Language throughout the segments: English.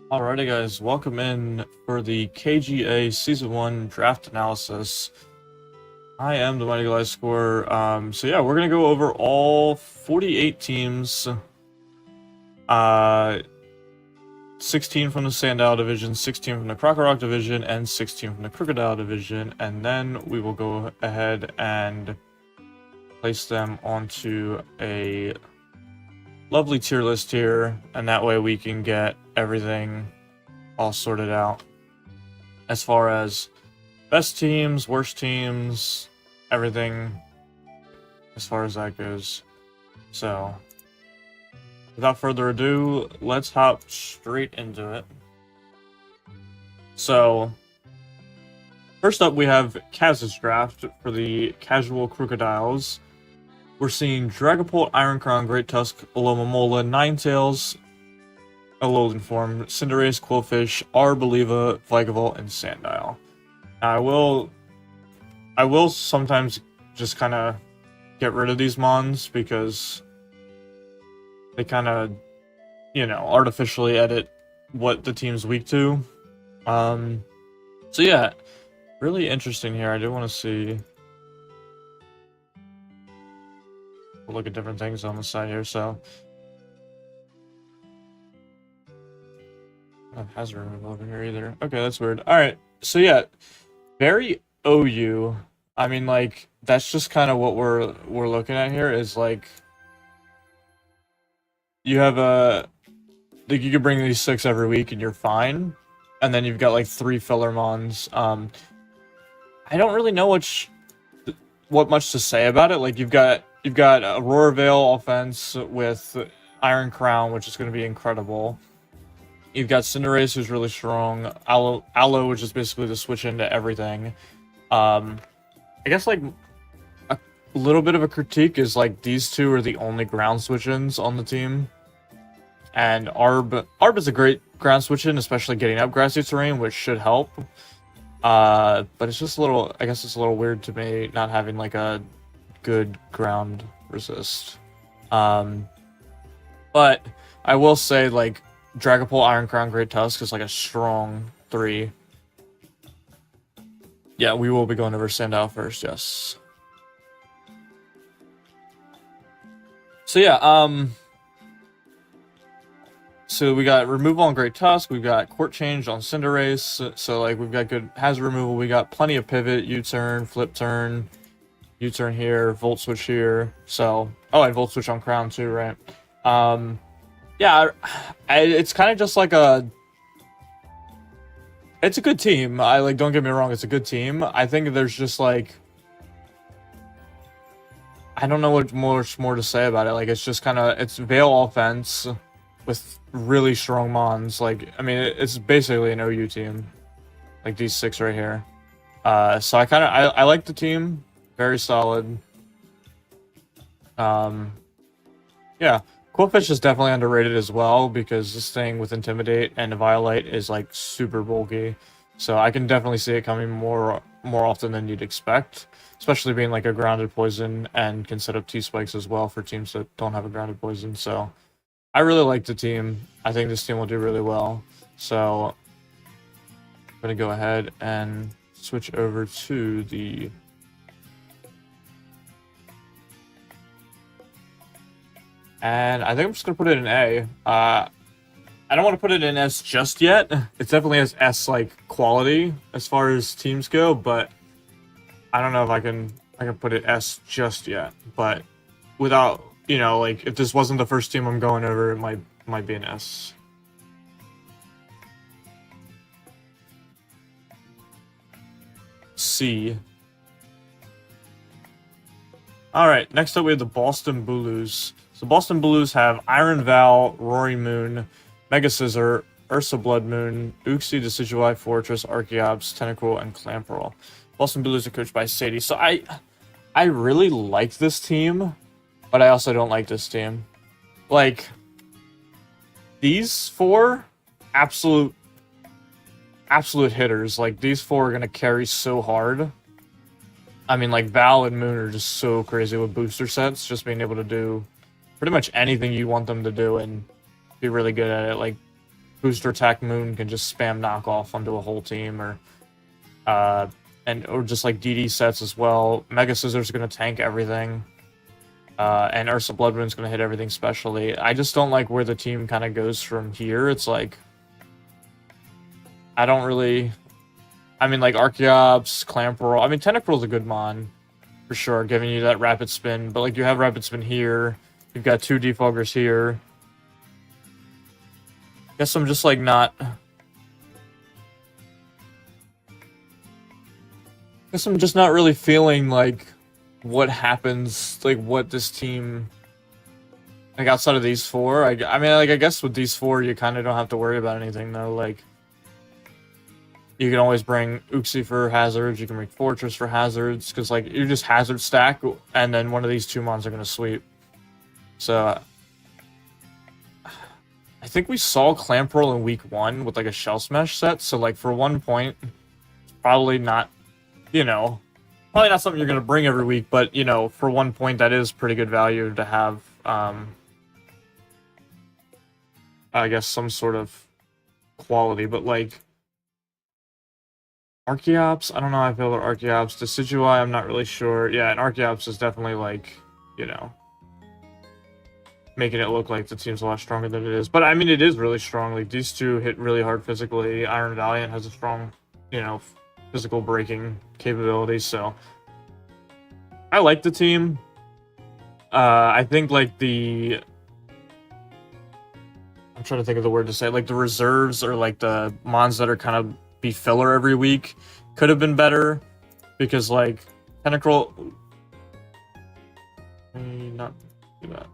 Alrighty guys, welcome in for the KGA Season 1 Draft Analysis. I am the Mighty Goliath Scorer. So yeah, we're gonna go over all 48 teams. 16 from the Sandile division, 16 from the Krokorok division, and 16 from the Krookodile division, and then we will go ahead and place them onto a lovely tier list here, and that way we can get everything all sorted out as far as best teams, worst teams, everything as far as that goes. So without further ado, let's hop straight into it. So first up, we have Kaz's draft for the casual Krookodiles. We're seeing Dragapult, Iron Crown, Great Tusk, Alomomola, Ninetales, Alolan Form, Cinderace, Quillfish, Arboliva, Vikavolt, and Sandile. Now, I will sometimes just kind of get rid of these mons because they kind of, artificially edit what the team's weak to. So yeah, really interesting here. I do want to see. We'll look at different things on the side here. So I don't have hazard removal over here either. Okay, that's weird. All right, so yeah, very OU. I mean, like, that's just kind of what we're looking at here. Is like you have like you could bring these 6 every week and you're fine, and then you've got like 3 filler mons. I don't really know what much to say about it. Like you've got Aurora Veil offense with Iron Crown, which is going to be incredible. You've got Cinderace, who's really strong. Aloe, which is basically the switch into everything. I guess like a little bit of a critique is like these two are the only ground switch-ins on the team. And Arb is a great ground switch-in, especially getting up grassy terrain, which should help. But it's just a little, I guess it's a little weird to me not having like a good ground resist. But I will say like Dragapult, Iron Crown, Great Tusk is like a strong 3. Yeah, we will be going over Sandile first, yes. So yeah, so we got removal on Great Tusk, we've got Court Change on Cinderace, so like we've got good hazard removal, we got plenty of pivot, U-turn, flip turn, U-turn here, Volt Switch here, so, oh, and Volt Switch on Crown too, right? Yeah, it's kind of just like it's a good team. Don't get me wrong, it's a good team. I think there's just like, I don't know what more to say about it. Like, it's just kind of, it's Veil offense with really strong mons. Like, I mean, it's basically an OU team. Like these 6 right here. So I like the team. Very solid. Yeah. Quillfish is definitely underrated as well because this thing with Intimidate and Violate is like super bulky. So I can definitely see it coming more often than you'd expect, especially being like a grounded poison and can set up T-spikes as well for teams that don't have a grounded poison. So I really like the team. I think this team will do really well. So I'm going to go ahead and switch over to the and I think I'm just going to put it in A. I don't want to put it in S just yet. It definitely has S like quality as far as teams go, but I don't know if I can put it S just yet. But without, like if this wasn't the first team I'm going over, it might be an S. C. Alright, next up we have the Boston Bulus. So Boston Bulus have Iron Val, Roaring Moon, Mega Scissor, Ursa Blood Moon, Uxie, Decidueye, Fortress, Archeops, Tentacle, and Clamperl. Boston Bulus are coached by Sadie. So I really like this team, but I also don't like this team. Like, these 4 absolute hitters. Like, these 4 are going to carry so hard. I mean, like, Val and Moon are just so crazy with booster sets, just being able to do pretty much anything you want them to do and be really good at it. Like, Booster Attack Moon can just spam knockoff onto a whole team, or or just like DD sets as well. Mega Scissors are going to tank everything. And Ursa Blood Moon's going to hit everything specially. I just don't like where the team kind of goes from here. It's like, I don't really... I mean, like, Archeops, Clamperl... I mean, Tentacruel's a good mon, for sure, giving you that Rapid Spin. But, like, you have Rapid Spin here. You've got 2 Defoggers here. Guess I'm just, like, not... Guess I'm just not really feeling, like, what happens, like, what this team... Like, outside of these 4. I mean, like, I guess with these 4, you kind of don't have to worry about anything, though. Like, you can always bring Uxie for hazards, you can bring Fortress for hazards, because, like, you just hazard stack, and then one of these 2 mons are going to sweep. So, I think we saw Clamperl in week 1 with, like, a Shell Smash set, so, like, for 1 point, it's probably not, you know, probably not something you're going to bring every week, but, you know, for 1 point, that is pretty good value to have, I guess, some sort of quality, but, like, Archeops, I don't know how I feel about Archeops. Decidueye, I'm not really sure. Yeah, and Archeops is definitely, like, you know, making it look like the team's a lot stronger than it is. But, I mean, it is really strong. Like, these 2 hit really hard physically. Iron Valiant has a strong, you know, physical breaking capability, so... I like the team. I think, like, the... I'm trying to think of the word to say. Like, the reserves, or, like, the mons that are kind of be filler every week could have been better, because, like, Tentacruel... Not do that.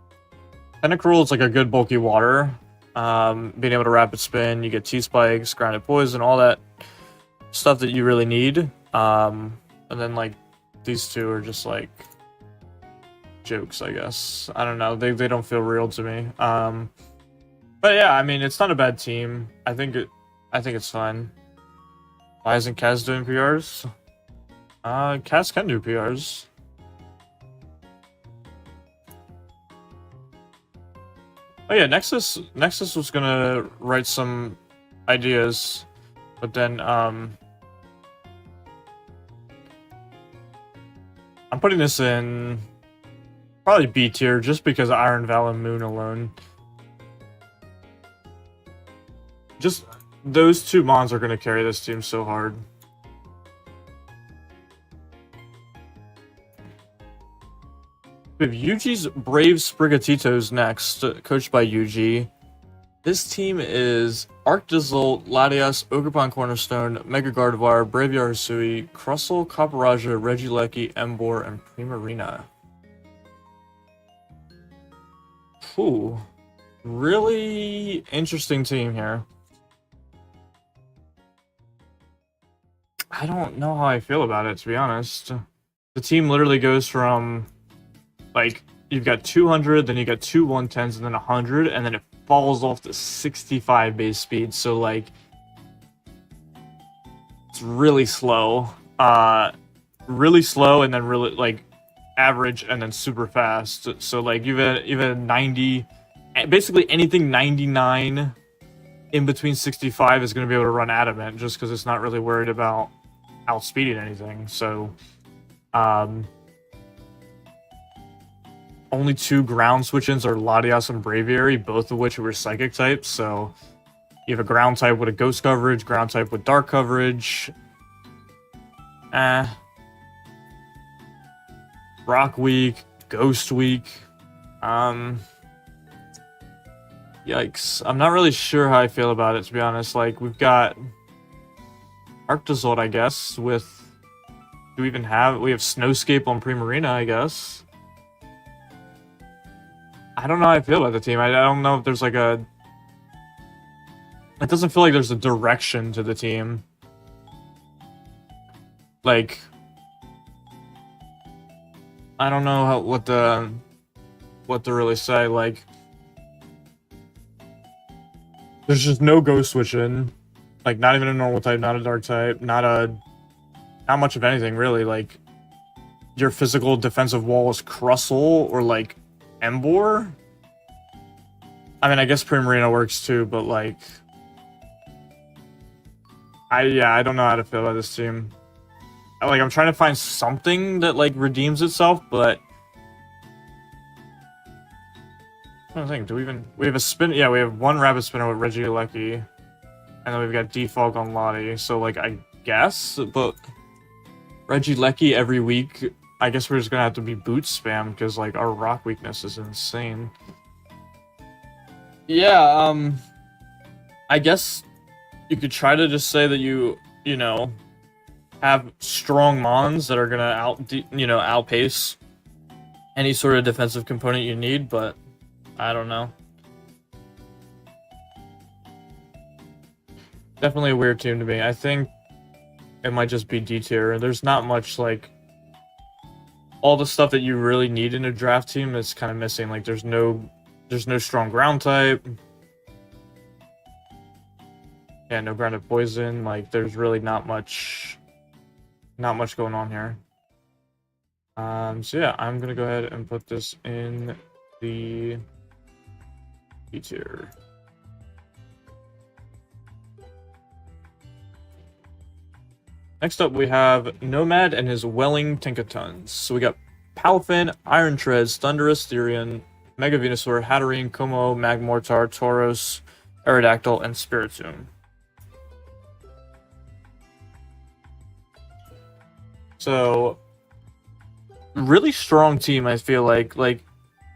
Tentacruel is, like, a good bulky water. Being able to rapid spin, you get T-Spikes, grounded poison, all that stuff that you really need. And then, like, these 2 are just, like, jokes, I guess. I don't know. They don't feel real to me. But yeah, I mean, it's not a bad team. I think it's fine. Why isn't Kaz doing PRs? Kaz can do PRs. Oh yeah, Nexus was gonna write some ideas, but then I'm putting this in probably B tier just because of Iron Val and Moon alone. Just those 2 mons are going to carry this team so hard. We have Yuji's Brave Sprigatitos next, coached by Yuji. This team is Arctizolt, Latias, Ogerpon Cornerstone, Mega Gardevoir, Braviar Hisui, Crustle, Caporaja, Regieleki, Emboar, and Primarina. Ooh, really interesting team here. I don't know how I feel about it, to be honest. The team literally goes from, like, you've got 200, then you got 2 110s, and then 100, and then it falls off to 65 base speed. So, like, it's really slow. Really slow, and then really, like, average, and then super fast. So, like, you've had 90, basically anything 99 in between 65 is going to be able to run Adamant, just because it's not really worried about outspeeding anything. So, only 2 ground switch-ins are Latias and Braviary, both of which were Psychic types. So, you have a ground type with a Ghost coverage, ground type with Dark coverage. Rock weak, Ghost weak. Yikes. I'm not really sure how I feel about it, to be honest. Like, we've got Arctizolt, I guess, with... Do we even have... We have Snowscape on Primarina, I guess. I don't know how I feel about the team. I don't know if there's, like, a... It doesn't feel like there's a direction to the team. Like... I don't know what to really say. Like... There's just no Ghost Switch in. Like, not even a normal type, not a dark type, not much of anything, really. Like, your physical defensive wall is Crustle or, like, Emboar. I mean, I guess Primarina works too, but, like, I don't know how to feel about this team. Like, I'm trying to find something that like redeems itself, but I don't think. Do we have a spin? Yeah, we have one rabbit spinner with Regieleki, and then we've got Defog on Lottie. So like, I guess, but Regieleki every week. I guess we're just gonna have to be boot spam because like our rock weakness is insane. Yeah, I guess you could try to just say that you know, have strong mons that are gonna outpace any sort of defensive component you need, but I don't know. Definitely a weird team to me. I think it might just be D tier. There's not much like all the stuff that you really need in a draft team is kind of missing. Like there's no strong ground type. Yeah, no grounded poison. Like there's really not much going on here. So yeah, I'm gonna go ahead and put this in the B tier. Next up, we have Nomad and his Welling Tinkatons. So we got Palafin, Iron Treads, Thunderous, Therian, Mega Venusaur, Hatterene, Como, Magmortar, Tauros, Aerodactyl, and Spiritomb. So, really strong team, I feel like. Like,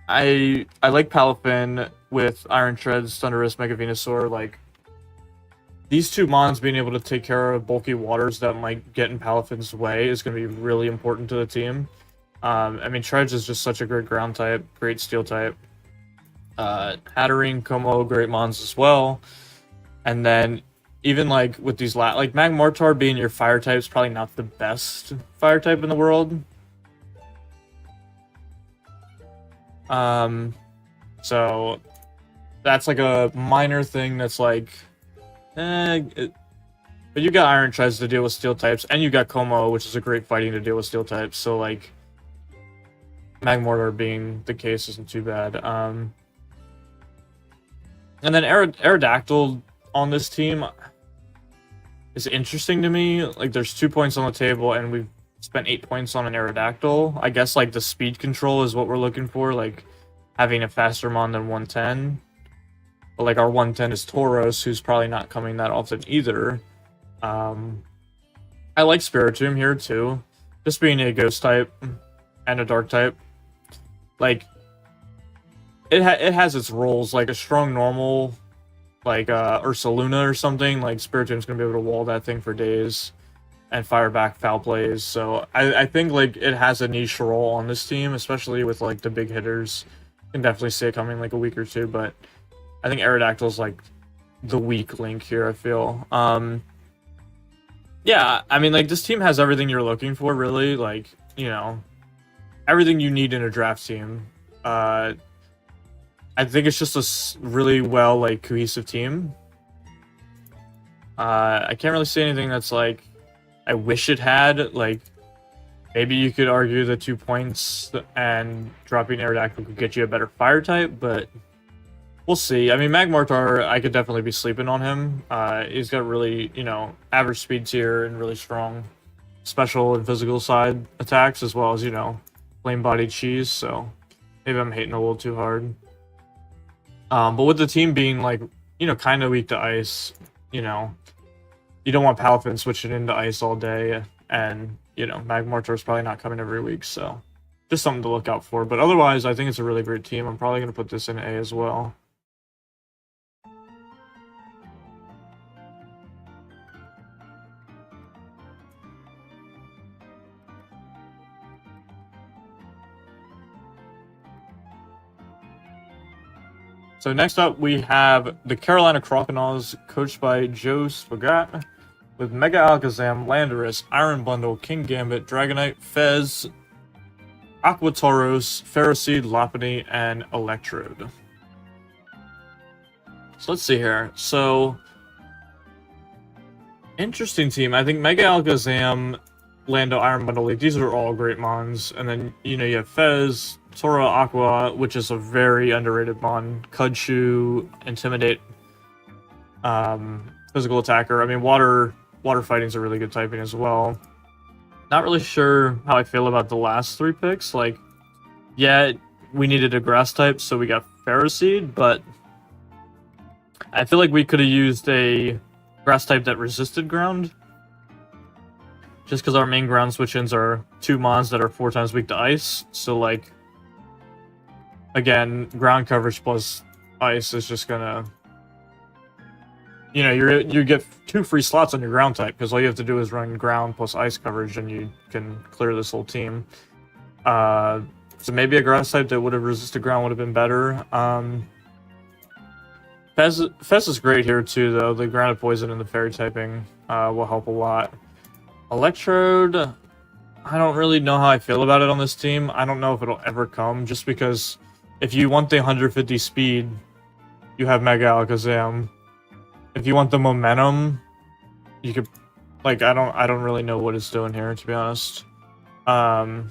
I like Palafin with Iron Treads, Thunderous, Mega Venusaur. Like, these two mons being able to take care of bulky waters that might get in Palafin's way is going to be really important to the team. I mean, Treads is just such a great ground type, great steel type. Hatterene, Como, great mons as well. And then even like with these like Magmortar being your fire type is probably not the best fire type in the world. So that's like a minor thing that's like, but you got Iron Treads to deal with steel types, and you got Como, which is a great fighting to deal with steel types. So like, Magmortar being the case isn't too bad. And then Aerodactyl on this team is interesting to me. Like, there's 2 points on the table, and we've spent 8 points on an Aerodactyl. I guess like the speed control is what we're looking for, like having a faster mon than 110. But like our 110 is Tauros, who's probably not coming that often either. I like Spiritomb here too, just being a ghost type and a dark type. Like it has its roles, like a strong normal, like Ursaluna or something. Like Spiritomb's gonna be able to wall that thing for days and fire back foul plays. So I think like it has a niche role on this team, especially with like the big hitters. You can definitely see it coming like a week or two, but I think Aerodactyl's like the weak link here, I feel. Yeah, I mean, like, this team has everything you're looking for, really. Like, you know, everything you need in a draft team. I think it's just a really well, like, cohesive team. I can't really say anything that's, like, I wish it had. Like, maybe you could argue the 2 points and dropping Aerodactyl could get you a better fire type, but we'll see. I mean, Magmortar, I could definitely be sleeping on him. He's got really, you know, average speed tier and really strong special and physical side attacks, as well as, you know, flame-bodied cheese, so maybe I'm hating a little too hard. But with the team being, like, you know, kind of weak to ice, you know, you don't want Palafin switching into ice all day, and, you know, Magmortar's probably not coming every week, so just something to look out for. But otherwise, I think it's a really great team. I'm probably going to put this in A as well. So next up, we have the Carolina Crocodiles, coached by Joe Spagat, with Mega Alakazam, Landorus, Iron Bundle, King Gambit, Dragonite, Fez, Aqua Tauros, Ferroseed, Lopunny, and Electrode. So let's see here. So, interesting team. I think Mega Alakazam, Lando, Iron Bundle, like, these are all great mons. And then, you know, you have Fez, Toro Aqua, which is a very underrated mon. Kudshu, Intimidate, physical attacker. I mean, water water fighting's a really good typing as well. Not really sure how I feel about the last 3 picks. Like, yeah, we needed a grass type, so we got Ferroseed, but I feel like we could have used a grass type that resisted ground. Just because our main ground switch-ins are 2 mons that are 4 times weak to ice. So, like, again, ground coverage plus ice is just gonna... You know, you get 2 free slots on your ground type, because all you have to do is run ground plus ice coverage, and you can clear this whole team. So maybe a grass type that would have resisted ground would have been better. Fez is great here too, though. The grounded poison and the fairy typing will help a lot. Electrode, I don't really know how I feel about it on this team. I don't know if it'll ever come, just because if you want the 150 speed, you have Mega Alakazam. If you want the momentum, you could, like, I don't really know what it's doing here, to be honest. But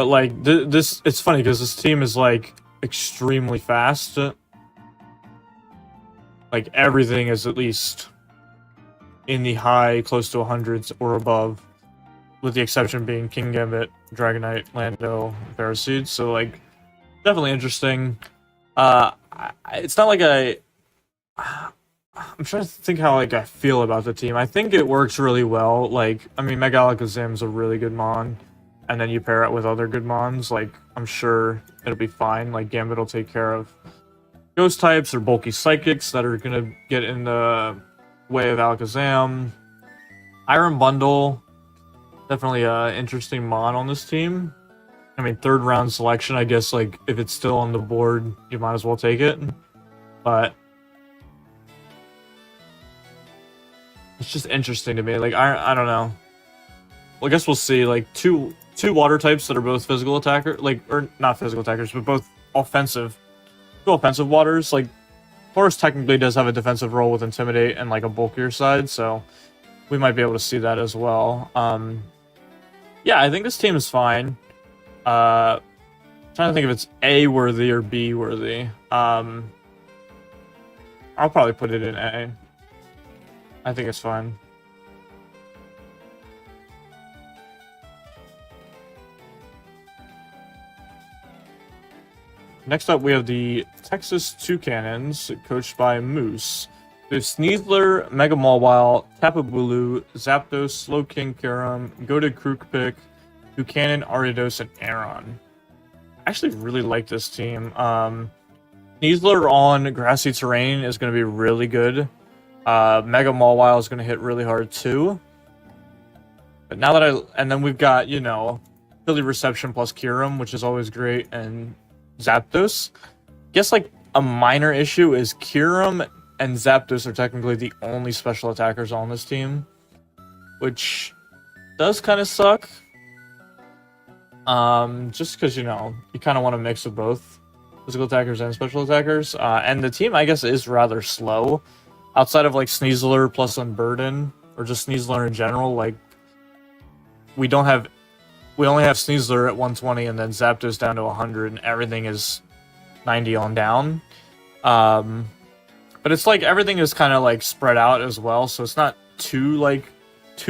like it's funny because this team is like extremely fast. Like everything is at least in the high, close to 100s or above, with the exception being King Gambit, Dragonite, Lando, Ferroseed. So like, definitely interesting. It's not like I'm trying to think how like I feel about the team. I think it works really well. Like, I mean, Mega Alakazam's a really good mon, and then you pair it with other good mons. Like, I'm sure it'll be fine. Like, Gambit will take care of ghost types or bulky psychics that are gonna get in the way of Alakazam. Iron Bundle, definitely a interesting mon on this team. I mean, 3rd round selection, I guess, like, if it's still on the board, you might as well take it. But it's just interesting to me. Like, I don't know. Well, I guess we'll see. Like, two water types that are both physical attacker, like, or not physical attackers, but both offensive. 2 offensive waters. Like, Forest technically does have a defensive role with Intimidate and, like, a bulkier side, so we might be able to see that as well. Yeah, I think this team is fine. Trying to think if it's A worthy or B worthy. I'll probably put it in A. I think it's fine. Next up, we have the Texas Toucannons, coached by Moose. We have Sneasler, Mega Mawile, Tapu Bulu, Zapdos, Slowking, Kyurem, Goated Krookpick, Toucannon, Ariados, and Aron. I actually really like this team. Sneasler on grassy terrain is going to be really good. Mega Mawile is going to hit really hard too. But now that and then we've got, you know, Philly Reception plus Kyurem, which is always great, and Zapdos. Guess like a minor issue is Kyurem and Zapdos are technically the only special attackers on this team, which does kind of suck. Just because, you know, you kind of want to mix of both physical attackers and special attackers. And the team, I guess, is rather slow. Outside of like Sneasler plus Unburden, or just Sneasler in general, like we only have Sneasler at 120 and then Zapdos down to 100, and everything is 90 on down. But it's like everything is kind of like spread out as well, so it's not too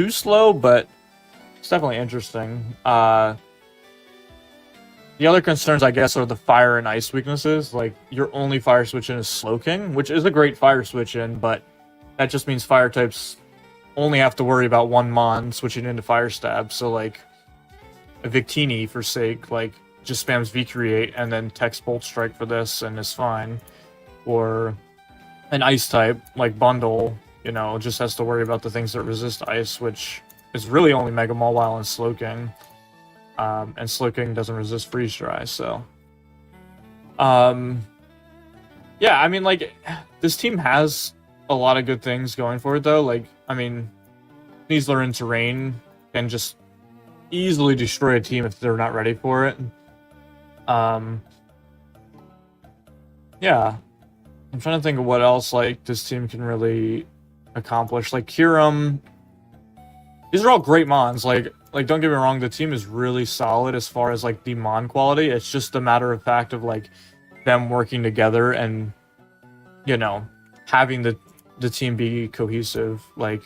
slow, but it's definitely interesting. The other concerns, I guess, are the fire and ice weaknesses. Like, your only fire switch in is Slowking, which is a great fire switch in, but that just means fire types only have to worry about 1 mon switching into Fire Stab. So, like, a Victini, for sake, like, just spams V-Create and then text Bolt Strike for this and is fine. Or an ice type, like Bundle, you know, just has to worry about the things that resist ice, which is really only Mega Mawile and Slowking. And Slowking doesn't resist Freeze Dry, so... yeah, I mean, like, this team has a lot of good things going for it, though. Like, I mean, Sneasler in terrain can just easily destroy a team if they're not ready for it. Yeah. I'm trying to think of what else, like, this team can really accomplish. Like, Kyurem... These are all great mons. Like, don't get me wrong, the team is really solid as far as, like, the mon quality. It's just a matter of fact of, like, them working together and, you know, having the the team be cohesive, like,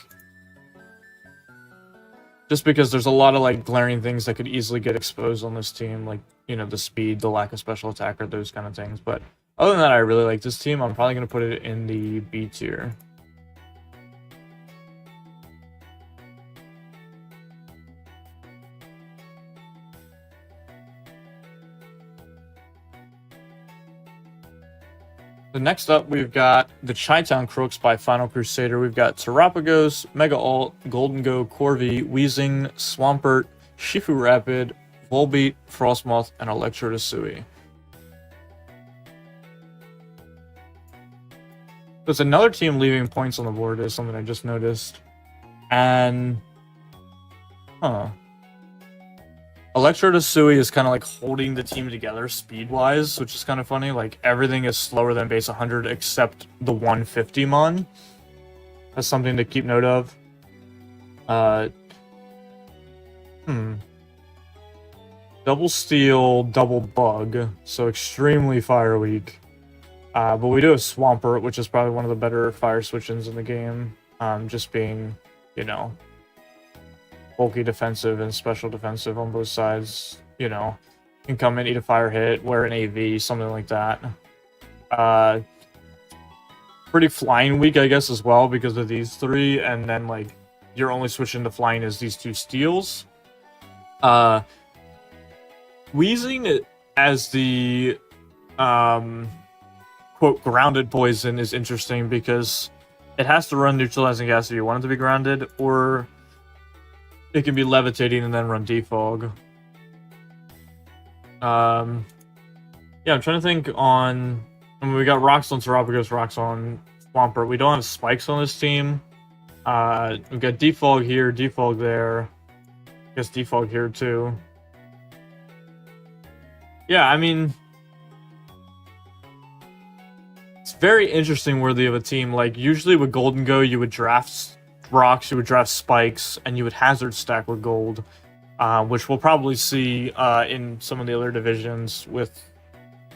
just because there's a lot of like glaring things that could easily get exposed on this team, like, you know, the speed, the lack of special attack, or those kind of things. But other than that, I really like this team. I'm probably going to put it in the B tier. The next up, we've got the Chi-Town Crooks by Final Crusader. We've got Terapagos, Mega Alt, Golden Go, Corvi, Weezing, Swampert, Shifu Rapid, Volbeat, Frostmoth, and Electrodesui. There's another team leaving points on the board is something I just noticed. And... Electrodesui is kind of like holding the team together speed-wise, which is kind of funny. Like, everything is slower than base 100 except the 150 mon. That's something to keep note of. Double Steel, double Bug, so extremely fire weak. But we do have Swampert, which is probably one of the better fire switch-ins in the game. Just being, you know, bulky defensive and special defensive on both sides. You know, can come in, eat a fire hit, wear an AV, something like that. Pretty flying weak, I guess, as well, because of these three, and then, like, your only switch into flying is these two steals. Weezing as the, quote, grounded poison is interesting, because it has to run neutralizing gas if you want it to be grounded, or it can be levitating and then run defog. Yeah, I'm trying to think on... I mean, we got rocks on Terapagos, rocks on Swampert. We don't have spikes on this team. We've got defog here, defog there. I guess defog here too. Yeah, I mean... It's very interesting worthy of a team. Like, usually with Golden Go, you would draft rocks, you would draft spikes, and you would hazard stack with gold, which we'll probably see in some of the other divisions with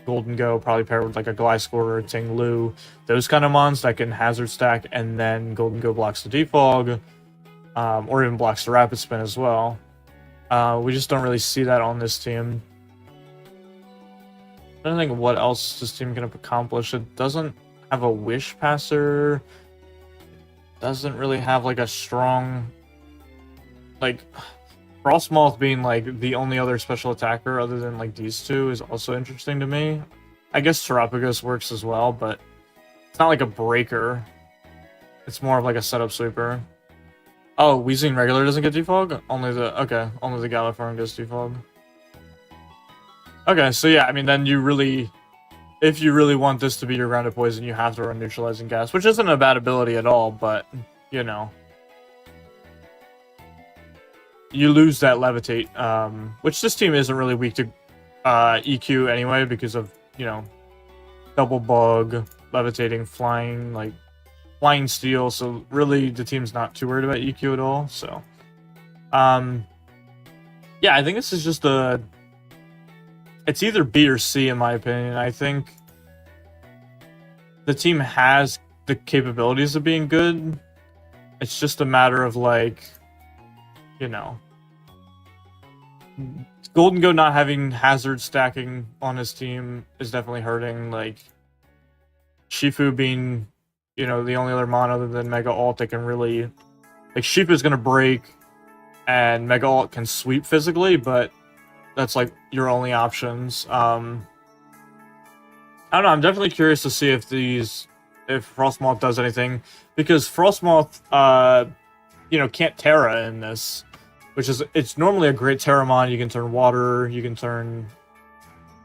Golden Go, probably paired with like a Gliscor or a Ting Lu, those kind of mons that can hazard stack, and then Golden Go blocks the defog, or even blocks the rapid spin as well. We just don't really see that on this team. I don't think what else this team can accomplish. It doesn't have a wish passer. Doesn't really have like a strong, like, Frostmoth being like the only other special attacker other than like these two is also interesting to me. I guess Terapagos works as well, but it's not like a breaker. It's more of like a setup sweeper. Oh, Weezing regular doesn't get defog? Only the Gallifron gets defog. Okay, so yeah, I mean, then you really, if you really want this to be your grounded poison, you have to run neutralizing gas, which isn't a bad ability at all, but, you know, you lose that levitate, which this team isn't really weak to EQ anyway, because of, you know, double bug, levitating, flying, like, flying steel, so really the team's not too worried about EQ at all, so, yeah, I think this is just a, it's either B or C in my opinion. I think the team has the capabilities of being good. It's just a matter of, like, you know, Golden Go not having hazard stacking on his team is definitely hurting. Like, Shifu being, you know, the only other mon other than Mega Alt that can really, like, Shifu's gonna break and Mega Alt can sweep physically, but that's like your only options. I don't know, I'm definitely curious to see if Frostmoth does anything, because Frostmoth, you know, can't Terra in this, which is, it's normally a great Terramon. You can turn water, you can turn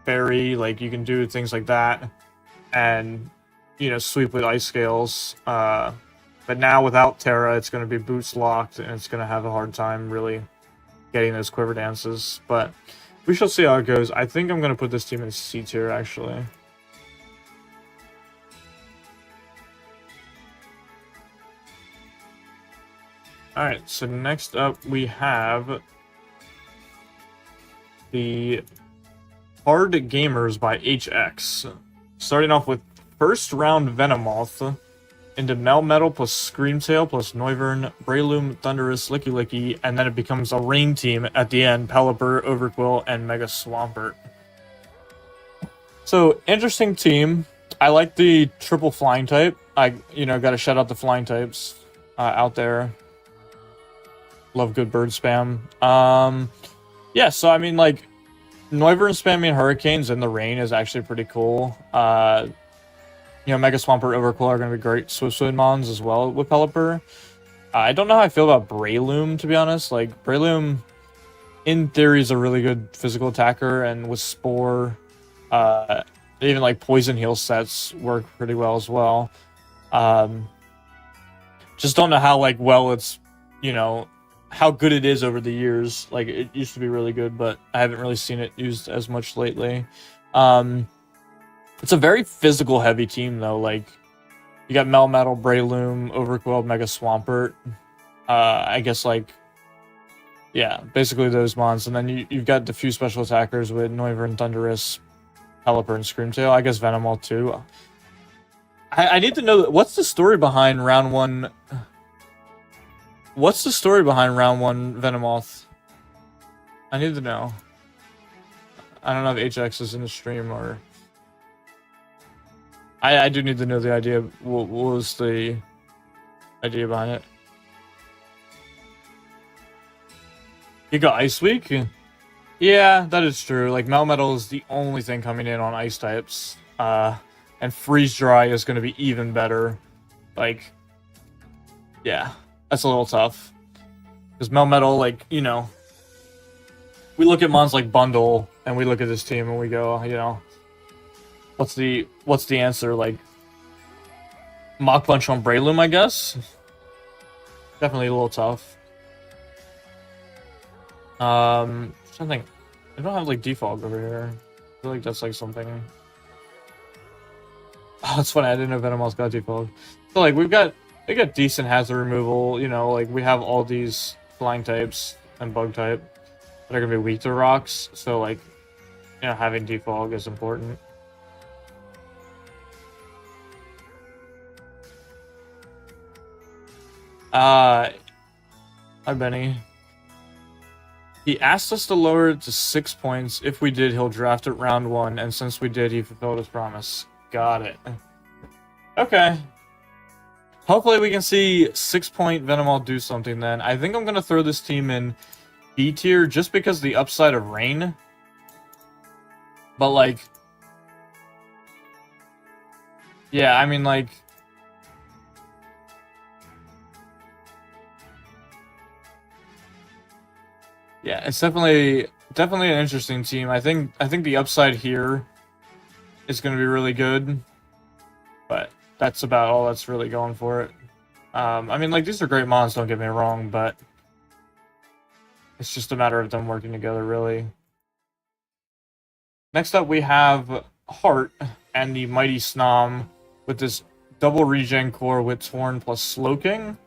fairy, like, you can do things like that, and, you know, sweep with ice scales. But now without Terra, it's going to be boots locked, and it's going to have a hard time really getting those quiver dances, but we shall see how it goes. I think I'm going to put this team in C tier, actually. Alright, so next up we have the Hard Gamers by HX. Starting off with first round Venomoth. into Melmetal plus Screamtail plus Noivern, Breloom, Thundurus, Licky Licky, and then it becomes a rain team at the end, Pelipper, Overquill, and Mega Swampert. So, interesting team. I like the triple flying type. I, gotta shout out the flying types out there. Love good bird spam. Yeah, so I mean, like, Noivern spamming Hurricanes in the rain is actually pretty cool. Mega Swampert, Overquill are going to be great Swift Mons as well with Pelipper. I don't know how I feel about Breloom, to be honest. Like, Breloom, in theory, is a really good physical attacker, and with Spore, even, like, Poison Heal sets work pretty well as well. Just don't know how, like, well it's, how good it is over the years. Like, it used to be really good, but I haven't really seen it used as much lately. It's a very physical heavy team though. Like, you got Melmetal, Breloom, Overquill, Mega Swampert. I guess, like, yeah, basically those mons. And then you've got the few special attackers with Noivern, Thundurus, Pelipper, and Screamtail. I guess Venomoth too. I need to know, what's the story behind round one? What's the story behind round one Venomoth? I need to know. I don't know if HX is in the stream or... I do need to know the idea. What was the idea behind it? You got Ice Week? Yeah, that is true. Like, Melmetal is the only thing coming in on ice types. And Freeze Dry is going to be even better. Like, yeah, that's a little tough. Because Melmetal, like, we look at mons like Bundle, and we look at this team and we go, what's the answer? Like, Mach Punch on Breloom, I guess? Definitely a little tough. Something. I don't have, like, Defog over here. I feel like that's, like, something. Oh, it's funny. I didn't know Venomoth got Defog. So, like, they got decent hazard removal. Like, we have all these flying types and bug type that are gonna be weak to rocks. So, like, having Defog is important. Hi, Benny. He asked us to lower it to 6 points. If we did, he'll draft it round 1, and since we did, he fulfilled his promise. Got it. Okay. Hopefully we can see 6-point Venomoth do something then. I think I'm going to throw this team in B tier just because the upside of rain. But, like... yeah, I mean, like... yeah, it's definitely an interesting team. I think the upside here is going to be really good, but that's about all that's really going for it. I mean, like, these are great mons, don't get me wrong, but it's just a matter of them working together, really. Next up, we have Heart and the Mighty Snom with this double regen core with Torn plus Slowking.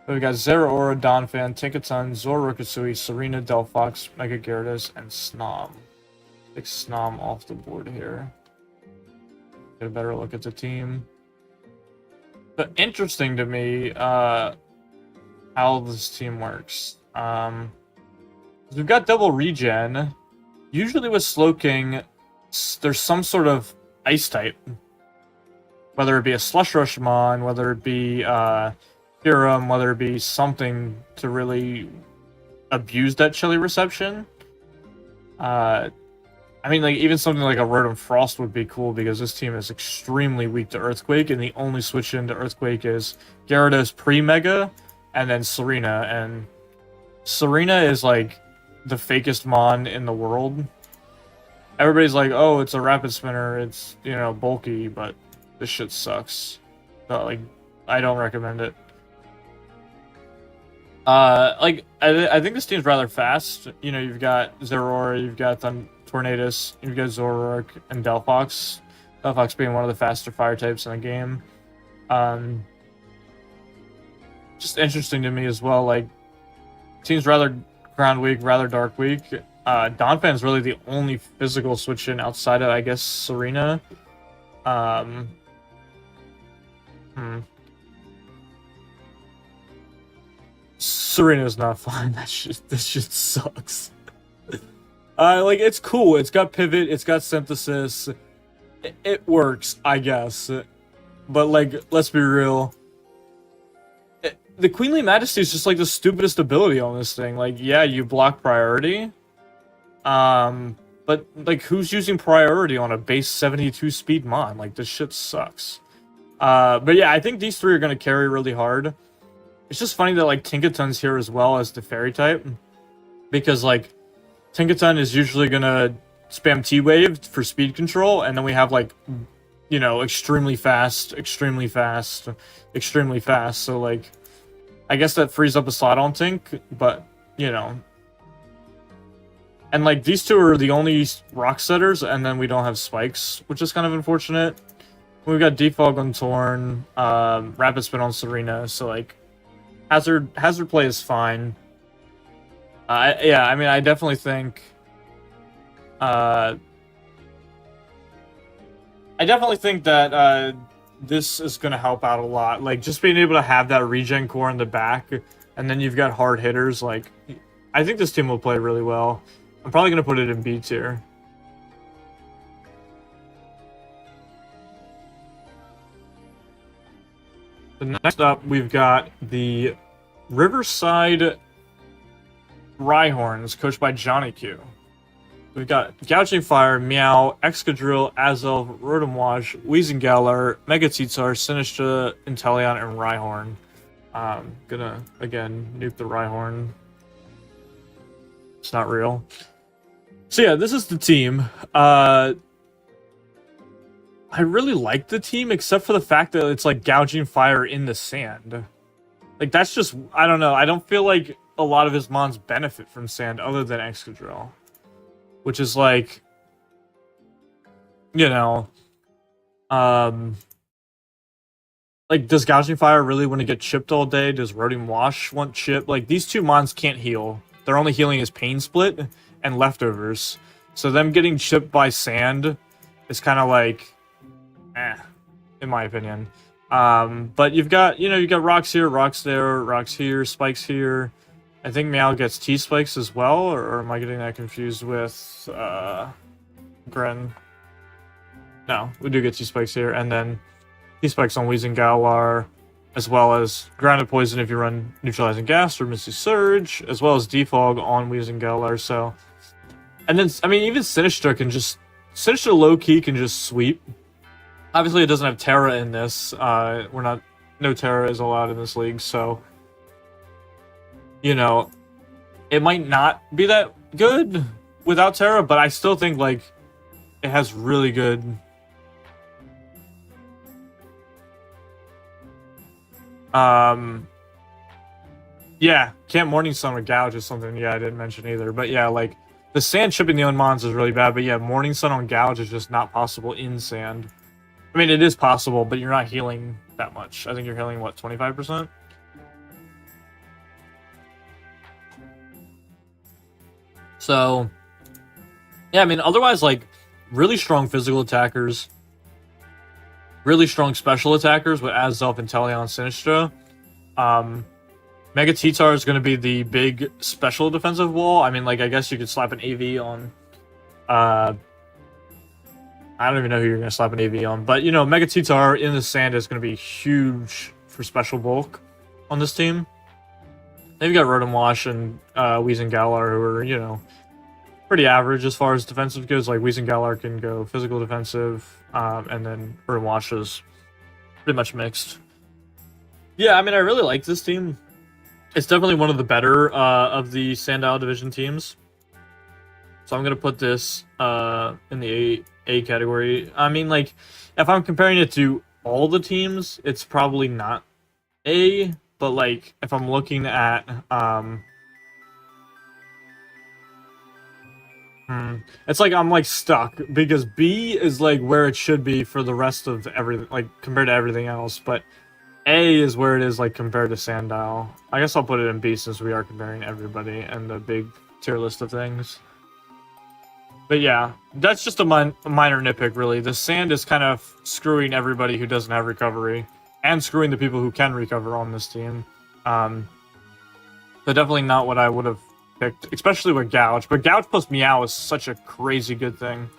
We got Zeraora, Donphan, Tinkaton, Zoroark, Serena, Delphox, Mega Gyarados, and Snom. Take Snom off the board here. Get a better look at the team. But interesting to me, how this team works. We've got double regen. Usually with Slowking, there's some sort of ice type. Whether it be a Slush Rush Mon, whether it be Pyram, whether it be something to really abuse that chilly reception. I mean, like, even something like a Rotom Frost would be cool because this team is extremely weak to Earthquake, and the only switch into Earthquake is Gyarados pre-Mega, and then Serena, and Serena is, like, the fakest Mon in the world. Everybody's like, oh, it's a Rapid Spinner, it's, bulky, but this shit sucks. So, like, I don't recommend it. I think this team's rather fast. You've got Zeraora, you've got Tornadus, you've got Zoroark, and Delphox. Delphox being one of the faster fire types in the game. Just interesting to me as well. Like, team's rather ground weak, rather dark weak. Donphan is really the only physical switch in outside of, I guess, Serena. Serena's not fine. This shit sucks. Like, it's cool. It's got pivot. It's got synthesis. It works, I guess. But, like, let's be real. The Queenly Majesty is just, like, the stupidest ability on this thing. Like, yeah, you block priority. But, like, who's using priority on a base 72 speed mon? Like, this shit sucks. But yeah, I think these three are going to carry really hard. It's just funny that, like, Tinkaton's here as well as the fairy type. Because, like, Tinkaton is usually going to spam T-Wave for speed control, and then we have, like, you know, extremely fast, extremely fast, extremely fast. So, like, I guess that frees up a slot on Tink, but, you know. And, like, these two are the only rock setters, and then we don't have spikes, which is kind of unfortunate. We've got Defog on Torn, Rapid Spin on Serena, so, like, Hazard play is fine. Yeah, I mean, I definitely think... I definitely think that this is going to help out a lot. Like, just being able to have that regen core in the back, and then you've got hard hitters, like... I think this team will play really well. I'm probably going to put it in B tier. So next up, we've got the Riverside Rhyhorns, coached by Johnny Q. We've got Gouging Fire, Meow, Excadrill, Azelf, Rotomwash, Weezingowler, Megateatar, Sinistra, Inteleon, and Rhyhorn. Gonna, again, nuke the Rhyhorn. It's not real. So yeah, this is the team. I really like the team, except for the fact that it's like Gouging Fire in the sand. Like, that's just, I don't know. I don't feel like a lot of his mons benefit from sand other than Excadrill. Which is like, you know, like, does Gouging Fire really want to get chipped all day? Does Rotomwash want chip? Like, these two mons can't heal. Their only healing is Pain Split and Leftovers. So them getting chipped by sand is kind of like, in my opinion. But you've got, you know, you got rocks here, rocks there, rocks here, spikes here. I think Meow gets T-Spikes as well, or am I getting that confused with Gren? No, we do get T-Spikes here, and then T-Spikes on Weezingowler, as well as Grounded Poison if you run Neutralizing Gas or Misty Surge, as well as Defog on Weezingowler, so... And then, I mean, even Sinistra can just... Sinistra low-key can just sweep. Obviously, it doesn't have Terra in this. No Terra is allowed in this league, so... You know, it might not be that good without Terra, but I still think, like, it has really good... Yeah, can't Morning Sun with Gouge is something, yeah, I didn't mention either. But yeah, like, the sand chipping the own mons is really bad, but yeah, Morning Sun on Gouge is just not possible in sand. I mean, it is possible, but you're not healing that much. I think you're healing, what, 25%? So, yeah, I mean, otherwise, like, really strong physical attackers, really strong special attackers with Azelf, Inteleon, Sinistra. Megateatar is going to be the big special defensive wall. I mean, like, I guess you could slap an AV on... I don't even know who you're going to slap an AV on. But, you know, Megateatar in the sand is going to be huge for special bulk on this team. They've got Rotomwash and Weezingowler, who are, you know, pretty average as far as defensive goes. Like, Weezingowler can go physical defensive, and then Rotomwash is pretty much mixed. Yeah, I mean, I really like this team. It's definitely one of the better of the Sandile Division teams. So I'm going to put this in the A category. I mean, like, if I'm comparing it to all the teams, it's probably not A. But, like, if I'm looking at, it's like I'm, like, stuck, because B is, like, where it should be for the rest of everything, like, compared to everything else, but A is where it is, like, compared to Sandile. I guess I'll put it in B since we are comparing everybody and the big tier list of things. But yeah, that's just a minor nitpick, really. The sand is kind of screwing everybody who doesn't have recovery. And screwing the people who can recover on this team. So definitely not what I would have picked, especially with Gouge. But Gouge plus Meow is such a crazy good thing.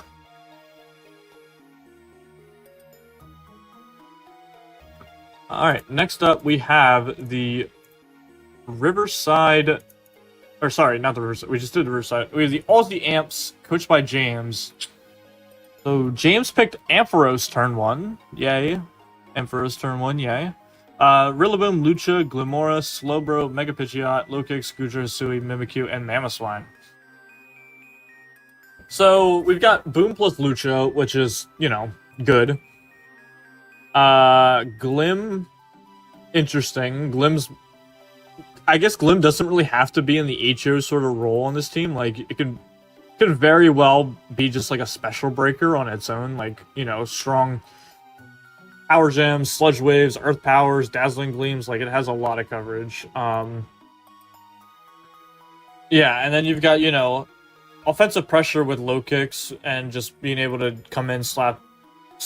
Alright, next up we have the Riverside... Or sorry, not the Riverside. We just did the Riverside. We have the Aussie Amps, coached by James. So James picked Ampharos turn 1. Yay. Ampharos turn 1, yay. Rillaboom, Lucha, Glimora, Slowbro, Mega Pidgeot, Lokix, Goodra, Hisui, Mimikyu, and Mamoswine. So we've got Boom plus Lucha, which is, you know, good. Glim, interesting. I guess Glim doesn't really have to be in the HO sort of role on this team. Like, it could very well be just like a special breaker on its own. Like, you know, strong Power Gems, Sludge Waves, Earth Powers, Dazzling Gleams. Like, it has a lot of coverage. Yeah, and then you've got, you know, offensive pressure with low kicks and just being able to come in, slap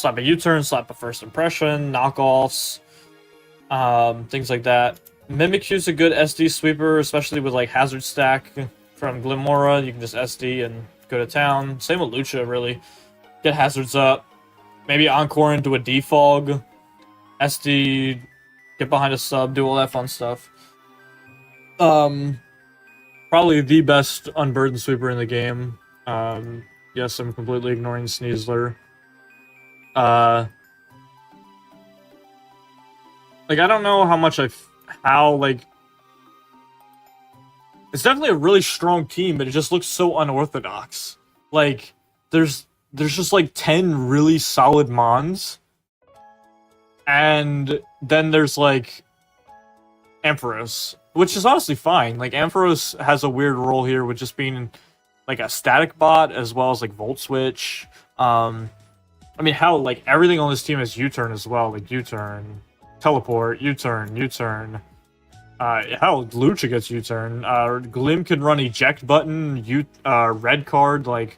a U-turn, slap a first impression, knockoffs, things like that. Mimikyu's a good SD sweeper, especially with like Hazard Stack from Glimora. You can just SD and go to town. Same with Lucha, really. Get hazards up. Maybe Encore into a Defog. SD, get behind a sub, do all that fun stuff. Probably the best unburdened sweeper in the game. Yes, I'm completely ignoring Sneasler. Like, I don't know how much like... It's definitely a really strong team, but it just looks so unorthodox. Like, there's just like 10 really solid Mons. And then there's like Ampharos, which is honestly fine. Like, Ampharos has a weird role here with just being like a static bot as well as like Volt Switch. I mean, how like everything on this team is U-turn as well, like U-turn, teleport, U-turn, U-turn. Hell, Lucha gets U-turn. Glim can run eject button, red card, like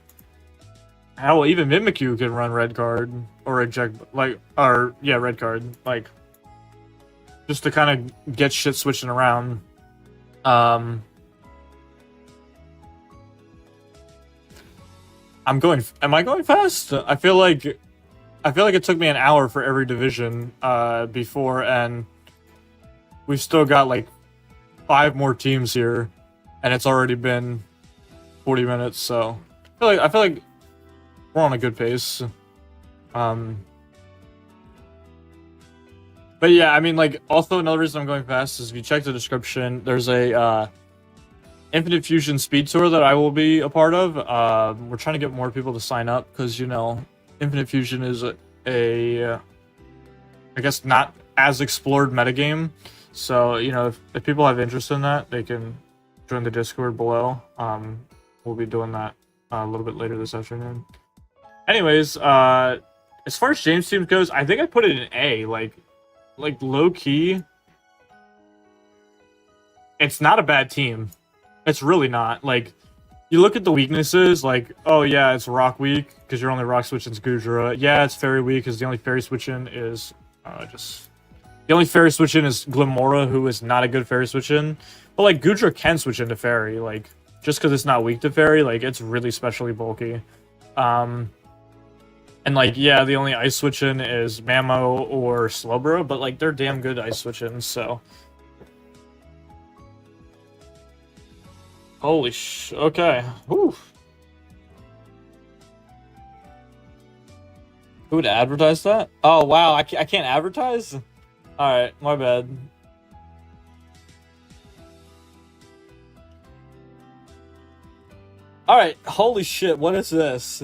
hell, even Mimikyu can run red card or eject, like, or yeah, red card, like just to kind of get shit switching around. Am I going fast? I feel like it took me an hour for every division before, and we've still got like 5 more teams here, and it's already been 40 minutes. So I feel like we're on a good pace. But yeah, I mean, like, also another reason I'm going fast is if you check the description, there's a Infinite Fusion Speed Tour that I will be a part of. We're trying to get more people to sign up because, you know, Infinite Fusion is I guess, not as explored metagame. So, you know, if people have interest in that, they can join the Discord below. We'll be doing that a little bit later this afternoon. Anyways, as far as James' team goes, I think I put it in A. Like low-key, it's not a bad team. It's really not. Like, you look at the weaknesses, like, oh yeah, it's rock weak, because you're only rock switching Gudra. Yeah, it's fairy weak, because the only fairy switching is the only fairy switch-in is Glimora, who is not a good fairy switch-in. But, like, Gudra can switch into fairy. Like, just because it's not weak to fairy, like, it's really specially bulky. And, like, yeah, the only ice switch-in is Mamo or Slowbro, but, like, they're damn good ice switch-ins, so... Holy okay. Whew. Who would advertise that? Oh, wow, I can't advertise? Alright, my bad. Alright, holy shit, what is this?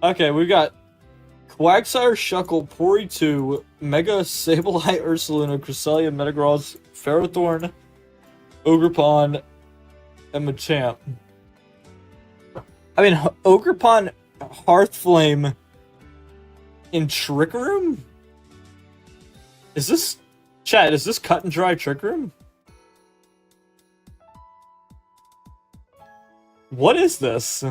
Okay, we got Quagsire, Shuckle, Pori2, Mega, Sableye, Ursaluna, Cresselia, Metagross, Ferrothorn, Ogerpon, and Machamp. I mean, Ogerpon, Hearthflame, in Trick Room? Is this... Chat, is this cut and dry Trick Room? What is this?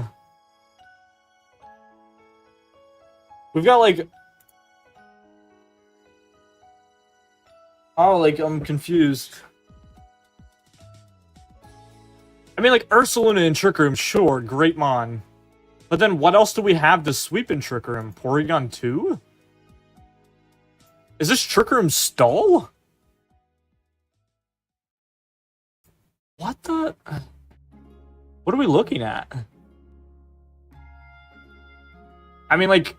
We've got, like... Oh, like, I'm confused. I mean, like, Ursaluna in Trick Room, sure, great mon. But then what else do we have to sweep in Trick Room? Porygon 2? Is this Trick Room stall? What the... What are we looking at? I mean, like,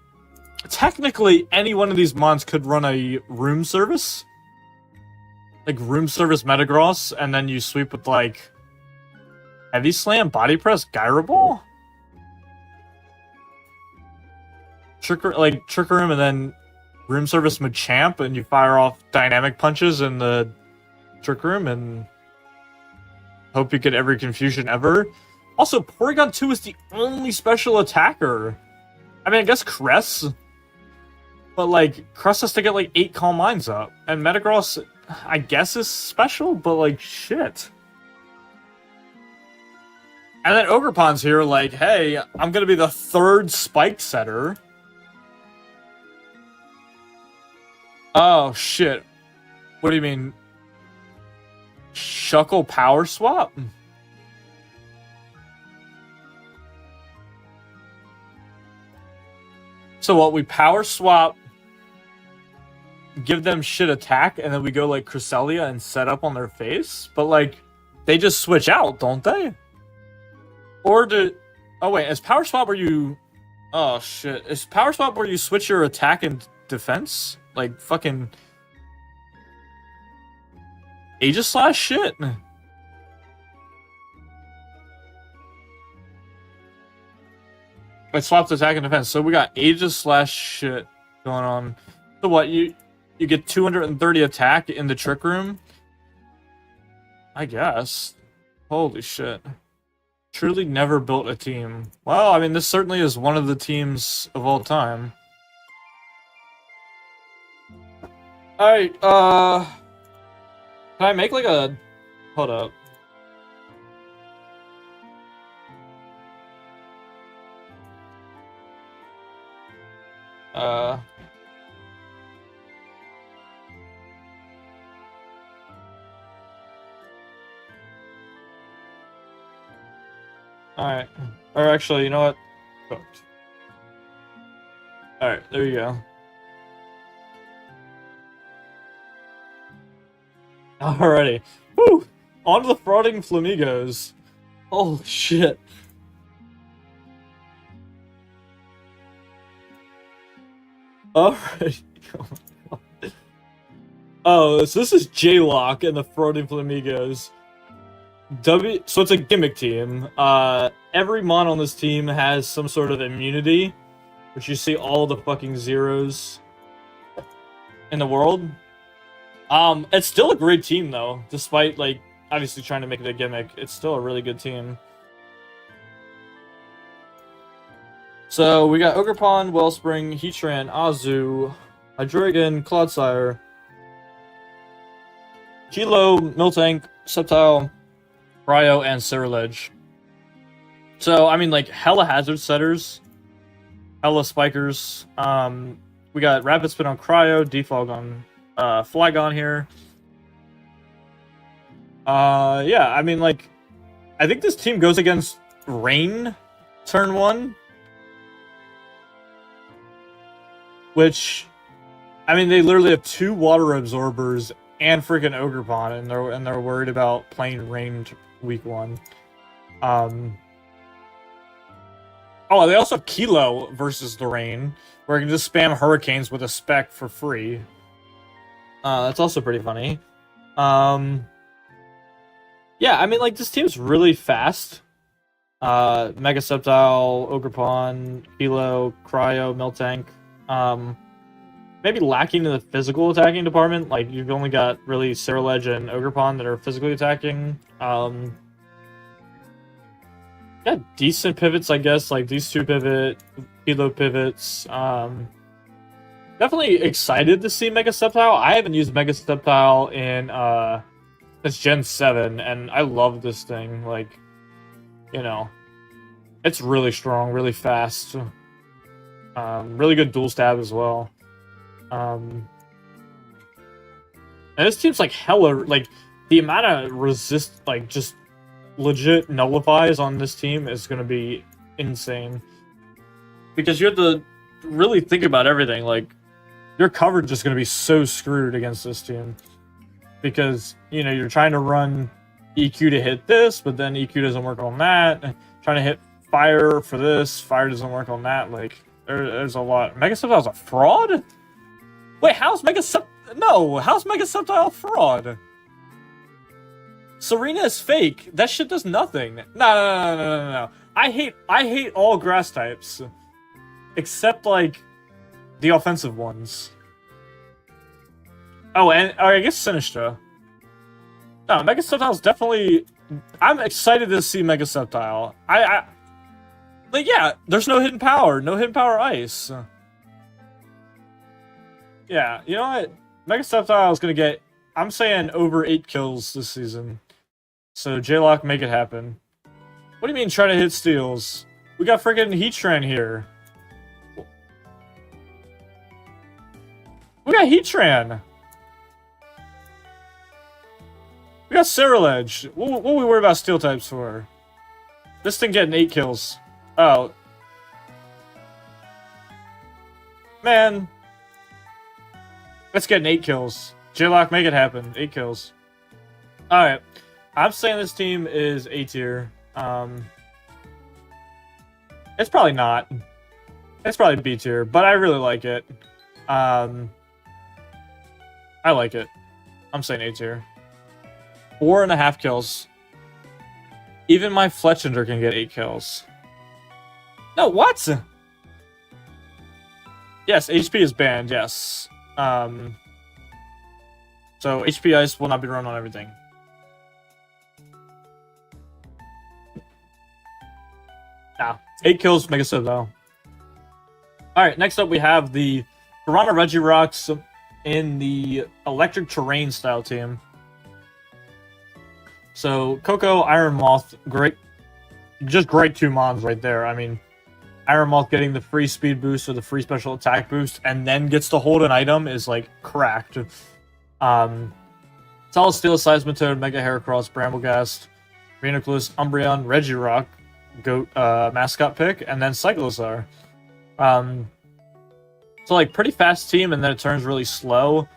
technically, any one of these mons could run a room service. Like, room service Metagross, and then you sweep with, like... Heavy Slam, Body Press, Gyro Ball? Trick Room, and then room service Machamp, and you fire off Dynamic Punches in the Trick Room, and hope you get every confusion ever. Also, Porygon 2 is the only special attacker. I mean, I guess Cress, but, like, Cress has to get, like, 8 Calm Minds up, and Metagross, I guess, is special, but, like, shit. And then Ogerpon's here, like, hey, I'm gonna be the 3rd Spike setter. Oh, shit. What do you mean? Shuckle Power Swap? So what, we Power Swap, give them shit attack, and then we go, like, Cresselia and set up on their face? But, like, they just switch out, don't they? Or do... Oh, wait, is Power Swap where you... Oh, shit. Is Power Swap where you switch your attack and defense? Like, fucking... Aegislash shit? I swapped attack and defense, so we got Aegislash shit going on. So what, you get 230 attack in the Trick Room? I guess. Holy shit. Truly never built a team. Well, I mean, this certainly is one of the teams of all time. Alright, can I make like a... Hold up. Alright. Or actually, you know what? Cooked. Alright, there you go. Alrighty. Woo! On to the frauding flamingos. Holy shit. Alright. Oh, so this is J-Lock and the frauding flamingos. So it's a gimmick team. Every mon on this team has some sort of immunity, which you see all the fucking zeros in the world. It's still a great team though, despite like obviously trying to make it a gimmick. It's still a really good team. So we got Ogerpon, Wellspring, Heatran, Azu, Hydreigon, Clodsire, Kilo, Miltank, Sceptile, Cryo, and Ceruledge. So, I mean, like, hella hazard setters, hella spikers. We got Rapid Spin on Cryo, Defog on Flygon here. Yeah, I mean, like, I think this team goes against Rain turn 1. Which, I mean, they literally have 2 water absorbers and freaking Ogerpon, and they're worried about playing Rain week 1. Oh, they also have Kilo versus the Rain, where you can just spam Hurricanes with a spec for free. That's also pretty funny. Yeah, I mean, like, this team's really fast. Mega Sceptile, Ogerpon, Kilo, Cryo, Miltank. Maybe lacking in the physical attacking department. Like, you've only got really Ceruledge and Ogerpon that are physically attacking. Yeah, decent pivots, I guess. Like, these 2 pivot, Kilo pivots. Definitely excited to see Mega Sceptile. I haven't used Mega Sceptile in, since Gen 7, and I love this thing. Like, you know, it's really strong, really fast. Really good dual stab as well. And this team's like hella, like, the amount of resist, like, just legit nullifies on this team is going to be insane. Because you have to really think about everything. Like, your coverage is going to be so screwed against this team. Because, you know, you're trying to run EQ to hit this, but then EQ doesn't work on that. Trying to hit fire for this, fire doesn't work on that. Like, there's a lot. Mega Subtile's a fraud? Wait, how's Mega Subtile fraud? Serena is fake. That shit does nothing. No. I hate all grass types. Except, like, the offensive ones. Oh, and I guess Sinistra. No, Mega Subtile's definitely... I'm excited to see Mega Subtile. Like, yeah, there's no hidden power. No hidden power ice. Yeah, you know what? Mega Subtile is going to get... I'm saying over 8 kills this season. So, J-Lock, make it happen. What do you mean try to hit steals? We got freaking Heatran here. We got Heatran. We got Ceruledge. What we worry about steel types for? This thing getting 8 kills. Oh. Man. Let's get 8 kills. J-Lock, make it happen. 8 kills. Alright. I'm saying this team is A tier. It's probably not. It's probably B tier, but I really like it. I like it. I'm saying A tier. 4.5 kills. Even my Fletchinder can get 8 kills. No, what? Yes, HP is banned, yes. So HP Ice will not be run on everything. Nah, 8 kills, Mega Subtile. Alright, next up we have the Piranha Regirock in the Electric Terrain style team. So, Coco, Iron Moth, great. Just great 2 mons right there. I mean, Iron Moth getting the free speed boost or the free special attack boost and then gets to hold an item is, like, cracked. Solid Steel, Seismitoad, Mega Heracross, Bramblegast, Rhinoculus, Umbreon, Regirock, Goat mascot pick, and then Cyclozar. So, like, pretty fast team, and then it turns really slow.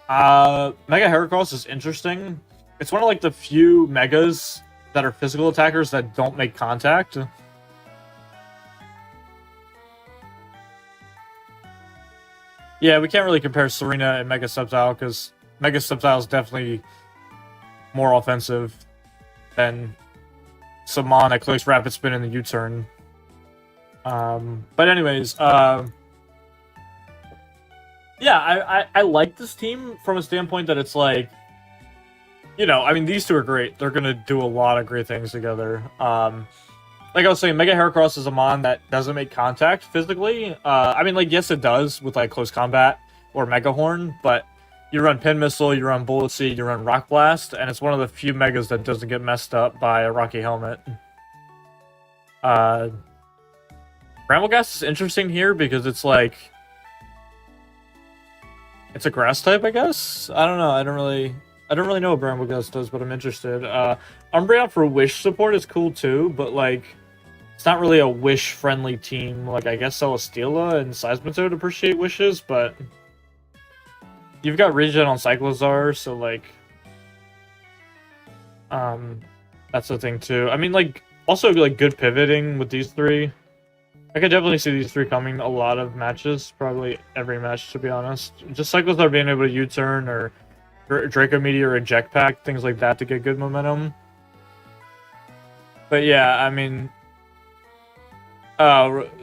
Mega Heracross is interesting. It's one of, like, the few Megas that are physical attackers that don't make contact. Yeah, we can't really compare Serena and Mega Subtile, because Mega Subtile is definitely more offensive than Samon that clicks Rapid Spin in the U-turn. But anyways, yeah, I like this team from a standpoint that it's like, you know, I mean, these two are great. They're going to do a lot of great things together. Like I was saying, Mega Heracross is a mon that doesn't make contact physically. I mean, like, yes, it does with, like, Close Combat or Mega Horn, but you run Pin Missile, you run Bullet Seed, you run Rock Blast, and it's one of the few Megas that doesn't get messed up by a Rocky Helmet. Bramblegast is interesting here because it's like... It's a grass type, I guess? I don't know, I don't really know what Bramblegast does, but I'm interested. Umbreon for Wish support is cool too, but, like, it's not really a Wish-friendly team. Like, I guess Celesteela and Seismitoad appreciate Wishes, but... You've got Regen on Cyclozar, so, like... that's the thing, too. I mean, like, also, like, good pivoting with these three. I could definitely see these three coming a lot of matches. Probably every match, to be honest. Just Cyclozar being able to U-turn, or Draco Meteor or Eject Pack, things like that to get good momentum. But yeah, I mean...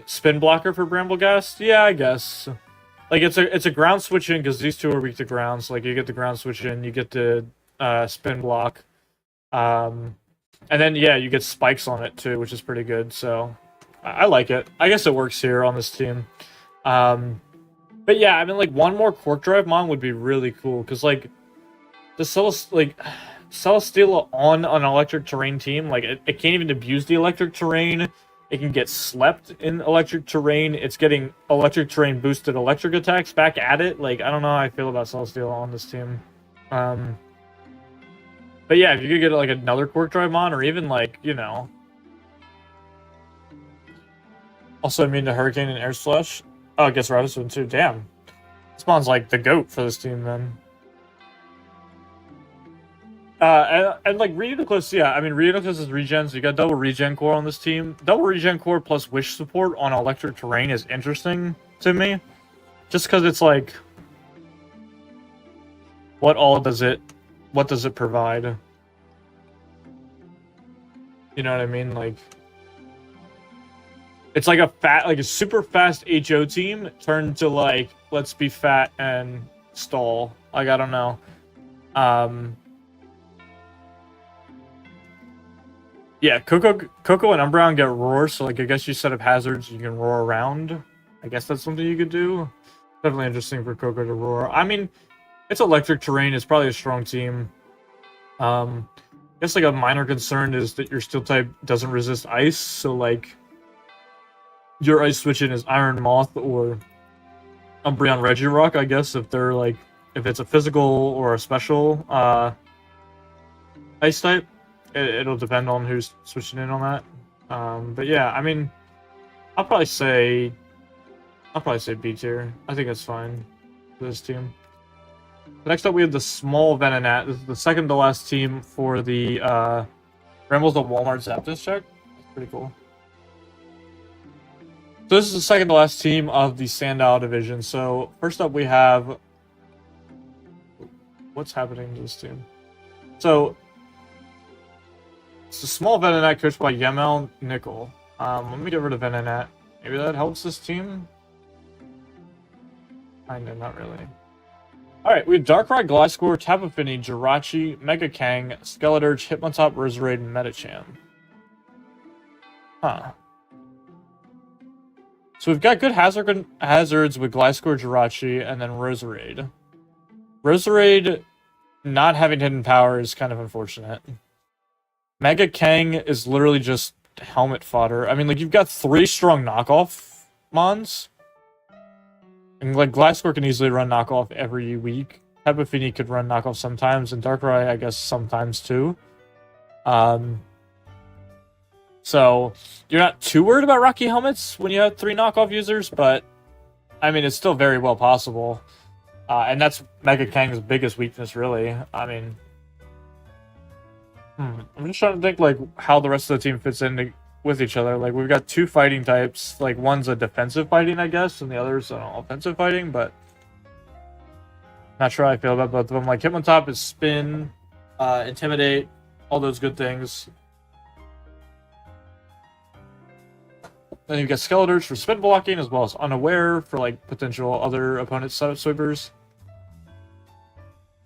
spin blocker for Bramblegast? Yeah, I guess. Like, it's a ground switch in, because these two are weak to ground, so, like, you get the ground switch in, you get the spin block. And then, yeah, you get spikes on it, too, which is pretty good, so... I like it. I guess it works here on this team. But yeah, I mean, like, one more Quark Drive Mon would be really cool, because, like, the Celesteela on an electric terrain team, like, it can't even abuse the electric terrain. It can get slept in electric terrain. It's getting electric terrain boosted electric attacks back at it. Like, I don't know how I feel about Celesteela on this team. But yeah, if you could get like another Quark Drive Mon, or even like, you know, also immune to Hurricane and Air Slash. Oh, I guess Radisson too. Damn. This Mon's like the GOAT for this team, then. And like Reuniclus, yeah, I mean Reuniclus is regen, so you got double regen core on this team. Double regen core plus wish support on electric terrain is interesting to me. Just because it's like, what does it provide? You know what I mean? Like, it's like a super fast HO team turned to like, let's be fat and stall. Like, I don't know. Yeah, Coco and Umbreon get roar, so like I guess you set up hazards, you can roar around. I guess that's something you could do. Definitely interesting for Coco to roar. I mean, it's electric terrain, it's probably a strong team. I guess like a minor concern is that your steel type doesn't resist ice, so like your ice switching is Iron Moth or Umbreon Regirock, I guess, if they're like, if it's a physical or a special ice type. It'll depend on who's switching in on that. But yeah, I mean, I'll probably say B tier. I think that's fine for this team. Next up, we have the small Venonat. This is the second to last team for the Rambles of Walmart Zapdos check. That's pretty cool. So this is the second to last team of the Sandile division. So first up, we have, what's happening to this team? So it's a small Venonat coached by Yamel Nickel. Let me get rid of Venonat. Maybe that helps this team? Kinda, not really. Alright, we have Darkrai, Gliscor, Tapu Fini, Jirachi, Mega Kang, Skeleturge, Hitmontop, Roserade, and Medicham. Huh. So we've got good hazards with Gliscor, Jirachi, and then Roserade. Roserade not having hidden power is kind of unfortunate. Mega Kang is literally just helmet fodder. I mean, like, you've got 3 strong knockoff mons. And, like, Gliscor can easily run knockoff every week. Tapu Fini could run knockoff sometimes, and Darkrai, I guess, sometimes too. So, you're not too worried about Rocky Helmets when you have 3 knockoff users, but, I mean, it's still very well possible. And that's Mega Kang's biggest weakness, really. I mean, I'm just trying to think, like, how the rest of the team fits in with each other. Like, we've got 2 fighting types. Like, one's a defensive fighting, I guess, and the other's an offensive fighting, but not sure how I feel about both of them. Like, Hitmontop is spin, intimidate, all those good things. Then you've got Skeleturge for spin blocking, as well as Unaware for, like, potential other opponent setup sweepers.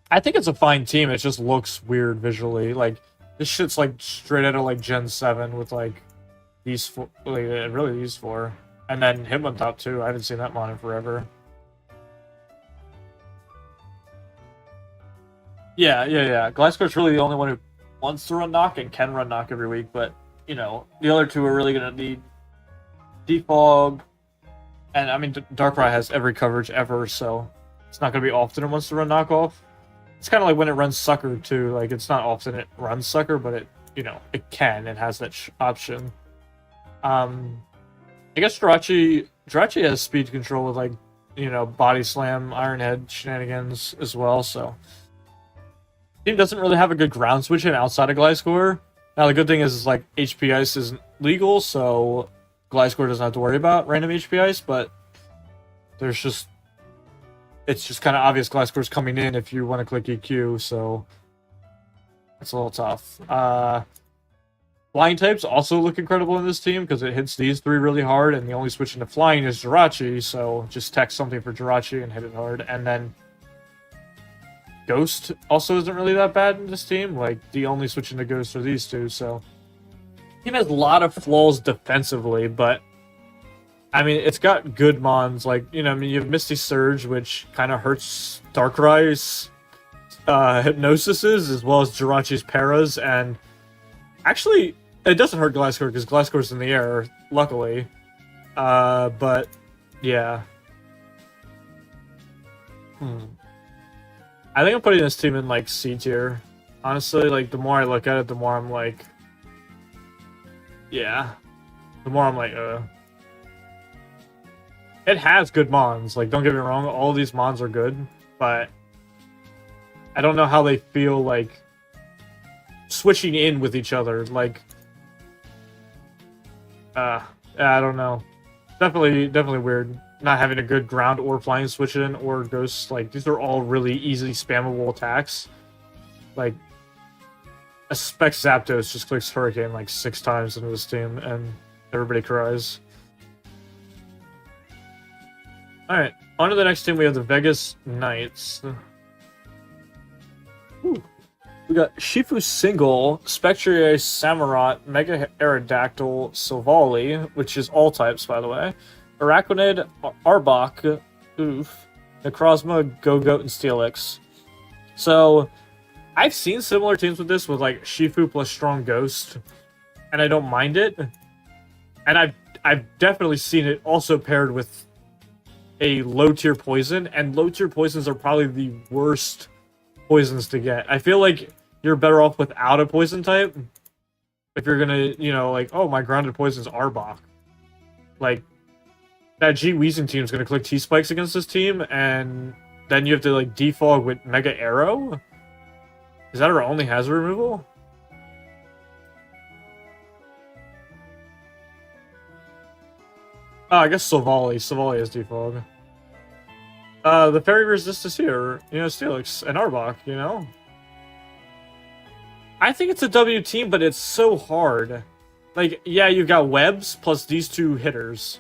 I think it's a fine team. It just looks weird visually. Like, this shit's, like, straight out of, like, Gen 7 with, like, these 4, like, really these 4. And then Hitmontop, too. I haven't seen that mon in forever. Yeah. Gliscor's really the only one who wants to run knock and can run knock every week, but, you know, the other 2 are really going to need defog. And, I mean, Darkrai has every coverage ever, so it's not going to be often it wants to run knockoff. It's kind of like when it runs Sucker, too. Like, it's not often it runs Sucker, but it, you know, it can. It has that option. I guess Jirachi has speed control with, like, you know, Body Slam, Iron Head shenanigans as well, so team doesn't really have a good ground switching outside of Gliscor. Now, the good thing is like, HP Ice isn't legal, so Gliscor doesn't have to worry about random HP Ice, but there's just, it's just kind of obvious Gliscor's coming in if you want to click EQ, so it's a little tough. Flying types also look incredible in this team because it hits these 3 really hard, and the only switch into flying is Jirachi, so just text something for Jirachi and hit it hard. And then Ghost also isn't really that bad in this team. Like, the only switch into Ghost are these 2, so team has a lot of flaws defensively, but I mean, it's got good mons. Like, you know, I mean, you have Misty Surge, which kind of hurts Darkrai's Hypnosises, as well as Jirachi's Paras, and actually, it doesn't hurt Gliscor, because Gliscor's in the air, luckily. But, yeah. I think I'm putting this team in, like, C tier. Honestly, like, the more I look at it, the more I'm like, yeah. The more I'm like, It has good mons, like, don't get me wrong, all these mons are good, but I don't know how they feel, like, switching in with each other, like, I don't know. Definitely weird. Not having a good ground or flying switch in, or ghosts, like, these are all really easily spammable attacks. Like, a Spec Zapdos just clicks Hurricane like 6 times into his team, and everybody cries. Alright, on to the next team, we have the Vegas Knights. Ooh. We got Shifu Single, Spectrier Samurott, Mega Aerodactyl, Silvally, which is all types, by the way, Araquanid, Arbok, oof, Necrozma, Go-Goat, and Steelix. So, I've seen similar teams with this, with like Shifu plus Strong Ghost, and I don't mind it. And I've definitely seen it also paired with a low-tier poison, and low-tier poisons are probably the worst poisons to get. I feel like you're better off without a poison type if you're gonna, you know, like, oh, my grounded poison's Arbok. Like, that G Weezing team's gonna click T-Spikes against this team, and then you have to, like, defog with Mega Arrow? Is that our only hazard removal? Oh, I guess Silvally. Silvally has defog. The Fairy Resist is here. You know, Steelix and Arbok, you know? I think it's a W team, but it's so hard. Like, yeah, you've got Webs plus these two hitters.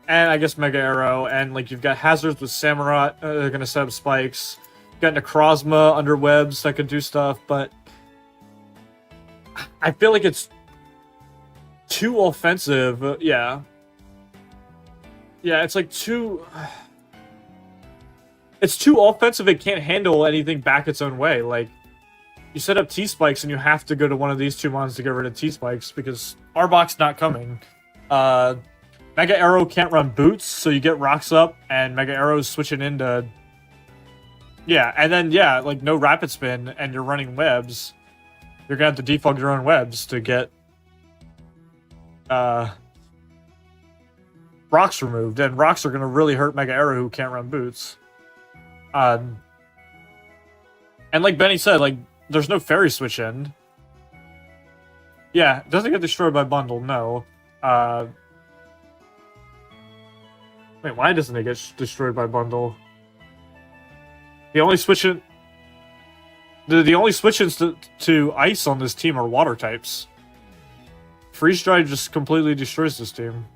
And I guess Mega Arrow, and, like, you've got hazards with Samurott. They're gonna set up spikes. You've got Necrozma under Webs that could do stuff, but I feel like it's too offensive. Yeah. Yeah, it's like too... It's too offensive, it can't handle anything back its own way. Like, you set up T-Spikes and you have to go to one of these two mons to get rid of T-Spikes because Arbok's not coming. Mega Arrow can't run boots, so you get rocks up and Mega Arrow's switching into... Yeah, and then, yeah, like, no Rapid Spin and you're running Webs. You're gonna have to defog your own Webs to get... rocks removed, and rocks are gonna really hurt Mega Arrow who can't run boots. And like Benny said, like, there's no fairy switch in. Yeah, it doesn't get destroyed by bundle, no. Wait, why doesn't it get destroyed by bundle? The only switch in... The only switch-ins to ice on this team are water types. Freeze Dry just completely destroys this team.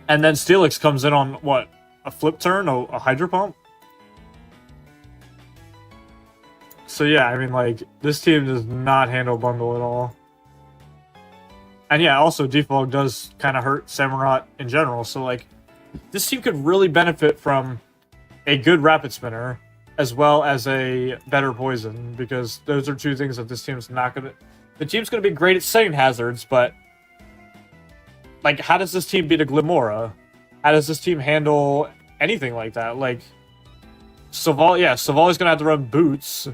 And then Steelix comes in on, what, a flip turn? A Hydro Pump? So yeah, I mean, like, this team does not handle bundle at all. And yeah, also, defog does kind of hurt Samurott in general, so, like, this team could really benefit from a good Rapid Spinner, as well as a better Poison, because those are two things that this team's not gonna... The team's gonna be great at setting hazards, but... Like, how does this team beat a Glimora? How does this team handle anything like that? Like, Silvally's gonna have to run boots,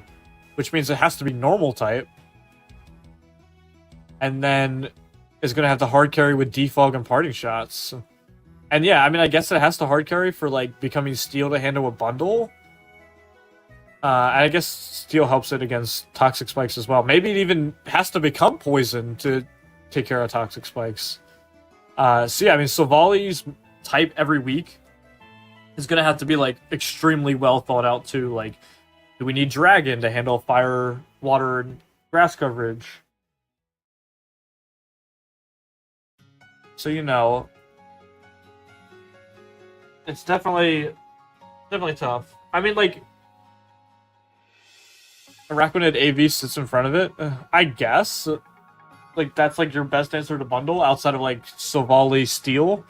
which means it has to be normal type. And then is gonna have to hard carry with defog and parting shots. And yeah, I mean, I guess it has to hard carry for, like, becoming steel to handle a bundle. And I guess steel helps it against toxic spikes as well. Maybe it even has to become poison to take care of toxic spikes. So yeah, I mean, Silvally's type every week is going to have to be, like, extremely well thought out too. Like, do we need Dragon to handle fire, water, and grass coverage? So, you know, it's definitely tough. I mean, like, Araquanid AV sits in front of it, I guess. Like, that's, like, your best answer to bundle outside of, like, Silvally Steel.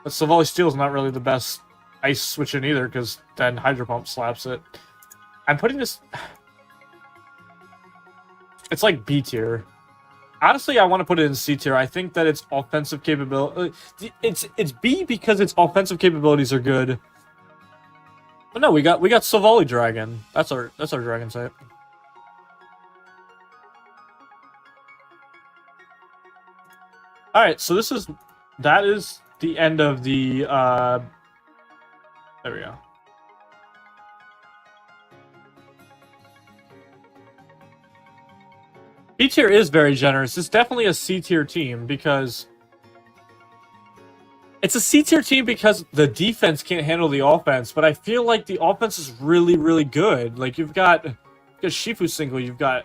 But Silvally Steel is not really the best ice switch in either, because then Hydro Pump slaps it. I'm putting this... It's like B tier. Honestly, I want to put it in C tier. I think that its offensive capability... It's B because its offensive capabilities are good. Oh, no, we got Savali Dragon. That's our dragon type. All right, so that is the end of the there we go. B tier is very generous. It's definitely a C tier team because it's a C tier team because the defense can't handle the offense, but I feel like the offense is really, really good. Like you've got Shifu single, you've got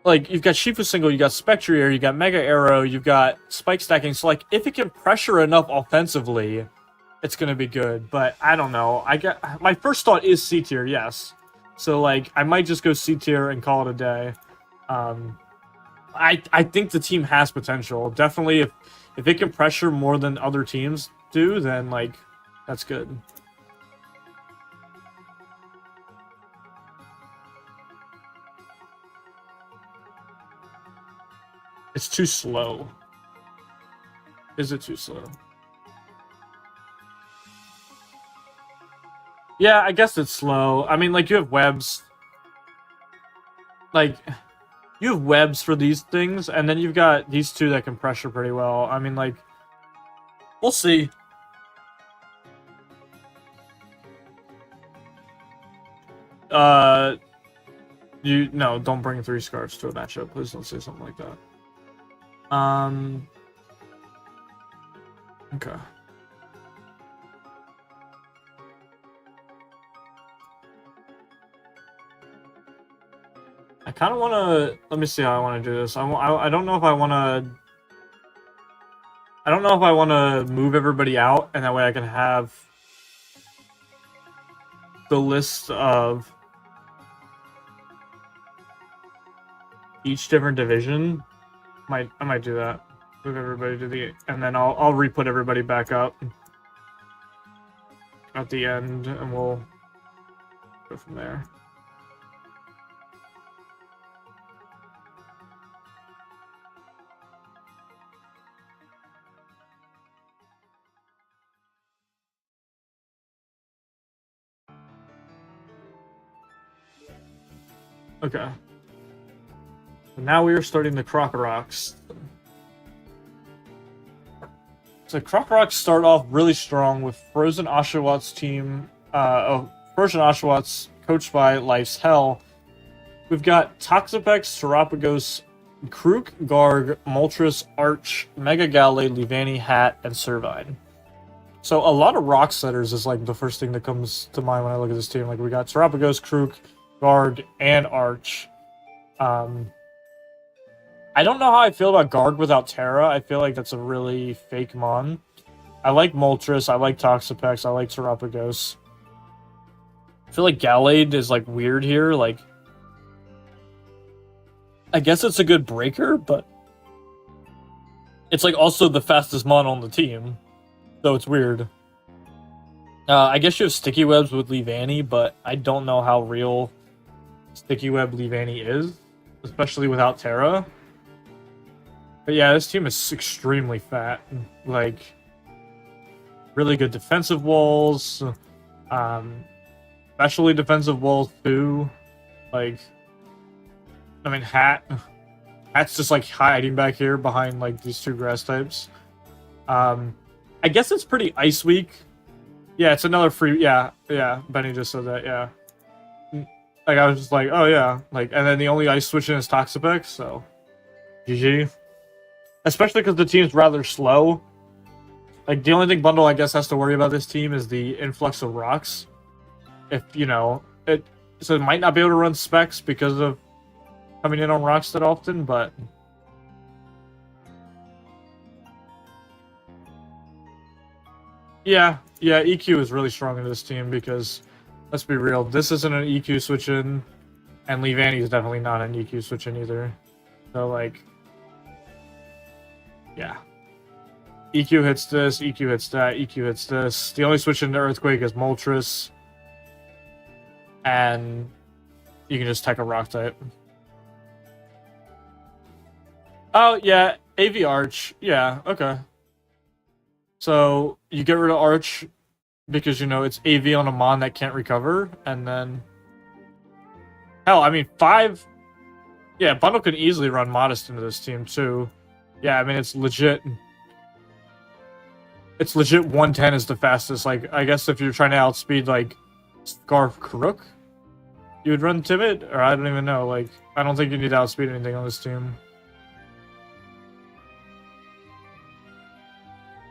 Shifu single, you got Spectrier, you got Mega Arrow, you've got Spike stacking. So like if it can pressure enough offensively, it's gonna be good. But I don't know. My first thought is C tier, yes. So like I might just go C tier and call it a day. I think the team has potential. Definitely if it can pressure more than other teams do, then like that's good. It's too slow. Is it too slow? Yeah, I guess it's slow. I mean, like, you have webs. Like, you have webs for these things, and then you've got these two that can pressure pretty well. I mean, like, we'll see. No, don't bring 3 scarves to a matchup. Please don't say something like that. Okay. I kind of want to... Let me see how I want to do this. I don't know if I want to... I don't know if I want to move everybody out, and that way I can have the list of each different division. I might do that. Move everybody to the... And then I'll re-put everybody back up at the end, and we'll go from there. Okay. And now we are starting the Krokoroks. So Krokoroks start off really strong with Frozen Oshawott team. Frozen Oshawott coached by Life's Hell. We've got Toxapex, Serapagos, Krook, Garg, Moltres, Arch, Mega Gallade, Leavanny, Hat, and Servine. So a lot of rock setters is like the first thing that comes to mind when I look at this team. Like we got Serapagos, Krook, Garg, and Arch. I don't know how I feel about Garg without Terra. I feel like that's a really fake mon. I like Moltres, I like Toxapex, I like Serapagos. I feel like Gallade is like weird here. Like, I guess it's a good breaker, but it's like also the fastest mon on the team. So it's weird. I guess you have Sticky Webs with Leavanny, but I don't know how real Sticky Web Leavanny is, especially without Terra. But yeah, this team is extremely fat. Like, really good defensive walls. Especially defensive walls too. Like, I mean, Hat's just like hiding back here behind like these 2 grass types. I guess it's pretty Ice Week. Yeah, it's another free. Yeah. Benny just said that. Yeah. Like I was just like, oh yeah. Like, and then the only ice switching is Toxapex. So, GG. Especially because the team's rather slow. Like, the only thing Bundle, I guess, has to worry about this team is the influx of rocks. If, you know, so it might not be able to run specs because of coming in on rocks that often, but... Yeah, EQ is really strong in this team because, let's be real, this isn't an EQ switch-in, and Leavanny is definitely not an EQ switch-in either. So, like... Yeah. EQ hits this, EQ hits that, EQ hits this. The only switch into Earthquake is Moltres. And you can just tech a rock type. Oh, yeah. AV Arch. Yeah, okay. So you get rid of Arch because, you know, it's AV on a Mon that can't recover, and then... Hell, I mean, 5... Yeah, Bundle could easily run Modest into this team, too. Yeah, I mean, it's legit... It's legit 110 is the fastest. Like, I guess if you're trying to outspeed, like, Scarf Krook, you would run Timid? Or I don't even know. Like, I don't think you need to outspeed anything on this team.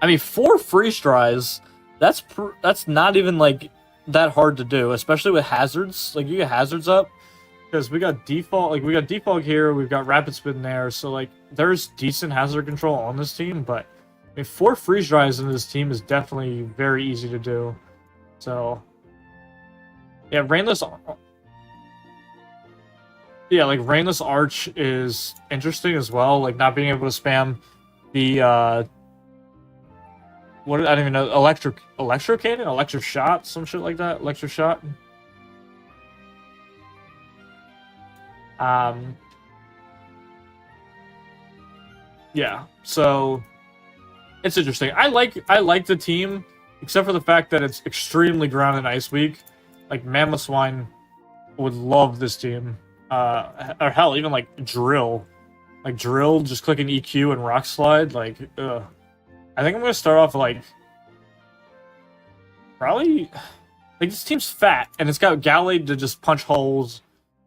I mean, 4 freeze dries, that's not even, like, that hard to do, especially with hazards. Like, you get hazards up, because we got default, like, we got default here, we've got rapid spin there, so, like, there's decent hazard control on this team, but, I mean, 4 freeze dries in this team is definitely very easy to do. So, yeah, Rainless... Yeah, like, Rainless Arch is interesting as well, like, not being able to spam the, what, I don't even know, electro cannon? Electro shot? Some shit like that? Electro shot? Yeah, so it's interesting. I like the team, except for the fact that it's extremely ground and ice weak. Like, Mammoth Swine would love this team. Or hell, even like Drill. Like Drill, just clicking EQ and Rock Slide, like, ugh. I think I'm gonna start off like probably like this team's fat, and it's got Gallade to just punch holes,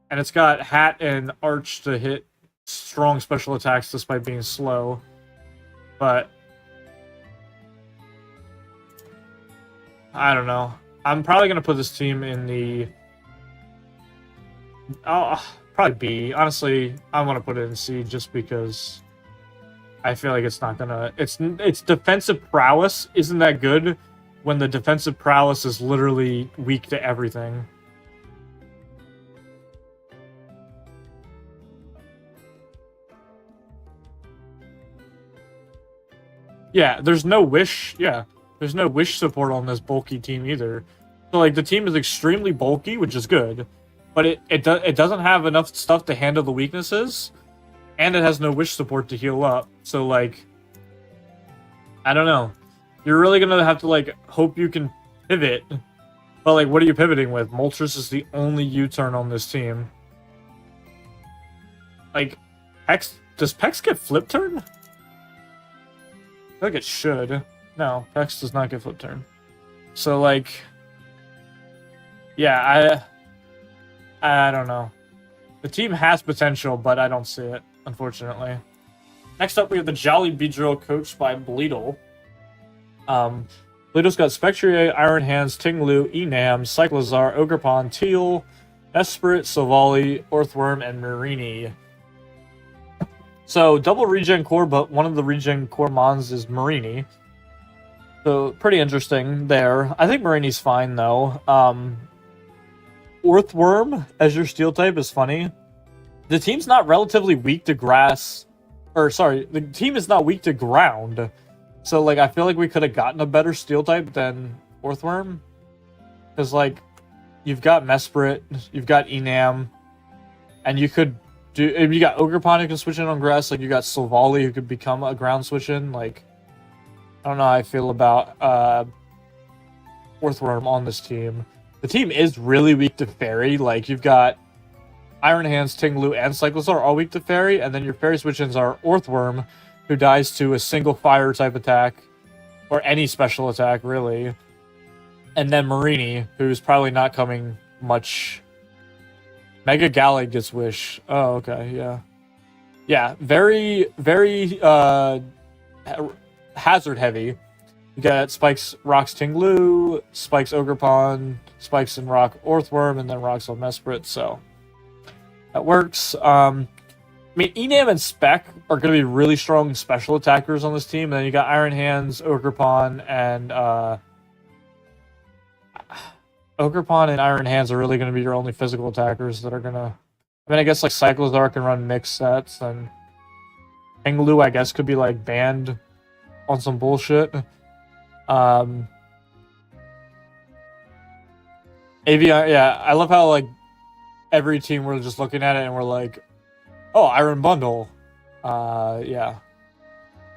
and it's got Hat and Arch to hit strong special attacks despite being slow. But I don't know. I'm probably gonna put this team in the probably B. Honestly, I want to put it in C just because I feel like it's not gonna... Its defensive prowess isn't that good when the defensive prowess is literally weak to everything. Yeah, there's no wish... Yeah, there's no wish support on this bulky team either. So, like, the team is extremely bulky, which is good, but it doesn't have enough stuff to handle the weaknesses, and it has no wish support to heal up. So, like, I don't know. You're really gonna have to, like, hope you can pivot. But, like, what are you pivoting with? Moltres is the only U-turn on this team. Like, does Pex get flip turn? I feel like it should. No, Pex does not get flip turn. So, like, yeah, I don't know. The team has potential, but I don't see it, unfortunately. Next up, we have the Jolly Beedrill, coached by Bleedle. Bleedle's got Spectrier, Iron Hands, Tinglu, Enam, Cyclozar, Ogerpon, Teal, Esprit, Silvally, Orthworm, and Marini. So, double regen core, but one of the regen core mons is Marini. So, pretty interesting there. I think Marini's fine, though. Orthworm as your steel type is funny. The team's not relatively weak to grass. Or, sorry, the team is not weak to ground. So, like, I feel like we could have gotten a better steel type than Orthworm. Because, like, you've got Mesprit, you've got Enam, and you could do... You got Ogerpon who can switch in on grass, like, you got Silvally who could become a ground switch in, like... I don't know how I feel about Orthworm on this team. The team is really weak to Fairy. Like, you've got Iron Hands, Tinglu, and Cyclozar are all weak to Fairy, and then your Fairy switch-ins are Orthworm, who dies to a single fire type attack, or any special attack, really. And then Marini, who's probably not coming much. Mega Gallade gets Wish. Oh, okay, yeah. Yeah, very, very hazard heavy. You got Spikes Rocks Tinglu, Spikes Ogerpon, Spikes and Rock Orthworm, and then Rocks on Mesprit, so that works. I mean, Enam and Spec are going to be really strong special attackers on this team, and then you got Iron Hands, Ogerpon, and Ogerpon and Iron Hands are really going to be your only physical attackers that are going to... I mean, I guess, like, Cyclozar can run mixed sets, and Tinglu, I guess, could be, like, banned on some bullshit. AVI, yeah, I love how, like, every team we're just looking at it and we're like, oh, Iron Bundle. Yeah.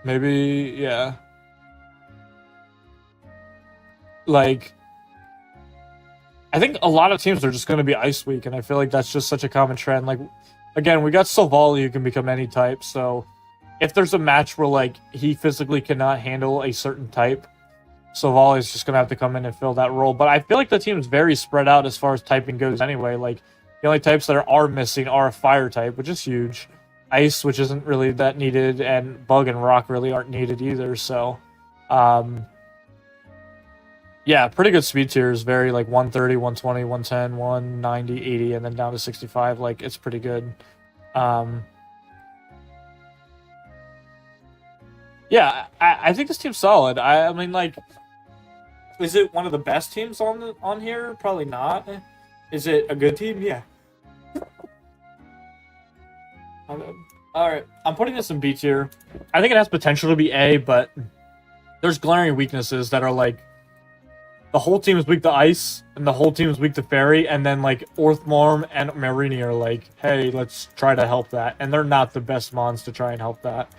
Maybe, yeah. Like, I think a lot of teams are just going to be Ice Weak, and I feel like that's just such a common trend. Like, again, we got Sandile who can become any type, so if there's a match where, like, he physically cannot handle a certain type, Sandile is just going to have to come in and fill that role. But I feel like the team is very spread out as far as typing goes anyway. Like, the only types that are missing are a Fire type, which is huge. Ice, which isn't really that needed, and Bug and Rock really aren't needed either, so... yeah, pretty good speed tiers. Very like 130, 120, 110, 190, 80, and then down to 65. Like, it's pretty good. Yeah, I think this team's solid. I mean, like, is it one of the best teams on here? Probably not. Is it a good team? Yeah. Alright, I'm putting this in B tier. I think it has potential to be A, but there's glaring weaknesses that are like, the whole team is weak to Ice, and the whole team is weak to Fairy, and then, like, Orthmarm and Marini are like, hey, let's try to help that. And they're not the best mons to try and help that.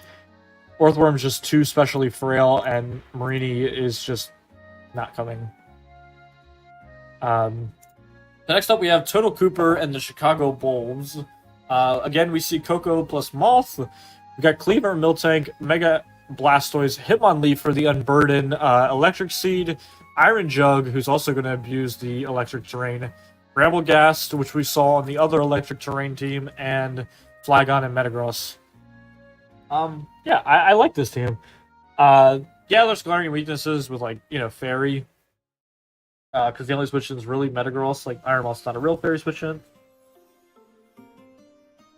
Orthworm's just too specially frail, and Marini is just not coming. Next up, we have Total Cooper and the Chicago Bulls. Again, we see Coco plus Moth. We got Cleaver, Miltank, Mega Blastoise, Hitmonlee for the Unburden, Electric Seed, Iron Jug, who's also going to abuse the electric terrain, Bramblegast, which we saw on the other electric terrain team, and Flygon and Metagross. Yeah, I like this team. Yeah, there's glaring weaknesses with, like, you know, Fairy, because the only switch-in is really Metagross. Like, Iron Moth's not a real Fairy switch-in.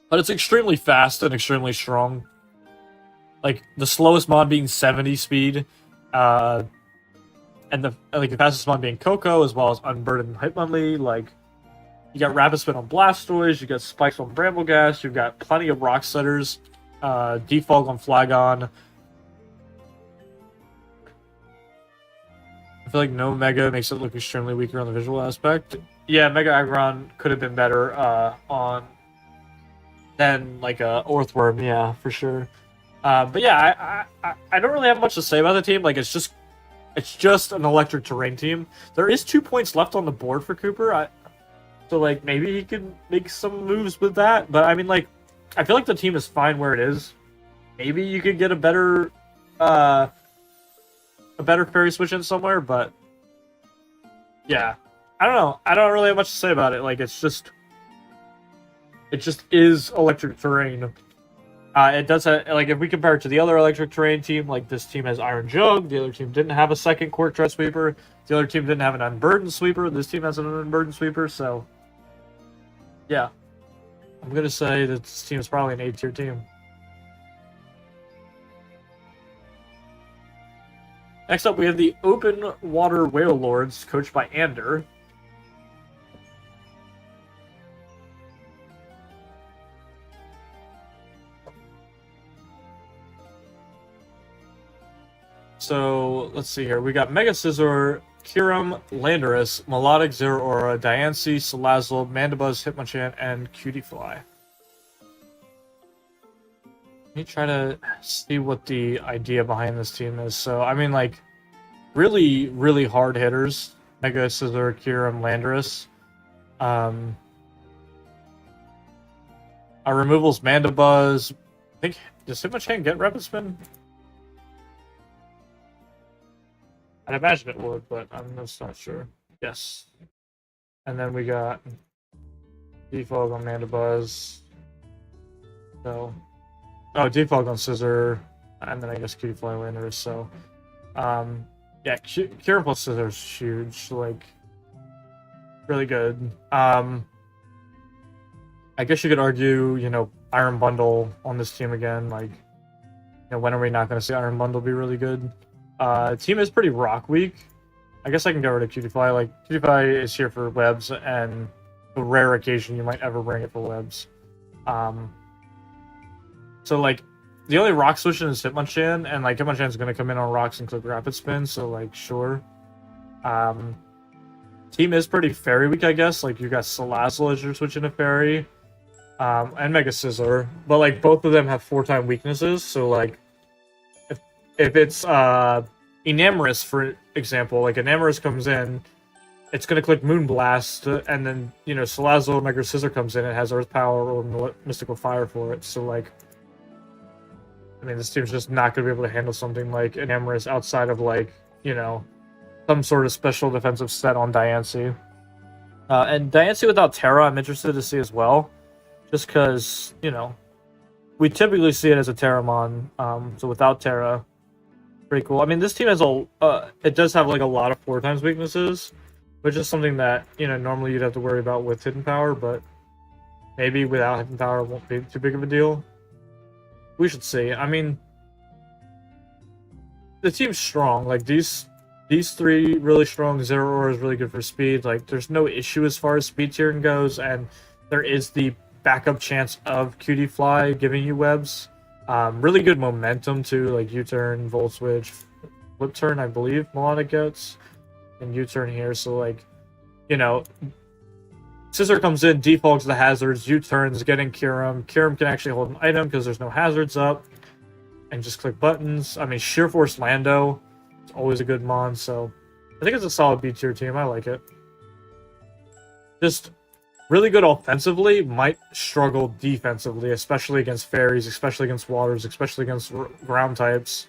But it's extremely fast and extremely strong. Like, the slowest mod being 70 speed, and the fastest one being Coco, as well as Unburdened Hitmonlee. Like, you got Rapid Spin on Blastoise, you got Spikes on Bramblegast, you've got plenty of Rock Setters, Defog on Flygon. I feel like no Mega makes it look extremely weaker on the visual aspect. Yeah, Mega Aggron could have been better than like a Orthworm, yeah, for sure. But yeah, I don't really have much to say about the team. Like, it's just an electric terrain team. There is 2 points left on the board for Cooper. So, like, maybe he can make some moves with that. But, I mean, like, I feel like the team is fine where it is. Maybe you could get a better Fairy switch in somewhere, but yeah. I don't know. I don't really have much to say about it. Like, it just is electric terrain. It does have, like, if we compare it to the other electric terrain team, like, this team has Iron Jug, the other team didn't have a second Quark Tread Sweeper, the other team didn't have an Unburdened Sweeper, this team has an Unburdened Sweeper, so yeah. I'm gonna say that this team is probably an A-tier team. Next up, we have the Open Water Whale Lords, coached by Ander. So, let's see here. We got Mega Scizor, Kyurem, Landorus, Melodic, Zeraora, Diancie, Salazzle, Mandibuzz, Hitmonchan, and Cutiefly. Let me try to see what the idea behind this team is. So, I mean, like, really, really hard hitters. Mega Scizor, Kyurem, Landorus. Our removals, Mandibuzz. I think, does Hitmonchan get Rapid Spin? I'd imagine it would, but I'm just not sure. Yes. And then we got Defog on Mandibuzz. So, Defog on Scizor, and then I guess Cutiefly Landorus. So, yeah, Kyurem plus Scizor is huge. Like, really good. I guess you could argue, you know, Iron Bundle on this team again. Like, you know, when are we not going to see Iron Bundle be really good? Team is pretty rock weak. I guess I can get rid of Cutiefly. Like, Cutiefly is here for webs, and the rare occasion you might ever bring it for webs. So, like, the only rock solution is Hitmonchan, and, like, Hitmonchan's going to come in on rocks and click Rapid Spin, so, like, sure. Team is pretty Fairy weak, I guess. Like, you got Salazzle as your switch into Fairy, and Mega Scizor. But, like, both of them have 4-time weaknesses, so, like, if it's Enamorous, for example, like Enamorous comes in, it's going to click Moonblast, and then, you know, Salazzle Mega Scissor comes in, it has Earth Power or Mystical Fire for it, so, like, I mean, this team's just not going to be able to handle something like Enamorous outside of, like, you know, some sort of special defensive set on Diancie. And Diancie without Terra, I'm interested to see as well, just because, you know, we typically see it as a Terramon, so without Terra, pretty cool. I mean, this team has it does have, like, a lot of 4x weaknesses, which is something that, you know, normally you'd have to worry about with Hidden Power, but maybe without Hidden Power it won't be too big of a deal. We should see. I mean, the team's strong. Like, these three really strong. Zeraora is really good for speed. Like, there's no issue as far as speed tiering goes, and there is the backup chance of QD Fly giving you webs. Really good momentum too, like U-turn, Volt Switch, Flip Turn, I believe Melodic gets, and U-turn here. So, like, you know, Scissor comes in, defaults the hazards, U-turns, getting Kyurem. Kyurem can actually hold an item because there's no hazards up, and just click buttons. I mean, Sheer Force Lando, it's always a good mon, so I think it's a solid B tier team. I like it. Just really good offensively, might struggle defensively, especially against fairies, especially against waters, especially against ground types.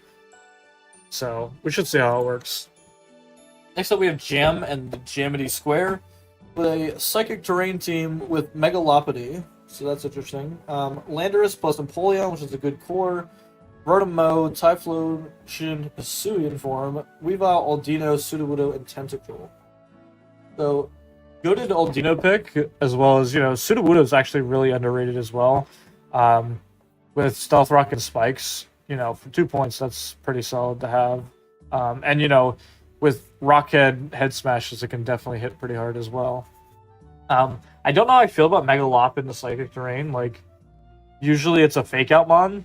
So we should see how it works. Next up, we have Jam and the Jamity Square with a Psychic Terrain team with Megalopody, so that's interesting. Landorus plus Empoleon, which is a good core. Rotom-Mow, Typhlosion, Hisuian form, Weavile, Aldino, Sudowoodo, and Tentacle. So, goated Aldino pick, as well as, you know, Sudowoodo is actually really underrated as well. With Stealth Rock and Spikes, you know, for 2 points, that's pretty solid to have. And, you know, with Rockhead Head Smashes, it can definitely hit pretty hard as well. I don't know how I feel about Megalop in the Psychic Terrain. Like, usually it's a fake out mon.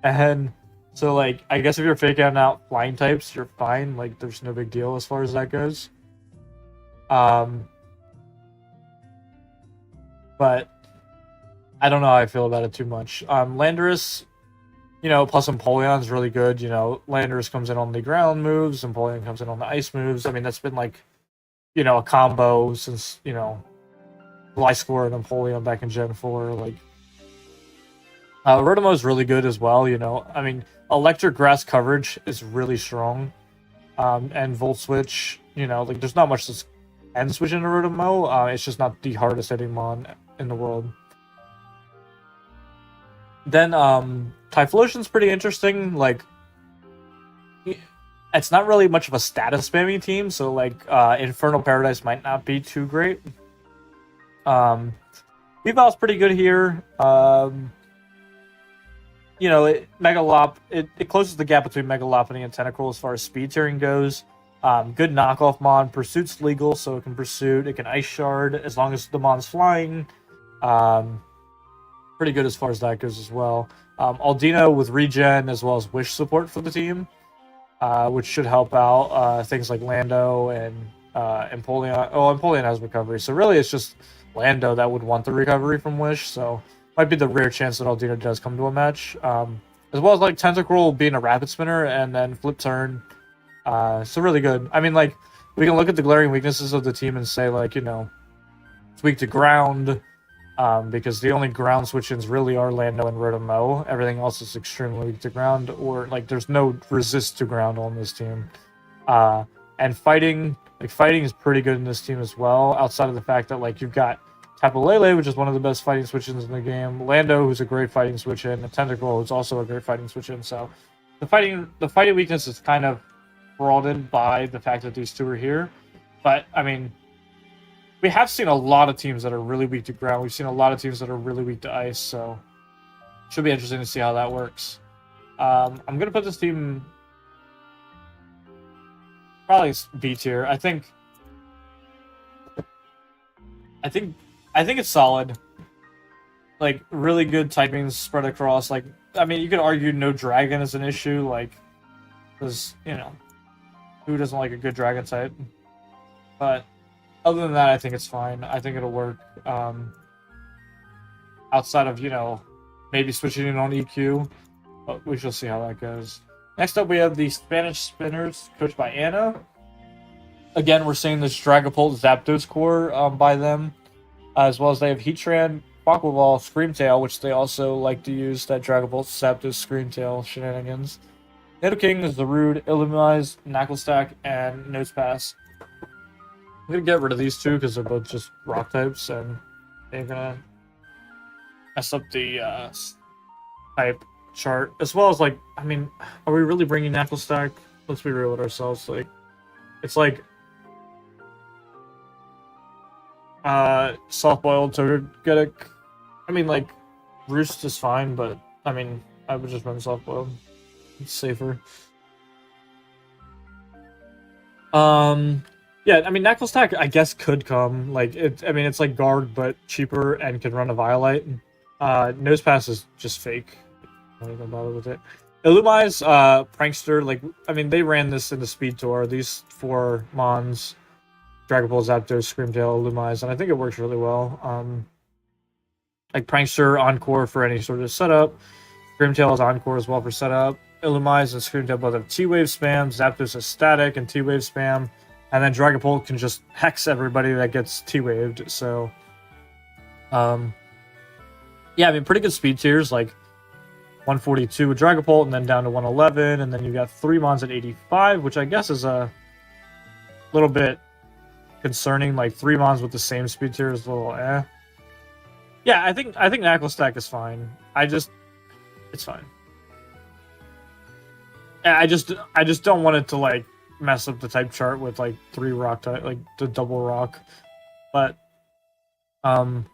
And so, like, I guess if you're faking out flying types, you're fine. Like, there's no big deal as far as that goes. But I don't know how I feel about it too much. Landorus, you know, plus Empoleon is really good. You know, Landorus comes in on the ground moves, Empoleon comes in on the ice moves. I mean, that's been, like, you know, a combo since, you know, Gliscor and Empoleon back in Gen 4. Like, Rotom-Mow is really good as well, you know. I mean, Electric Grass coverage is really strong. And Volt Switch, you know, like, there's not much that can switch into Rotom-Mow. It's just not the hardest hitting mon in the world. Then, Typhlosion's pretty interesting. Like, it's not really much of a status spamming team, so, like, Infernal Paradise might not be too great. Weavile's pretty good here. You know, Megalop, it closes the gap between Megalopony and Tentacle as far as speed tiering goes. Good knockoff mon. Pursuit's legal, so it can Pursuit. It can Ice Shard as long as the mon's flying. Pretty good as far as that goes as well. Aldino with regen as well as Wish support for the team, which should help out things like Lando and Empoleon. Oh, Empoleon has recovery, so really it's just Lando that would want the recovery from Wish, so might be the rare chance that Aldino does come to a match. As well as, like, Tentacruel being a rapid spinner and then Flip Turn. So really good. I mean, like, we can look at the glaring weaknesses of the team and say, like, you know, it's weak to ground, because the only ground switch-ins really are Lando and Rotom-Mow. Everything else is extremely weak to ground, or, like, there's no resist to ground on this team. And fighting is pretty good in this team as well, outside of the fact that, like, you've got Tapu Lele, which is one of the best fighting switch-ins in the game. Lando, who's a great fighting switch-in. And Tentacle, who's also a great fighting switch-in. So the fighting weakness is kind of broadened by the fact that these two are here. But, I mean, we have seen a lot of teams that are really weak to ground. We've seen a lot of teams that are really weak to ice. So it should be interesting to see how that works. I'm going to put this team probably B tier. I think it's solid. Like, really good typings spread across. Like, I mean, you could argue no dragon is an issue, like, because, you know, who doesn't like a good dragon type? But other than that, I think it's fine. I think it'll work. Outside of, you know, maybe switching in on EQ, but we shall see how that goes. Next up, we have the Spanish Spinners, coached by Anna. Again, we're seeing this Dragapult Zapdos core by them, as well as they have Heatran, Quaquaval, Screamtail, which they also like to use that Dragapult Zapdos Screamtail shenanigans. Nidoking, Zarude, Illumise, Knucklestack, and Nosepass. I'm gonna get rid of these two because they're both just rock types, and they're gonna mess up the type chart, as well as like, I mean, are we really bringing Knucklestack? Let's be real with ourselves. Like, it's like soft-boiled Togetic. I mean, like, Roost is fine, but I mean, I would just run soft-boiled. It's safer. Yeah, I mean, Knucklestack, I guess, could come. Like, I mean, it's like Guard, but cheaper and can run a Violite. Nosepass is just fake. I don't even bother with it. Illumise, Prankster, like, I mean, they ran this in the Speed Tour. These 4 Mons, Dragapult, Zapdos, Screamtail, Illumise, and I think it works really well. Like, Prankster, Encore for any sort of setup. Screamtail is Encore as well for setup. Illumise and Screamtail both have T-Wave spam. Zapdos is static and T-Wave spam. And then Dragapult can just hex everybody that gets T-Waved. So, yeah, I mean, pretty good speed tiers, like 142 with Dragapult, and then down to 111, and then you got 3 Mons at 85, which I guess is a little bit concerning. Like 3 Mons with the same speed tier is a little eh. Yeah, I think Knucklestack is fine. It's fine. I just don't want it to like mess up the type chart with like 3 rock type, like the double rock. But there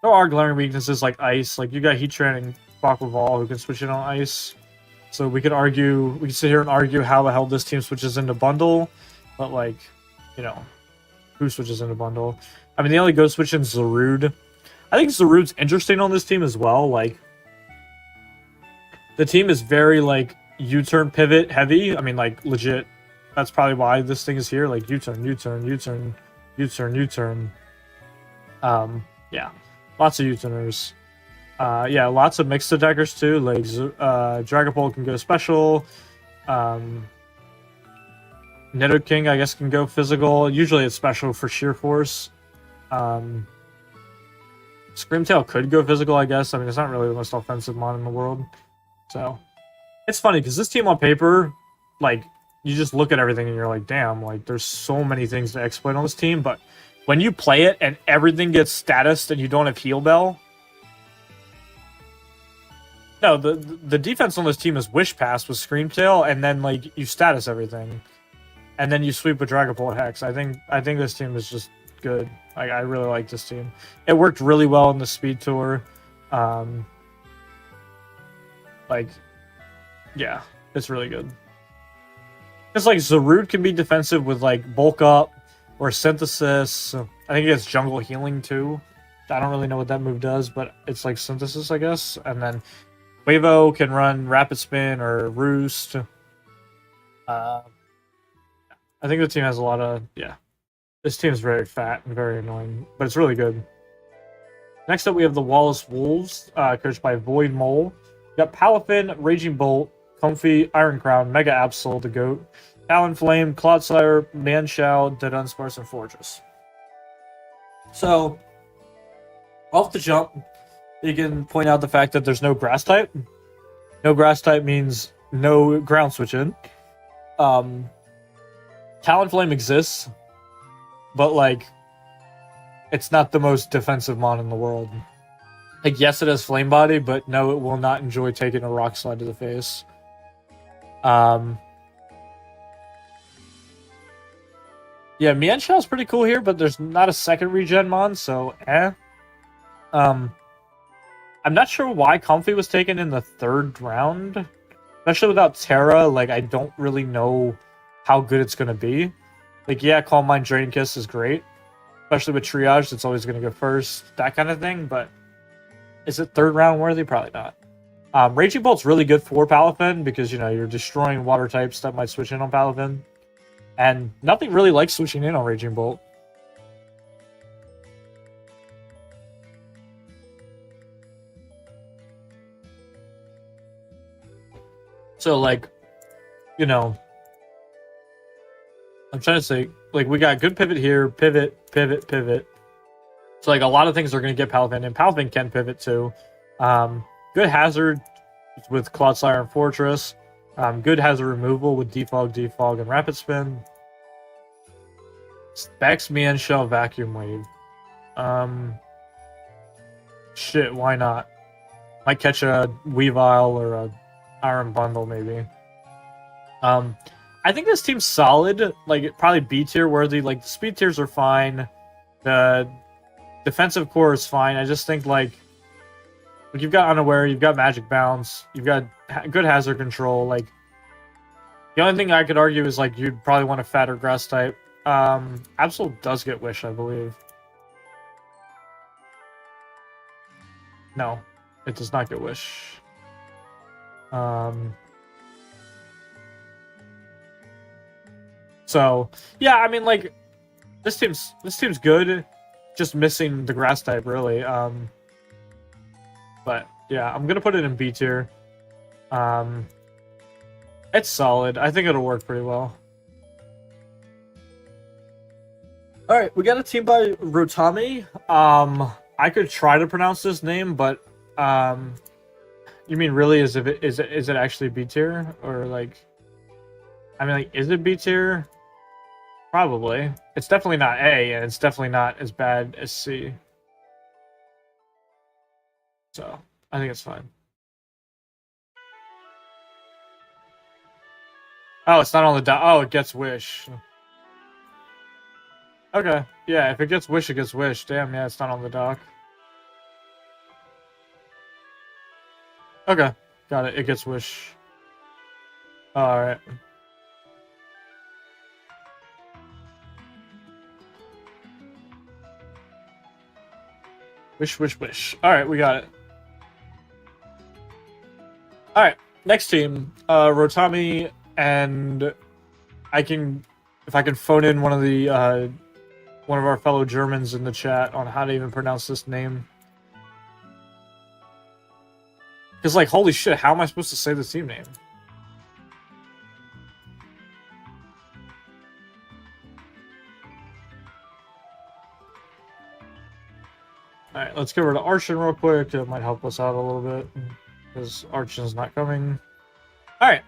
are glaring weaknesses like ice. Like you got Heatran and Quaquaval who can switch in on ice. So we could sit here and argue how the hell this team switches into bundle, but like, you know, who switches into bundle? I mean, they only go switch in Zarude. I think Zarude's interesting on this team as well. Like, the team is very like U-turn pivot heavy. I mean, like legit. That's probably why this thing is here. Like U-turn, U-turn, U-turn, U-turn, U-turn. Yeah, lots of U-turners. Yeah, lots of mixed attackers too. Like Dragapult can go special. Nidoking, I guess, can go physical. Usually it's special for sheer force. Screamtail could go physical, I guess. I mean, it's not really the most offensive mon in the world. So, it's funny, because this team on paper, like, you just look at everything and you're like, damn, like, there's so many things to exploit on this team, but when you play it and everything gets statused and you don't have Heal Bell... No, the defense on this team is Wish Pass with Screamtail, and then, like, you status everything. And then you sweep with Dragapult Hex. I think this team is just good. I really like this team. It worked really well in the Speed Tour. Like, yeah, it's really good. It's like Zarude can be defensive with like Bulk Up or Synthesis. I think it gets Jungle Healing too. I don't really know what that move does, but it's like Synthesis, I guess. And then Wavo can run Rapid Spin or Roost. I think the team has a lot of, yeah. This team is very fat and very annoying, but it's really good. Next up, we have the Wallace Wolves, coached by Void Mole. We got Palafin, Raging Bolt, Comfy, Iron Crown, Mega Absol, the GOAT, Talonflame, Clodsire, Manshao, Dead Unsparse, and Fortress. So, off the jump, you can point out the fact that there's no Grass type. No Grass type means no ground switch in. Talonflame exists, but like, it's not the most defensive mon in the world. Like, yes, it has Flame Body, but no, it will not enjoy taking a Rock Slide to the face. Yeah, Mienshao is pretty cool here, but there's not a second regen mon, so I'm not sure why Comfy was taken in the 3rd round. Especially without Terra, like, I don't really know how good it's going to be. Like, yeah, Calm Mind Drain Kiss is great. Especially with Triage, it's always going to go first. That kind of thing, but is it 3rd round worthy? Probably not. Raging Bolt's really good for Palafin because, you know, you're destroying water types that might switch in on Palafin. And nothing really likes switching in on Raging Bolt. So, like, you know, I'm trying to say, like, we got good pivot here, pivot, pivot, pivot. So, like, a lot of things are going to get Palafin, and Palafin can pivot too. Good hazard with Cloudslayer and Fortress. Good hazard removal with Defog, Defog, and Rapid Spin. Specs, Mian Shell, Vacuum Wave. Shit, why not? Might catch a Weavile or a Iron Bundle, maybe. I think this team's solid. Like, probably B tier worthy. Like, the speed tiers are fine. The defensive core is fine. I just think, like you've got Unaware, you've got Magic Bounce, you've got good hazard control. Like, the only thing I could argue is, like, you'd probably want a fatter grass type. Absol does get Wish, I believe. No, it does not get Wish. So yeah, I mean, like, this team's good, just missing the grass type, really. But yeah, I'm gonna put it in B tier. It's solid. I think it'll work pretty well. All right, we got a team by Rotami. I could try to pronounce this name, but you mean really is it actually B tier, or like, I mean, like, is it B tier? Probably. It's definitely not A, and it's definitely not as bad as C. So I think it's fine. Oh, it's not on the dock. Oh, it gets Wish. Okay, yeah, if it gets Wish, it gets Wish. Damn, yeah, it's not on the dock. Okay, got it. It gets Wish. Alright. Wish, wish, wish. Alright, we got it. Alright, next team. Rotami, and if I can phone in one of our fellow Germans in the chat on how to even pronounce this name. Because, like, holy shit, how am I supposed to say the team name? Alright, let's get rid of Archon real quick. It might help us out a little bit, because Archon's not coming. Alright,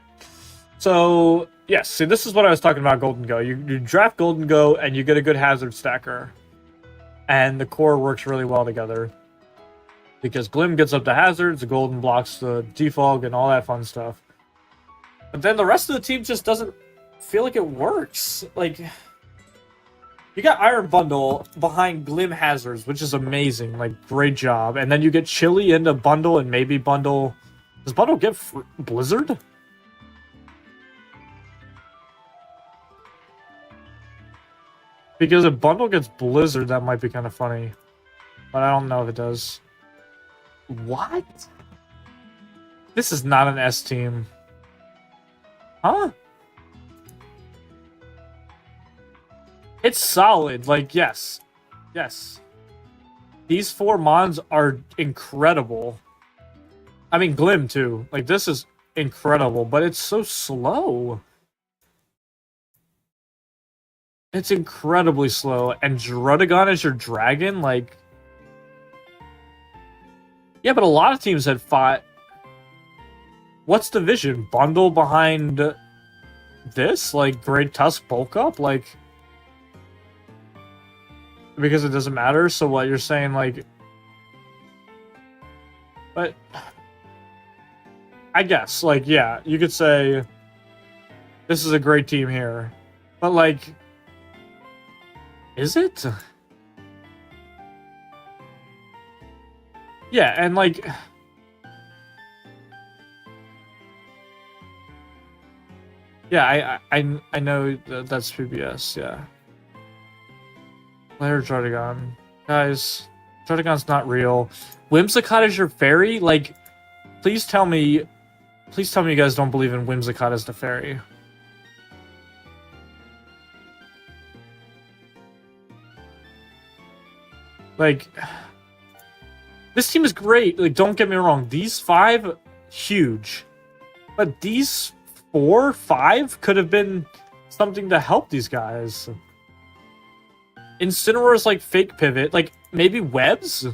so, yes, see, this is what I was talking about Golden Go. You draft Golden Go, and you get a good hazard stacker. And the core works really well together. Because Glim gets up to hazards, the Golden blocks the defog, and all that fun stuff. But then the rest of the team just doesn't feel like it works. Like, you got Iron Bundle behind Glim hazards, which is amazing. Like, great job. And then you get Chili into Bundle, and maybe Bundle... Does Bundle get Blizzard? Because if Bundle gets Blizzard, that might be kind of funny. But I don't know if it does. What? This is not an S team. Huh? It's solid. Like, yes. Yes. These 4 mons are incredible. I mean, Glim, too. Like, this is incredible, but it's so slow. It's incredibly slow. And Druddigon is your dragon? Like... Yeah, but a lot of teams had fought... What's the vision? Bundle behind... this? Like, Great Tusk bulk up? Like... Because it doesn't matter? So what, you're saying, like... But... I guess, like, yeah, you could say... This is a great team here. But, like... Is it? Yeah, and, like... Yeah, I know that's PBS, yeah. Player Druddigon. Guys, Druddigon's not real. Whimsicott is your fairy? Like, please tell me you guys don't believe in Whimsicott as the fairy. Like, this team is great. Like, don't get me wrong. These 5, huge. But these 4, 5 could have been something to help these guys. Incineroar's like fake pivot, like maybe webs?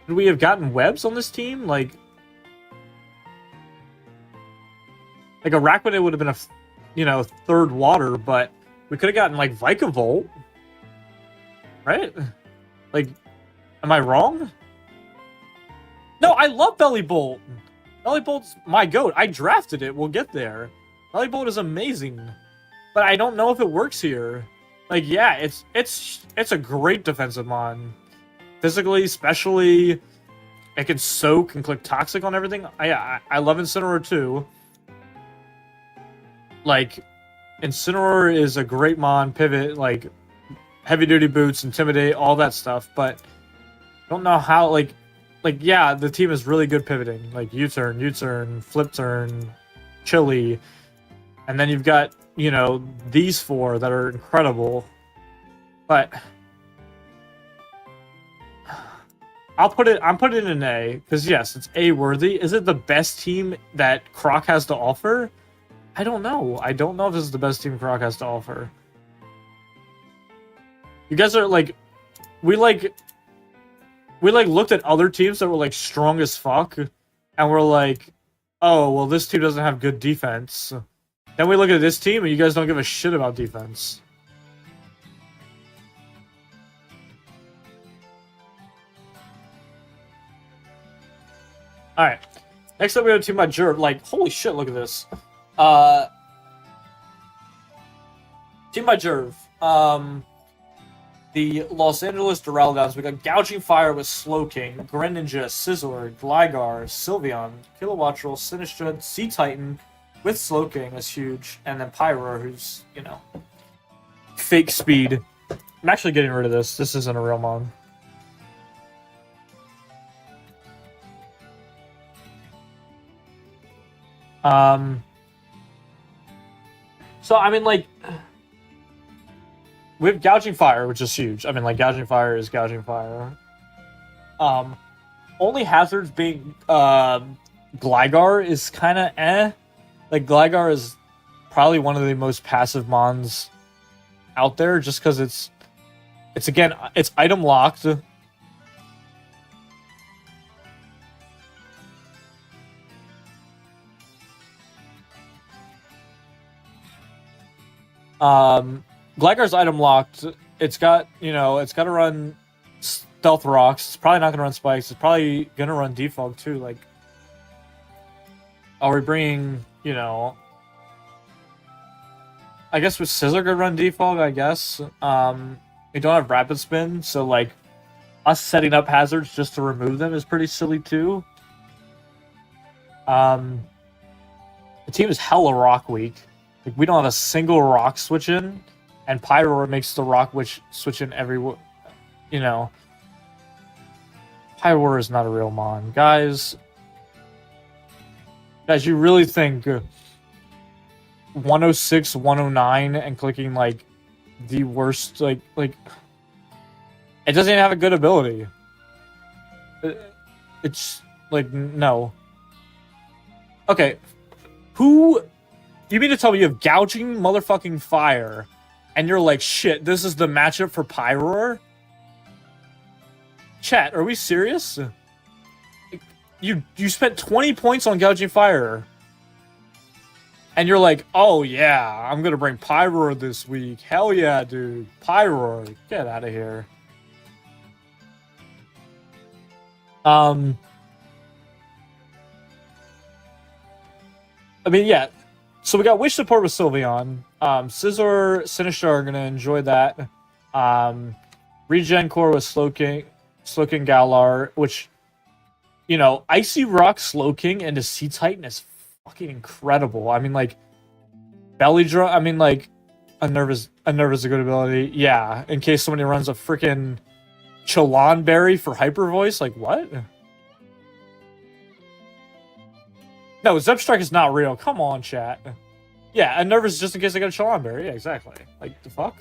Could we have gotten webs on this team? Like a Rakuten would have been a, third water, but we could have gotten like Vikavolt. Right? Like, am I wrong? No, I love Bellybolt. Bellybolt's my goat. I drafted it. We'll get there. Bellybolt is amazing. But I don't know if it works here. Like, yeah, it's a great defensive mon. Physically, specially, it can soak and click toxic on everything. I love Incineroar too. Like, Incineroar is a great mon, pivot, like, heavy duty boots, intimidate, all that stuff, but I don't know how, like, yeah, the team is really good pivoting. Like, U-turn, flip turn, chili, and then you've got, these 4 that are incredible, but I'm putting it in an A, because yes, it's A worthy. Is it the best team that Croc has to offer? I don't know. I don't know if this is the best team Croc has to offer. You guys are like, we looked at other teams that were like strong as fuck, and we're like, oh, well, this team doesn't have good defense. Then we look at this team, and you guys don't give a shit about defense. Alright. Next up, we have a team by Jerv. Like, holy shit, look at this. Team by Jerv. The Los Angeles Duraludons. We got Gouging Fire with Slowking, Greninja, Scizor, Gligar, Sylveon, Kilowattrel, Sinistcha, Sea Titan with Slowking is huge, and then Pyro, who's, fake speed. I'm actually getting rid of this. This isn't a real mon. So, I mean, like, we have Gouging Fire, which is huge. I mean, like, Gouging Fire is Gouging Fire. Only hazards being, Gligar is kind of eh. Like, Gligar is probably one of the most passive mons out there, just because it's item locked. Gligar's item locked. It's got, it's got to run Stealth Rocks. It's probably not going to run Spikes. It's probably going to run Defog too. Like, are we bringing, I guess with Scizor could run Defog, I guess. We don't have Rapid Spin, so, like, us setting up hazards just to remove them is pretty silly too. The team is hella Rock weak. Like, we don't have a single Rock switch in, and Pyroar makes the Rock switch in every, Pyroar is not a real mon. Guys, you really think 106, 109, and clicking, like, the worst, like, it doesn't even have a good ability. It's, like, no. Okay, who... You mean to tell me you have Gouging motherfucking Fire, and you're like, shit, this is the matchup for Pyroar? Chat, are we serious? You spent 20 points on Gouging Fire. And you're like, oh yeah, I'm gonna bring Pyroar this week. Hell yeah, dude. Pyroar, get out of here. I mean, yeah. So we got Wish Support with Sylveon. Scizor, Sinistcha are gonna enjoy that. Regen Core with Slowking Galar, which, Icy Rock Slowking into Sea Titan is fucking incredible. I mean, like, Belly Drum. I mean, like, Unnerve is a good ability. Yeah, in case somebody runs a freaking Chalon Berry for Hyper Voice. Like, what? No, Zepstrike is not real. Come on, chat. Yeah, Unnerve is just in case I got a Chalon Berry. Yeah, exactly. Like, the fuck?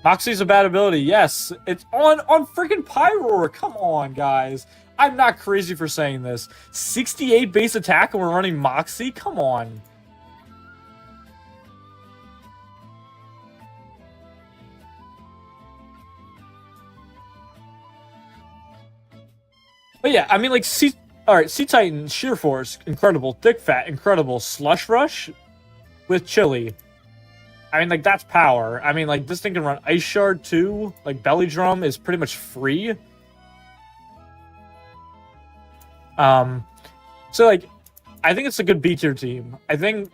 Moxie's a bad ability. Yes, it's on freaking Pyroar. Come on, guys. I'm not crazy for saying this. 68 base attack and we're running Moxie? Come on. But yeah, I mean, like, Alright, Sea Titan, Sheer Force, incredible. Thick Fat, incredible. Slush Rush with Chili. I mean, like, that's power. I mean, like, this thing can run Ice Shard too. Like, Belly Drum is pretty much free. So, like, I think it's a good B-tier team. I think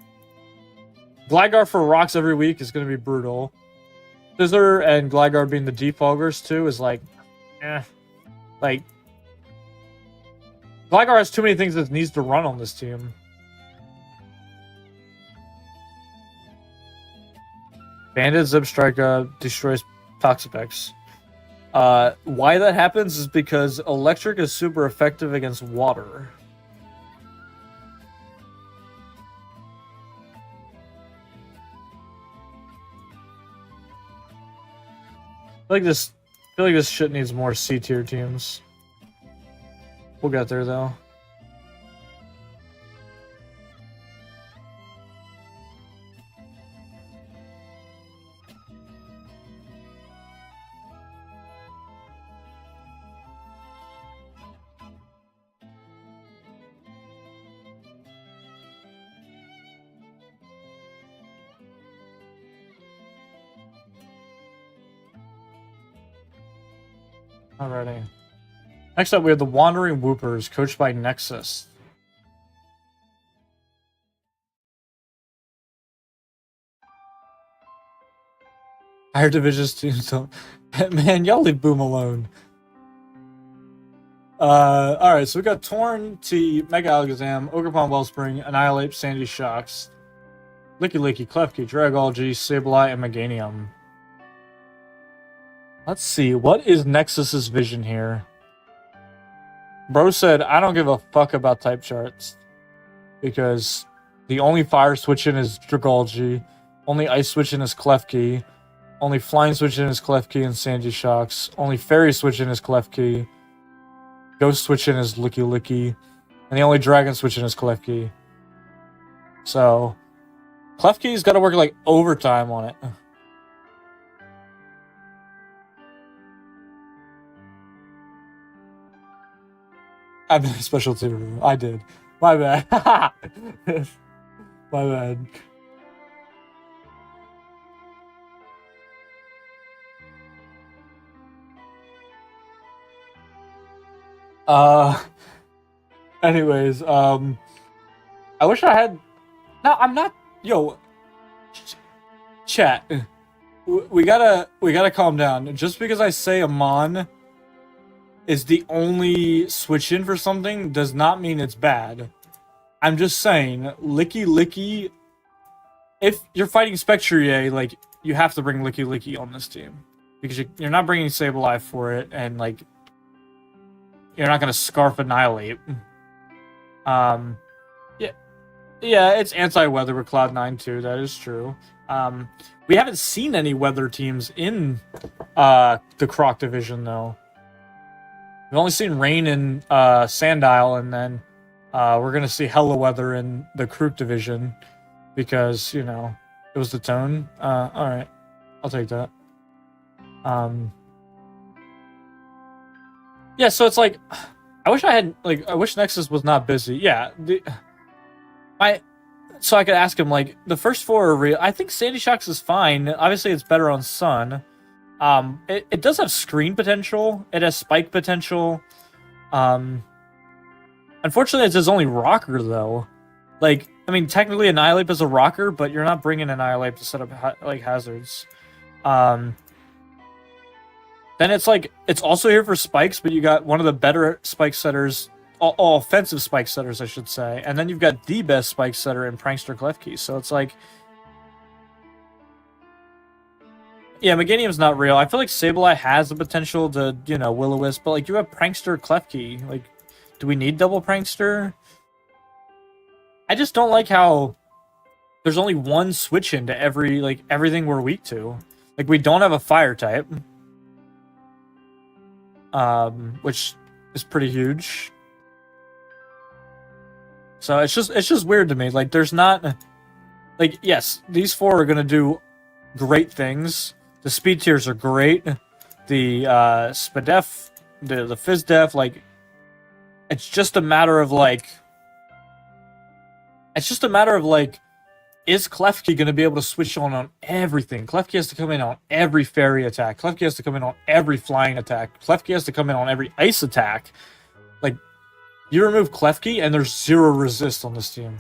Gligar for rocks every week is going to be brutal. Scizor and Gligar being the defaulters too is like, Like, Gligar has too many things that needs to run on this team. Bandit Zipstrike destroys Toxapex. Why that happens is because Electric is super effective against water. I feel like this shit needs more C tier teams. We'll get there though. Alrighty. Next up, we have the Wandering Whoopers, coached by Nexus. Higher divisions teams don't... Man, y'all leave Boom alone. Alright, so we got Torn, T, Mega Alakazam, Ogerpon Wellspring, Annihilate, Sandy Shocks, Licky Licky, Klefki, Dragology, Sableye, and Meganium. Let's see, what is Nexus's vision here? Bro said, I don't give a fuck about type charts. Because the only fire switching is Dragology, only ice switching is Klefki, only flying switching is Klefki and Sandy Shocks, only fairy switching is Klefki, ghost switching is Licky Licky, and the only dragon switching is Klefki. So, Klefki's gotta work like overtime on it. I made a special team. I did. My bad. My bad. Anyways, I wish I had... No, I'm not... Yo. Chat. We gotta calm down. Just because I say Amon is the only switch in for something does not mean it's bad. I'm just saying, Licky Licky, if you're fighting Spectrier, like, you have to bring Licky Licky on this team. Because you're not bringing Sableye for it, and, like, you're not going to Scarf Annihilate. Yeah, it's anti-weather with Cloud9 too, that is true. We haven't seen any weather teams in the Croc division, though. We've only seen rain in Sandile, and then we're going to see hella weather in the Krook division because, you know, it was the tone. Alright, I'll take that. Yeah, so it's like, I wish Nexus was not busy. Yeah, so I could ask him, like, the first four are real. I think Sandy Shocks is fine. Obviously, it's better on Sun. It does have screen potential. It has spike potential. Unfortunately, it's his only rocker, though. Like, I mean, technically Annihilate is a rocker, but you're not bringing Annihilate to set up, like, hazards. Then it's like, it's also here for spikes, but you got one of the better spike setters, all offensive spike setters, I should say. And then you've got the best spike setter in Prankster Klefki. So it's like, yeah, Meganium's not real. I feel like Sableye has the potential to, you know, Will-O-Wisp, but, like, you have Prankster Klefki. Like, do we need double Prankster? I just don't like how there's only one switch into every, like, everything we're weak to. Like, we don't have a fire type. Which is pretty huge. So it's just weird to me. Like there's not like yes, these four are gonna do great things. The speed tiers are great. The Spadef, the Fizdef, like it's just a matter of like is Klefki going to be able to switch on everything? Klefki has to come in on every fairy attack. Klefki has to come in on every flying attack. Klefki has to come in on every ice attack. Like, you remove Klefki and there's 0 resist on this team.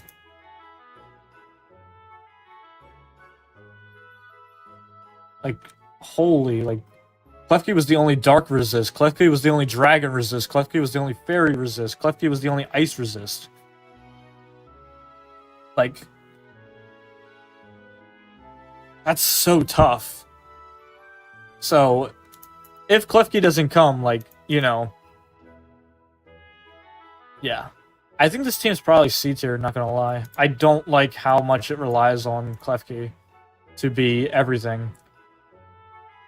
Like, holy, like, Klefki was the only dark resist. Klefki was the only dragon resist. Klefki was the only fairy resist. Klefki was the only ice resist. Like, that's so tough. So, if Klefki doesn't come, like, you know... Yeah. I think this team's probably C tier, not gonna lie. I don't like how much it relies on Klefki to be everything.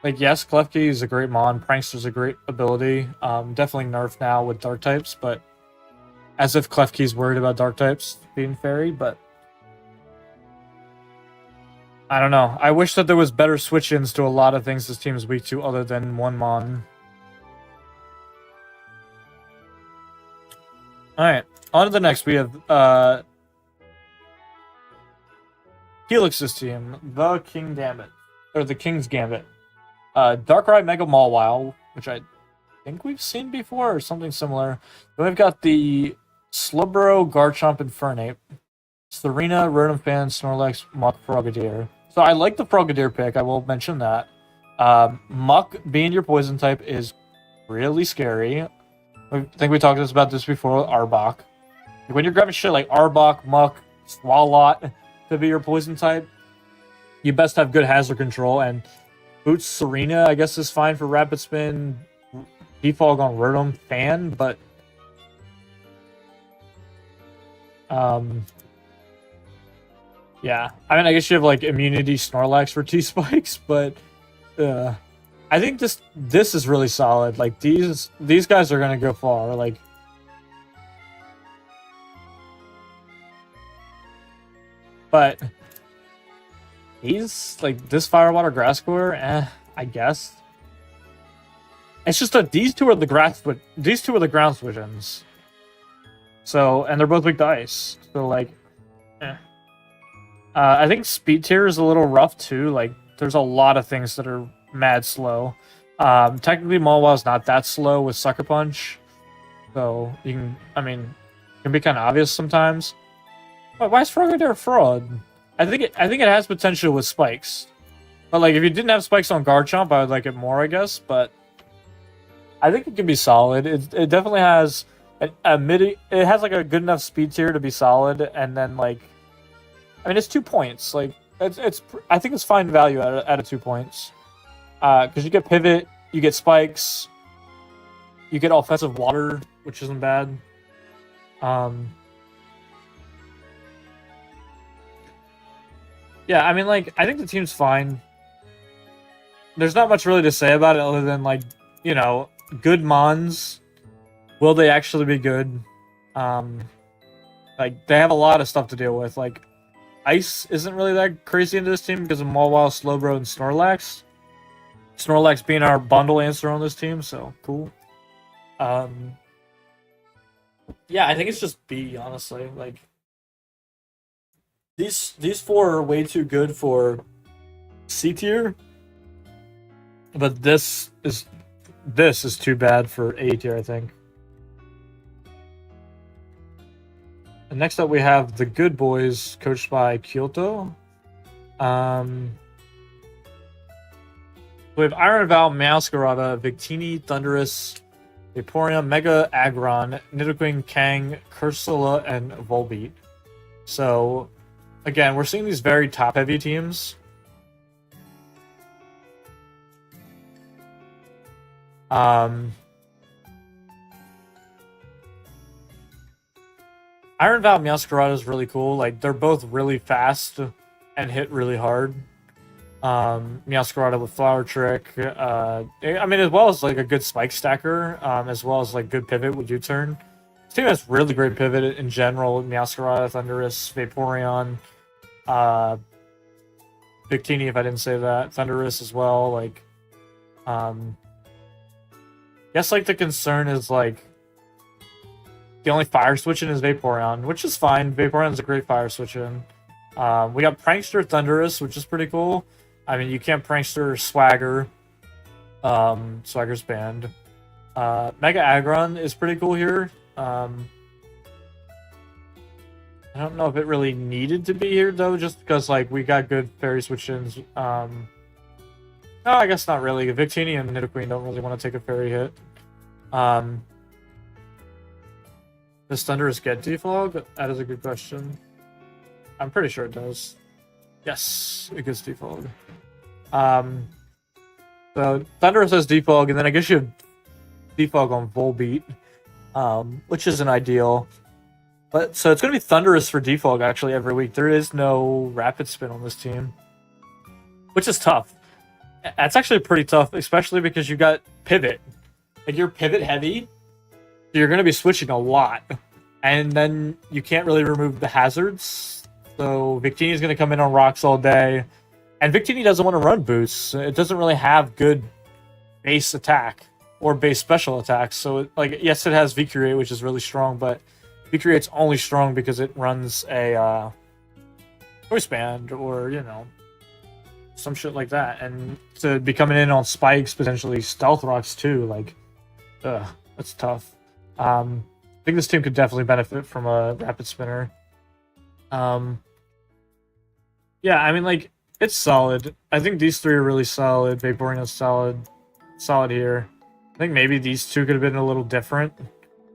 Like, yes, Klefki is a great mon. Prankster's a great ability. Definitely nerfed now with dark types, but... As if Klefki's worried about dark types being fairy, but... I don't know. I wish that there was better switch-ins to a lot of things this team is weak to other than one mon. Alright, on to the next. We have Helix's team, the King Gambit. Or the King's Gambit. Darkrai Mega Mawile, which I think we've seen before, or something similar. Then we've got the Slowbro, Garchomp, and Fernape. Serena, Rotom Fan, Snorlax, Muck, Frogadier. So I like the Frogadier pick, I will mention that. Muck being your poison type is really scary. I think we talked about this before with Arbok. When you're grabbing shit like Arbok, Muck, Swalot to be your poison type, you best have good hazard control, and Boots Serena, I guess, is fine for Rapid Spin, Defog on Rotom Fan, but... Yeah, I mean, I guess you have, like, Immunity Snorlax for T-Spikes, but... I think this is really solid. Like, these guys are gonna go far, like... But... He's, like, this Firewater Grass Core, I guess. It's just that these two are the ground switch-ins. So, and they're both weak to ice. So, like, I think speed tier is a little rough too. Like, there's a lot of things that are mad slow. Technically, Mawwile's not that slow with Sucker Punch, so you can. I mean, it can be kind of obvious sometimes. But why is Frogadier a fraud? I think it has potential with spikes, but like if you didn't have spikes on Garchomp, I would like it more, I guess. But I think it can be solid. It definitely has a mid. It has like a good enough speed tier to be solid, and then like. I mean, it's 2 points. Like, it's. I think it's fine value at a 2 points. Because you get pivot, you get spikes, you get offensive water, which isn't bad. Yeah, I mean, like, I think the team's fine. There's not much really to say about it other than, like, you know, good mons. Will they actually be good? Like, they have a lot of stuff to deal with. Like, Ice isn't really that crazy into this team because of Mawile, Slowbro, and Snorlax. Snorlax being our bundle answer on this team, so cool. Yeah, I think it's just B, honestly. Like, these four are way too good for C tier, but this is too bad for A tier, I think. And next up, we have the Good Boys, coached by Kyoto. We have Iron Val, Meowscarada, Victini, Thundurus, Vaporeon, Mega Aggron, Nidoqueen, Kang, Cursula, and Volbeat. So, again, we're seeing these very top-heavy teams. Iron Val Meowscarada is really cool. Like, they're both really fast and hit really hard. Meowscarada with Flower Trick. I mean, as well as like a good spike stacker, as well as like good pivot with U-turn. This team has really great pivot in general. Meowscarada, Thundurus, Vaporeon, uh, Victini, if I didn't say that, Thundurus as well. Like, guess like the concern is like the only fire switching is Vaporeon, which is fine. Vaporeon's a great fire switching. We got Prankster Thundurus, which is pretty cool. I mean, you can't Prankster Swagger. Swagger's banned. Mega Aggron is pretty cool here. I don't know if it really needed to be here, though, just because, like, we got good fairy switch-ins. No, I guess not really. Victini and Nidoqueen don't really want to take a fairy hit. Does Thundurus get Defog? That is a good question. I'm pretty sure it does. Yes, it gets Defog. So Thundurus has Defog, and then I guess you have Defog on Volbeat, which isn't ideal. But so it's going to be Thundurus for Defog actually every week. There is no Rapid Spin on this team, which is tough. That's actually pretty tough, especially because you got Pivot. Like, you're Pivot heavy, so you're going to be switching a lot. And then you can't really remove the hazards. So Victini is going to come in on rocks all day. And Victini doesn't want to run boosts. It doesn't really have good base attack or base special attacks. So, like, yes, it has V-Create, which is really strong, but V-Create's only strong because it runs a Choice Band or, you know, some shit like that. And to be coming in on spikes, potentially Stealth Rocks too, like, that's tough. I think this team could definitely benefit from a Rapid Spinner. Yeah, I mean, like, it's solid. I think these three are really solid. Vaporeon is solid here. I think maybe these two could have been a little different.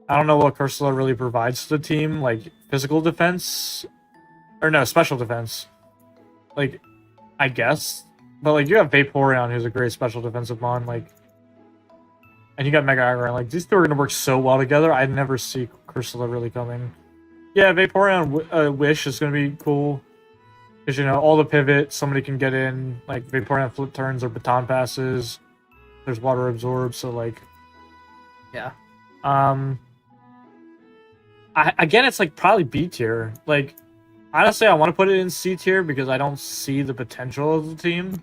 I don't know what Cursula really provides to the team, like physical defense, or no, special defense. Like, I guess, but like you have Vaporeon, who's a great special defensive mon, like, and you got Mega Aggron. Like, these two are gonna work so well together. I never see Cursula really coming. Yeah, Vaporeon Wish is gonna be cool. Because, you know, all the pivot, somebody can get in, like, Vaporeon flip turns or baton passes. There's water absorb, so, like, yeah. Again, it's, like, probably B tier. Like, honestly, I want to put it in C tier because I don't see the potential of the team.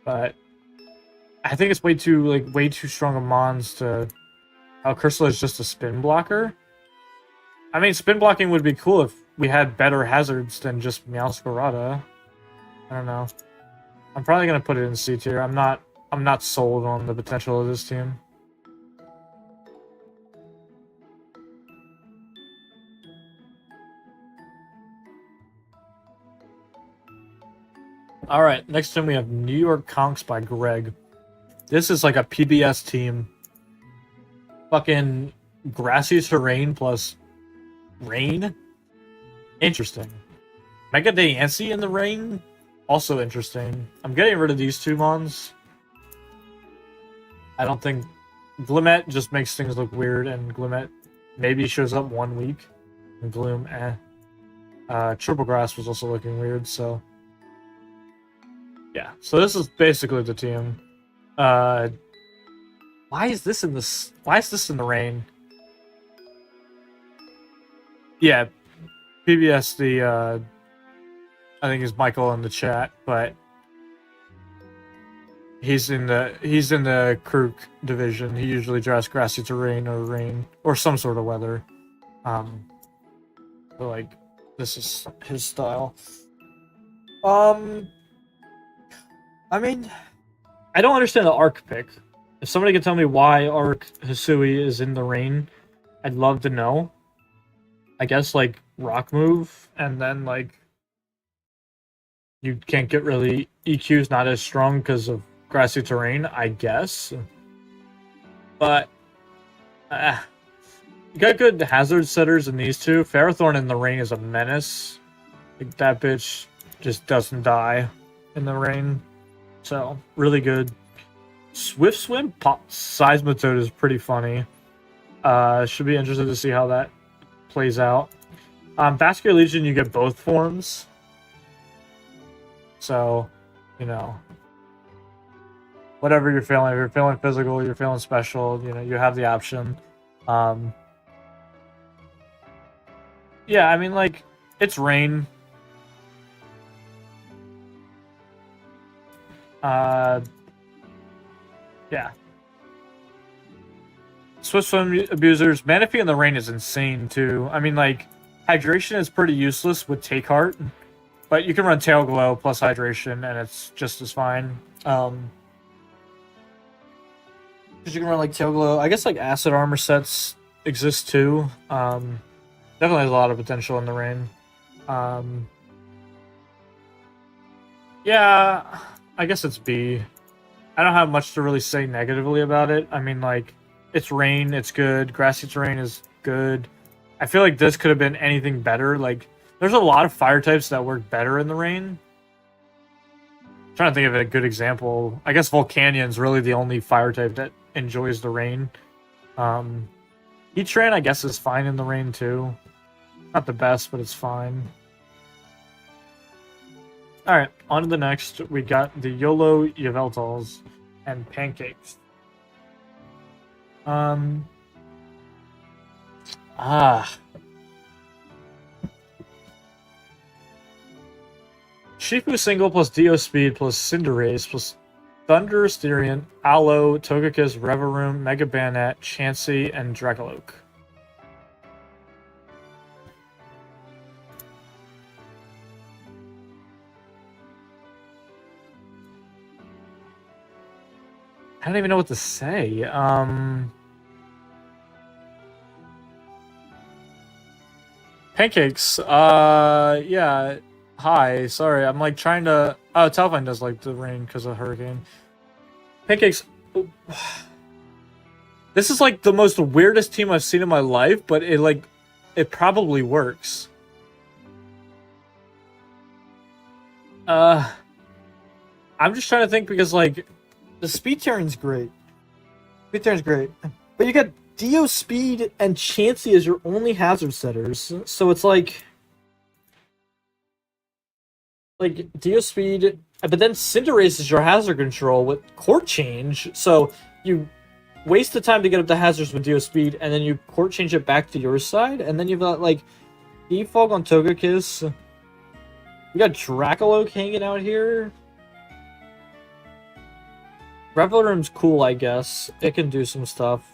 But I think it's way too strong of mons to... Cursula is just a spin blocker. I mean, spin blocking would be cool if we had better hazards than just Meowscarada. I don't know. I'm probably gonna put it in C tier. I'm not sold on the potential of this team. Alright, next time we have New York Conks by Greg. This is like a PBS team. Fucking grassy terrain plus rain? Interesting. Mega Dayancy in the rain? Also interesting. I'm getting rid of these two mons. I don't think... Glimmet just makes things look weird, and Glimmet maybe shows up 1 week. And Gloom, Triple Grass was also looking weird, so... Yeah, so this is basically the team. Why is this in the rain? Yeah, PBS I think is Michael in the chat, but he's in the Krook division. He usually draws grassy terrain or rain or some sort of weather. So like this is his style. I mean, I don't understand the Arc pick. If somebody could tell me why Arc Hisui is in the rain, I'd love to know. I guess, like, rock move, and then, like, you can't get really... EQ's not as strong because of grassy terrain, I guess. But, you got good hazard setters in these two. Ferrothorn in the rain is a menace. Like, that bitch just doesn't die in the rain. So, really good. Swift Swim Seismitoad is pretty funny. Should be interested to see how that plays out. Vascular Legion, you get both forms. So, you know, whatever you're feeling, if you're feeling physical, you're feeling special, you know, you have the option. Yeah, I mean, like, it's rain. Yeah. Swift Swim Abusers. Manaphy in the rain is insane, too. I mean, like, hydration is pretty useless with Take Heart, but you can run Tail Glow plus hydration, and it's just as fine. Because you can run, like, Tail Glow. I guess, like, Acid Armor sets exist, too. Definitely has a lot of potential in the rain. Yeah, I guess it's B. I don't have much to really say negatively about it. I mean, like, it's rain, it's good. Grassy terrain is good. I feel like this could have been anything better. Like, there's a lot of fire types that work better in the rain. I'm trying to think of a good example. I guess Volcanion's really the only fire type that enjoys the rain. Heatran, I guess, is fine in the rain, too. Not the best, but it's fine. Alright, on to the next. We got the YOLO Yveltals and Pancakes. Shifu single plus Dio Speed plus Cinderace plus Thunderous Therian, Aloe, Togekiss, Reverum, Mega Bayonet, Chansey, and Dracoloak. I don't even know what to say. Pancakes. Yeah. Hi. Sorry, I'm like trying to. Oh, Talvine does like the rain because of Hurricane. Pancakes. This is like the most weirdest team I've seen in my life, but it probably works. I'm just trying to think because like the Speed Terran's great. Speed Terran's great, but you got Dio Speed and Chansey as your only hazard setters, so it's like Dio Speed, but then Cinderace is your hazard control with Court Change, so you waste the time to get up the hazards with Dio Speed, and then you Court Change it back to your side, and then you've got like Defog on Togekiss. We got Dracoloak hanging out here. Revelroom's cool, I guess. It can do some stuff.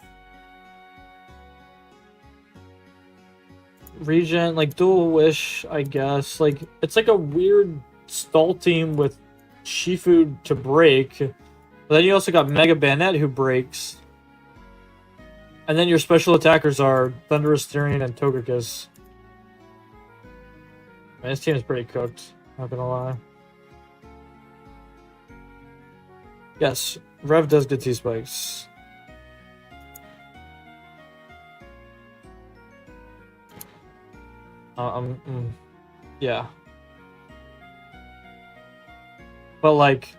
Regen, like Dual Wish, I guess. Like, it's like a weird stall team with Shifu to break. But then you also got Mega Bayonet who breaks. And then your special attackers are Thunderous Therian and Togekiss. Man, this team is pretty cooked, not gonna lie. Yes, Rev does get T-Spikes. Yeah. But like,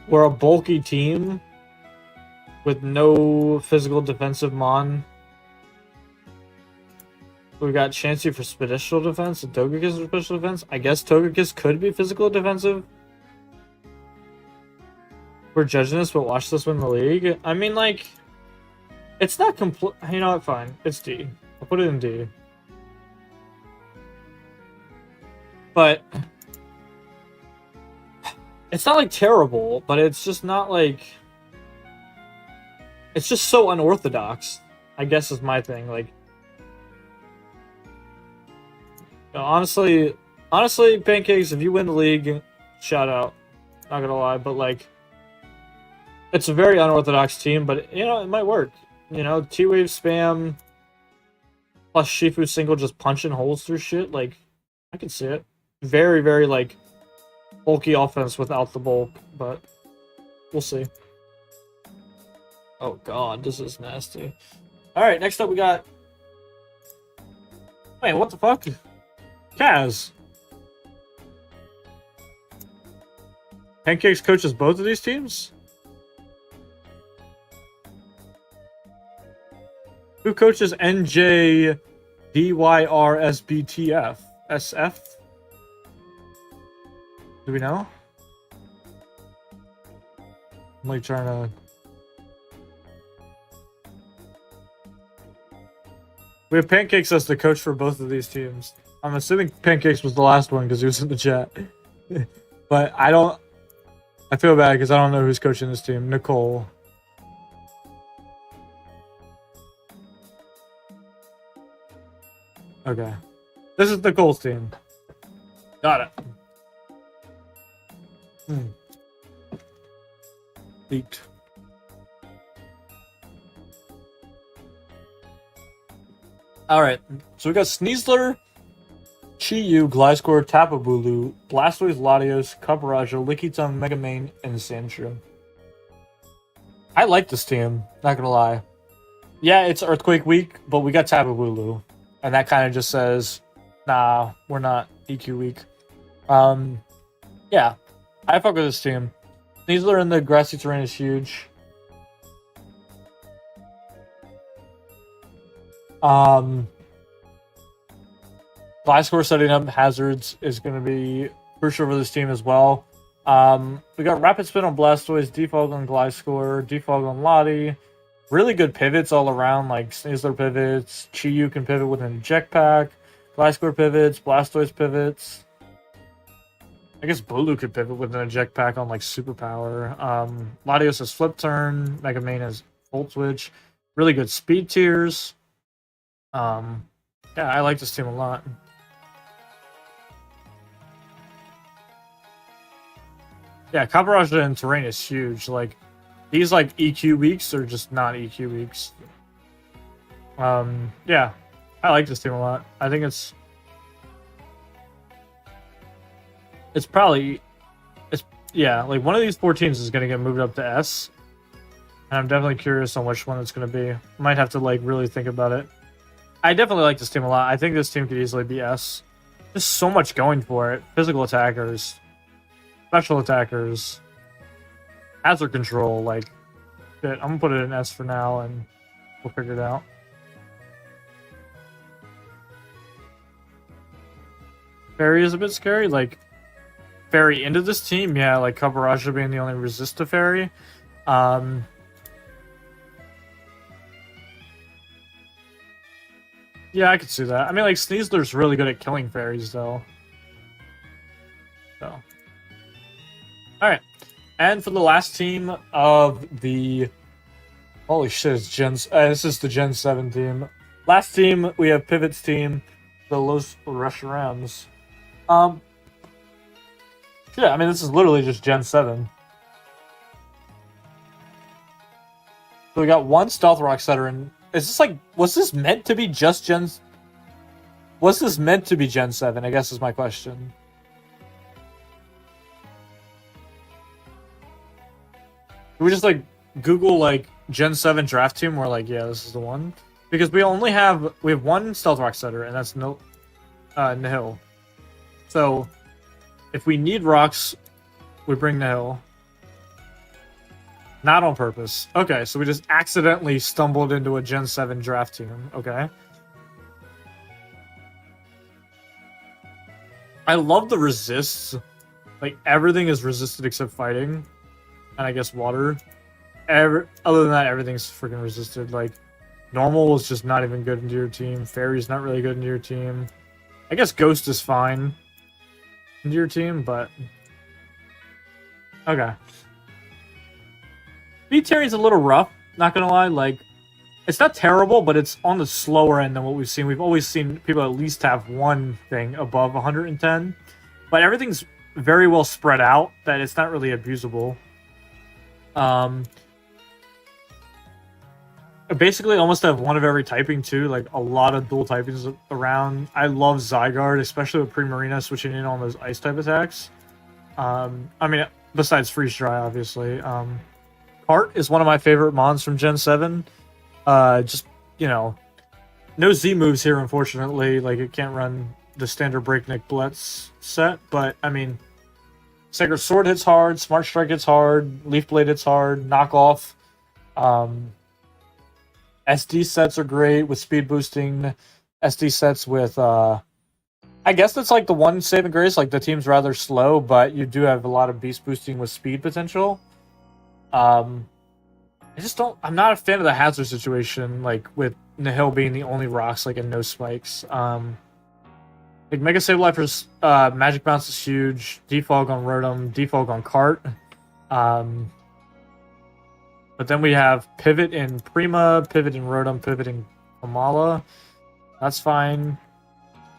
we're a bulky team with no physical defensive mon. We got Chansey for special defense and Togekiss for special defense. I guess Togekiss could be physical defensive. We're judging this, but watch this win the league. I mean, like, it's not complete. You know what? Fine. It's D. I'll put it in D. But it's not like terrible, but it's just not like. It's just so unorthodox, I guess, is my thing. Like, you know, honestly, Pancakes, if you win the league, shout out. Not gonna lie, but like, it's a very unorthodox team, but you know, it might work. You know, T-Wave spam plus Shifu single just punching holes through shit. Like, I can see it. Very, very like bulky offense without the bulk, but we'll see. Oh god, this is nasty. Alright, next up we got... Wait, what the fuck? Kaz. Pancakes coaches both of these teams? Who coaches NJ, DYRSBTF. SF? Do we know? I'm like trying to... We have Pancakes as the coach for both of these teams. I'm assuming Pancakes was the last one because he was in the chat. But I don't... I feel bad because I don't know who's coaching this team. Nicole. Okay. This is Nicole's team. Got it. Leaked. Alright, so we got Sneasler, Chi-Yu, Gliscor, Tapu Bulu, Blastoise, Latios, Cubaraja, Lickitung, Mega Man, and Sandshrew. I like this team, not gonna lie. Yeah, it's Earthquake week, but we got Tapu Bulu. And that kind of just says, nah, we're not EQ week. Yeah, I fuck with this team. Sneasler in the grassy terrain is huge. Gliscor setting up hazards is going to be crucial for this team as well. We got Rapid Spin on Blastoise, Defog on Gliscor, Defog on Lottie. Really good pivots all around, like Sneasler pivots, Chi-Yu can pivot with an Eject Pack, Gliscor pivots, Blastoise pivots. I guess Bulu could pivot with an Eject Pack on like Superpower. Latios has Flip Turn, Mega Man has Volt Switch. Really good speed tiers. Yeah, I like this team a lot. Yeah, Cubaraja and Terrain is huge. Like, these like EQ weeks are just not EQ weeks. Yeah, I like this team a lot. I think it's probably yeah, like one of these four teams is gonna get moved up to S. And I'm definitely curious on which one it's gonna be. Might have to like really think about it. I definitely like this team a lot. I think this team could easily be S. There's so much going for it. Physical attackers, special attackers, hazard control, like shit. I'm gonna put it in S for now and we'll figure it out. Fairy is a bit scary, like Fairy into this team, yeah, like Cubaraja being the only resist to Fairy. Yeah, I could see that. I mean, like, Sneasler's really good at killing fairies, though. So. Alright. And for the last team of the... Holy shit, it's this is the Gen 7 team. Last team, we have Pivot's team, the Los Reshiram's. Yeah, I mean, this is literally just Gen 7. So we got one Stealth Rock setter, and is this like, was this meant to be just Gen... Was this meant to be Gen 7, I guess is my question. Can we just like Google like Gen 7 draft team? We're like, yeah, this is the one. Because we have one Stealth Rock setter, and that's Nihil. So if we need rocks, we bring Nihil. Not on purpose. Okay, so we just accidentally stumbled into a Gen 7 draft team. Okay. I love the resists. Like, everything is resisted except fighting. And I guess water. Other than that, everything's freaking resisted. Like, normal is just not even good into your team. Fairy's not really good into your team. I guess Ghost is fine into your team, but... Okay. Speed Terry's a little rough, not gonna lie. Like, it's not terrible, but it's on the slower end than what we've seen. We've always seen people at least have one thing above 110. But everything's very well spread out, that it's not really abusable. Basically, almost have one of every typing, too. Like, a lot of dual typings around. I love Zygarde, especially with Primarina switching in on those Ice-type attacks. I mean, besides Freeze Dry, obviously. Cart is one of my favorite mons from Gen 7. Just, you know, no Z moves here, unfortunately. Like, it can't run the standard Breakneck Blitz set. But, I mean, Sacred Sword hits hard, Smart Strike hits hard, Leaf Blade hits hard, Knockoff. SD sets are great with speed boosting. SD sets with I guess that's like the one saving grace. Like the team's rather slow, but you do have a lot of beast boosting with speed potential. I just don't. I'm not a fan of the hazard situation. Like with Nihil being the only rocks, like and no spikes. Like Mega Save Life is Magic Bounce is huge. Defog on Rotom, Defog on Cart. But then we have Pivot in Prima, Pivot in Rotom, Pivot in Kamala. That's fine.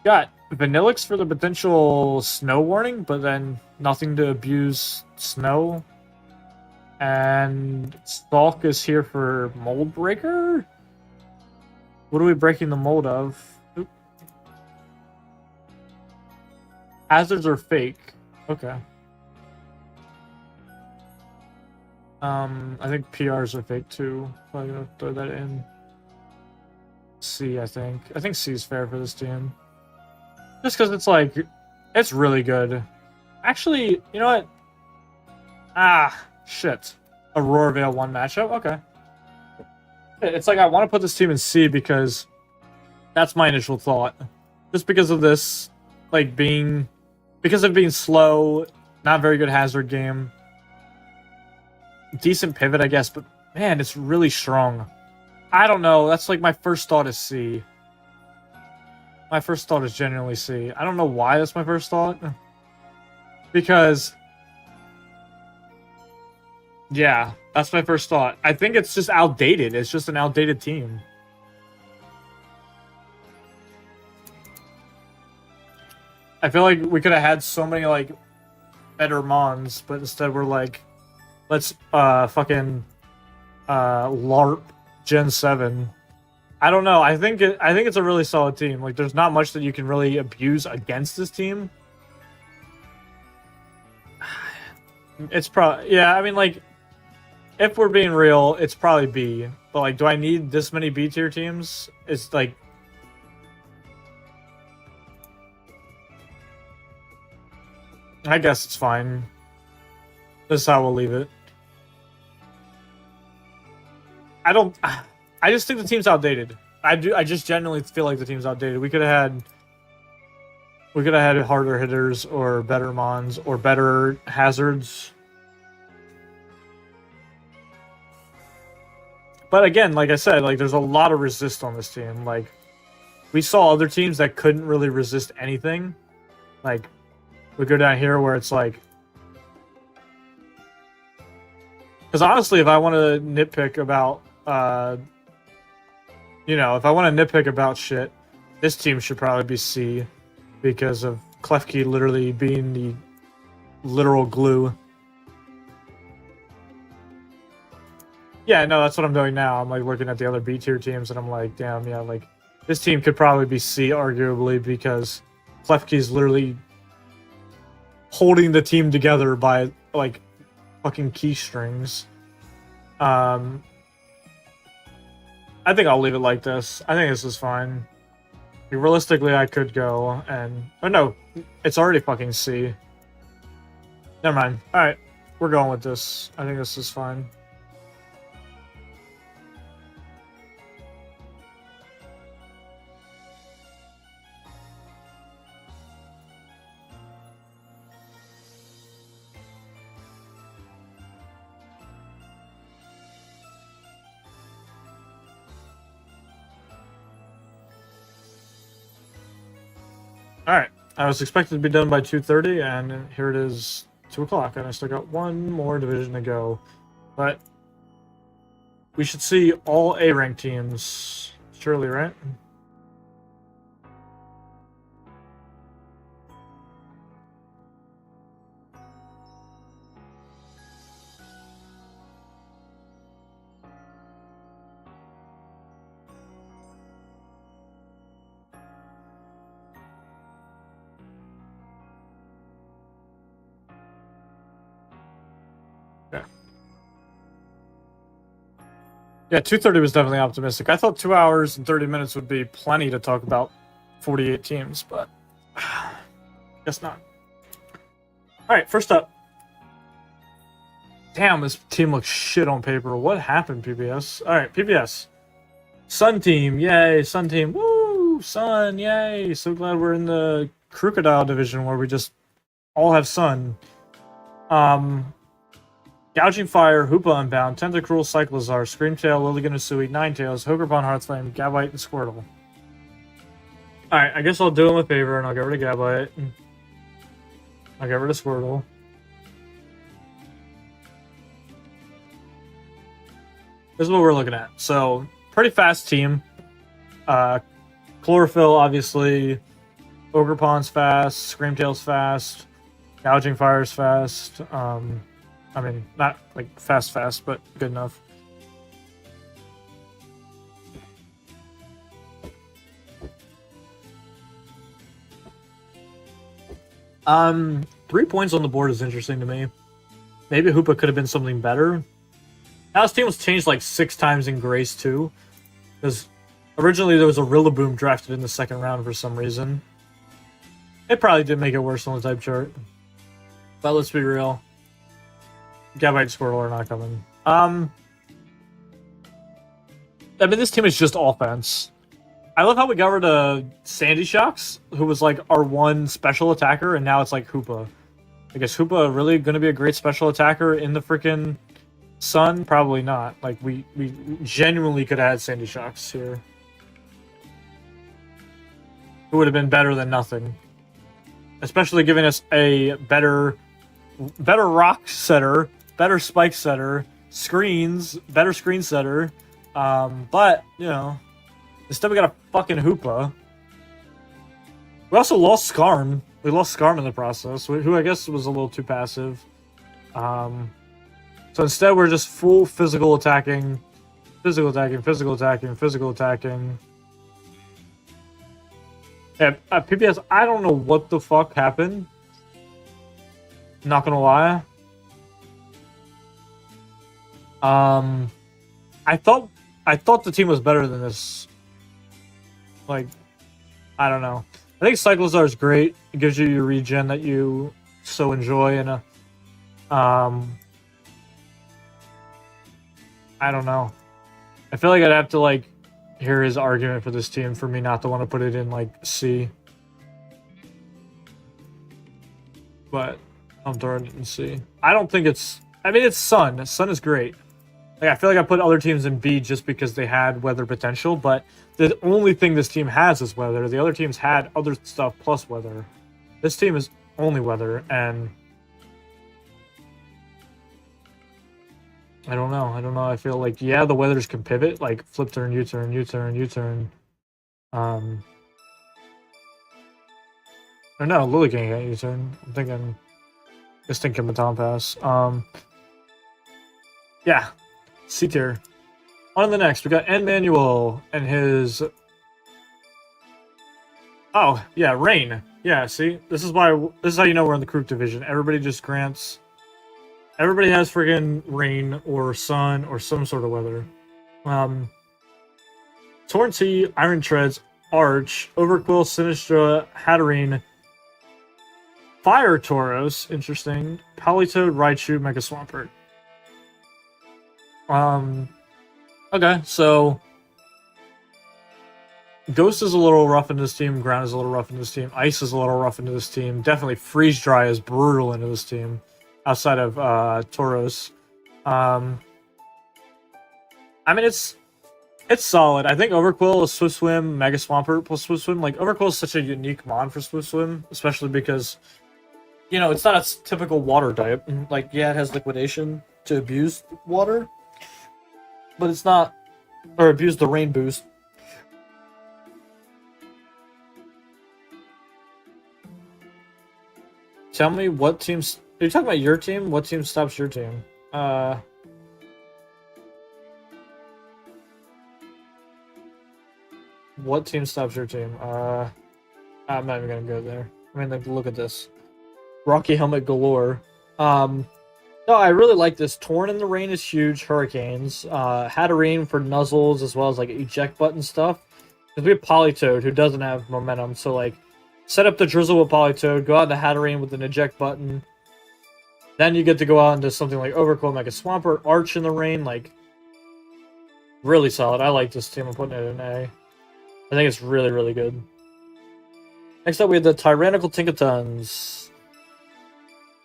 Got Vanillix for the potential snow warning, but then nothing to abuse snow. And Stalk is here for Mold Breaker? What are we breaking the mold of? Oop. Hazards are fake. Okay. I think PRs are fake too. Probably gonna throw that in. C, I think. I think C is fair for this team. Just because it's like, it's really good. Actually, you know what? Ah, shit. Aurora Veil 1 matchup? Okay. It's like I want to put this team in C because that's my initial thought. Just because of this, like because of being slow, not very good hazard game. Decent pivot, I guess, but man, it's really strong. I don't know. That's like my first thought is C. My first thought is genuinely C. I don't know why that's my first thought. Because, yeah, that's my first thought. I think it's just outdated. It's just an outdated team. I feel like we could have had so many, like, better Mons, but instead we're like, let's, fucking, LARP Gen 7. I don't know. I think it's a really solid team. Like, there's not much that you can really abuse against this team. It's probably, yeah, I mean, like, if we're being real, it's probably B. But, like, do I need this many B tier teams? It's like, I guess it's fine. This is how we'll leave it. I just think the team's outdated. I just genuinely feel like the team's outdated. We could have had harder hitters or better Mons or better hazards. But again, like I said, like there's a lot of resist on this team. Like we saw other teams that couldn't really resist anything. Like we go down here where it's like, because honestly, if I want to nitpick about you know, if I want to nitpick about shit, this team should probably be C because of Klefki literally being the literal glue. Yeah, no, that's what I'm doing now. I'm like looking at the other B tier teams and I'm like, damn, yeah, like this team could probably be C arguably because Klefki's literally holding the team together by like fucking keystrings. I think I'll leave it like this. I think this is fine. Realistically, I could go and... Oh, no. It's already fucking C. Never mind. Alright. We're going with this. I think this is fine. Alright, I was expected to be done by 2:30, and here it is, 2 o'clock, and I still got one more division to go. But we should see all A-rank teams, surely, right? Yeah, 2:30 was definitely optimistic. I thought 2 hours and 30 minutes would be plenty to talk about 48 teams, but guess not. Alright, first up. Damn, this team looks shit on paper. What happened, PBS? Alright, PBS. Sun Team, yay, Sun Team, woo! Woo! Sun! Yay! So glad we're in the Krookodile division where we just all have Sun. Gouging Fire, Hoopa Unbound, Tentacruel, Cyclizar, Screamtail, Lilligan Usui, Ninetales, Hograpon, Heartflame, Gabite, and Squirtle. Alright, I guess I'll do him a favor and I'll get rid of Gabite. I'll get rid of Squirtle. This is what we're looking at. So, pretty fast team. Chlorophyll, obviously. Ogrepon's fast. Screamtail's fast. Gouging Fire's fast. I mean, not like fast, but good enough. Um, 3 points on the board is interesting to me. Maybe Hoopa could have been something better. Now this team was changed like 6 times in Grace too. Because originally there was a Rillaboom drafted in the second round for some reason. It probably did make it worse on the type chart. But let's be real. Gabite and Squirtle are not coming. I mean, this team is just offense. I love how we got rid of Sandy Shocks, who was like our one special attacker, and now it's like Hoopa. I guess Hoopa really going to be a great special attacker in the freaking Sun? Probably not. Like, we genuinely could have had Sandy Shocks here. It would have been better than nothing. Especially giving us a better rock setter, better spike setter, screens, better screen setter. But, you know, instead we got a fucking Hoopa. We also lost Skarm. We lost Skarm in the process, who I guess was a little too passive. So instead we're just full physical attacking. Physical attacking, physical attacking, physical attacking. Yeah, PPS, I don't know what the fuck happened. Not gonna lie. I thought the team was better than this. Like, I don't know. I think Cyclizar is great. It gives you your regen that you so enjoy, and I don't know. I feel like I'd have to like hear his argument for this team for me not to want to put it in like C. But I'm throwing it in C. I don't think it's. I mean, it's Sun. Sun is great. Like, I feel like I put other teams in B just because they had weather potential, but the only thing this team has is weather. The other teams had other stuff plus weather. This team is only weather, and I don't know. I feel like, yeah, the weathers can pivot, like flip turn, U-turn, U-turn, U-turn. Or no, Lily can't get U-turn. I'm thinking, just thinking Baton Pass. Yeah. C tier. On to the next, we got Emmanuel and his. Oh yeah, Rain. Yeah, see, this is how you know we're in the Krook division. Everybody just grants. Everybody has friggin' Rain or Sun or some sort of weather. Torrentee, Iron Treads, Arch, Overquill, Sinistra, Hatterene, Fire Tauros, interesting. Politoed, Raichu, Mega Swampert. Okay, so Ghost is a little rough in this team, Ground is a little rough in this team, Ice is a little rough into this team, definitely Freeze Dry is brutal into this team, outside of Tauros. I mean, it's solid. I think Overquill is Swift Swim, Mega Swampert plus Swift Swim. Like, Overquill is such a unique mon for Swift Swim, especially because, you know, it's not a typical water type. Like, yeah, it has liquidation to abuse water, but it's not, or abuse the rain boost. Tell me what teams. Are you talking about your team? What team stops your team? What team stops your team? I'm not even gonna go there. I mean, like, look at this. Rocky Helmet galore. No, I really like this. Torn in the Rain is huge. Hurricanes. Hatterene for nuzzles as well as like eject button stuff. Because we have Politoed who doesn't have momentum. So like, set up the Drizzle with Politoed, go out to Hatterene with an eject button. Then you get to go out into something like Overquill, Mega Swampert, Arch in the Rain. Like, really solid. I like this team. I'm putting it in A. I think it's really, really good. Next up, we have the Tyrannical Tinkatons.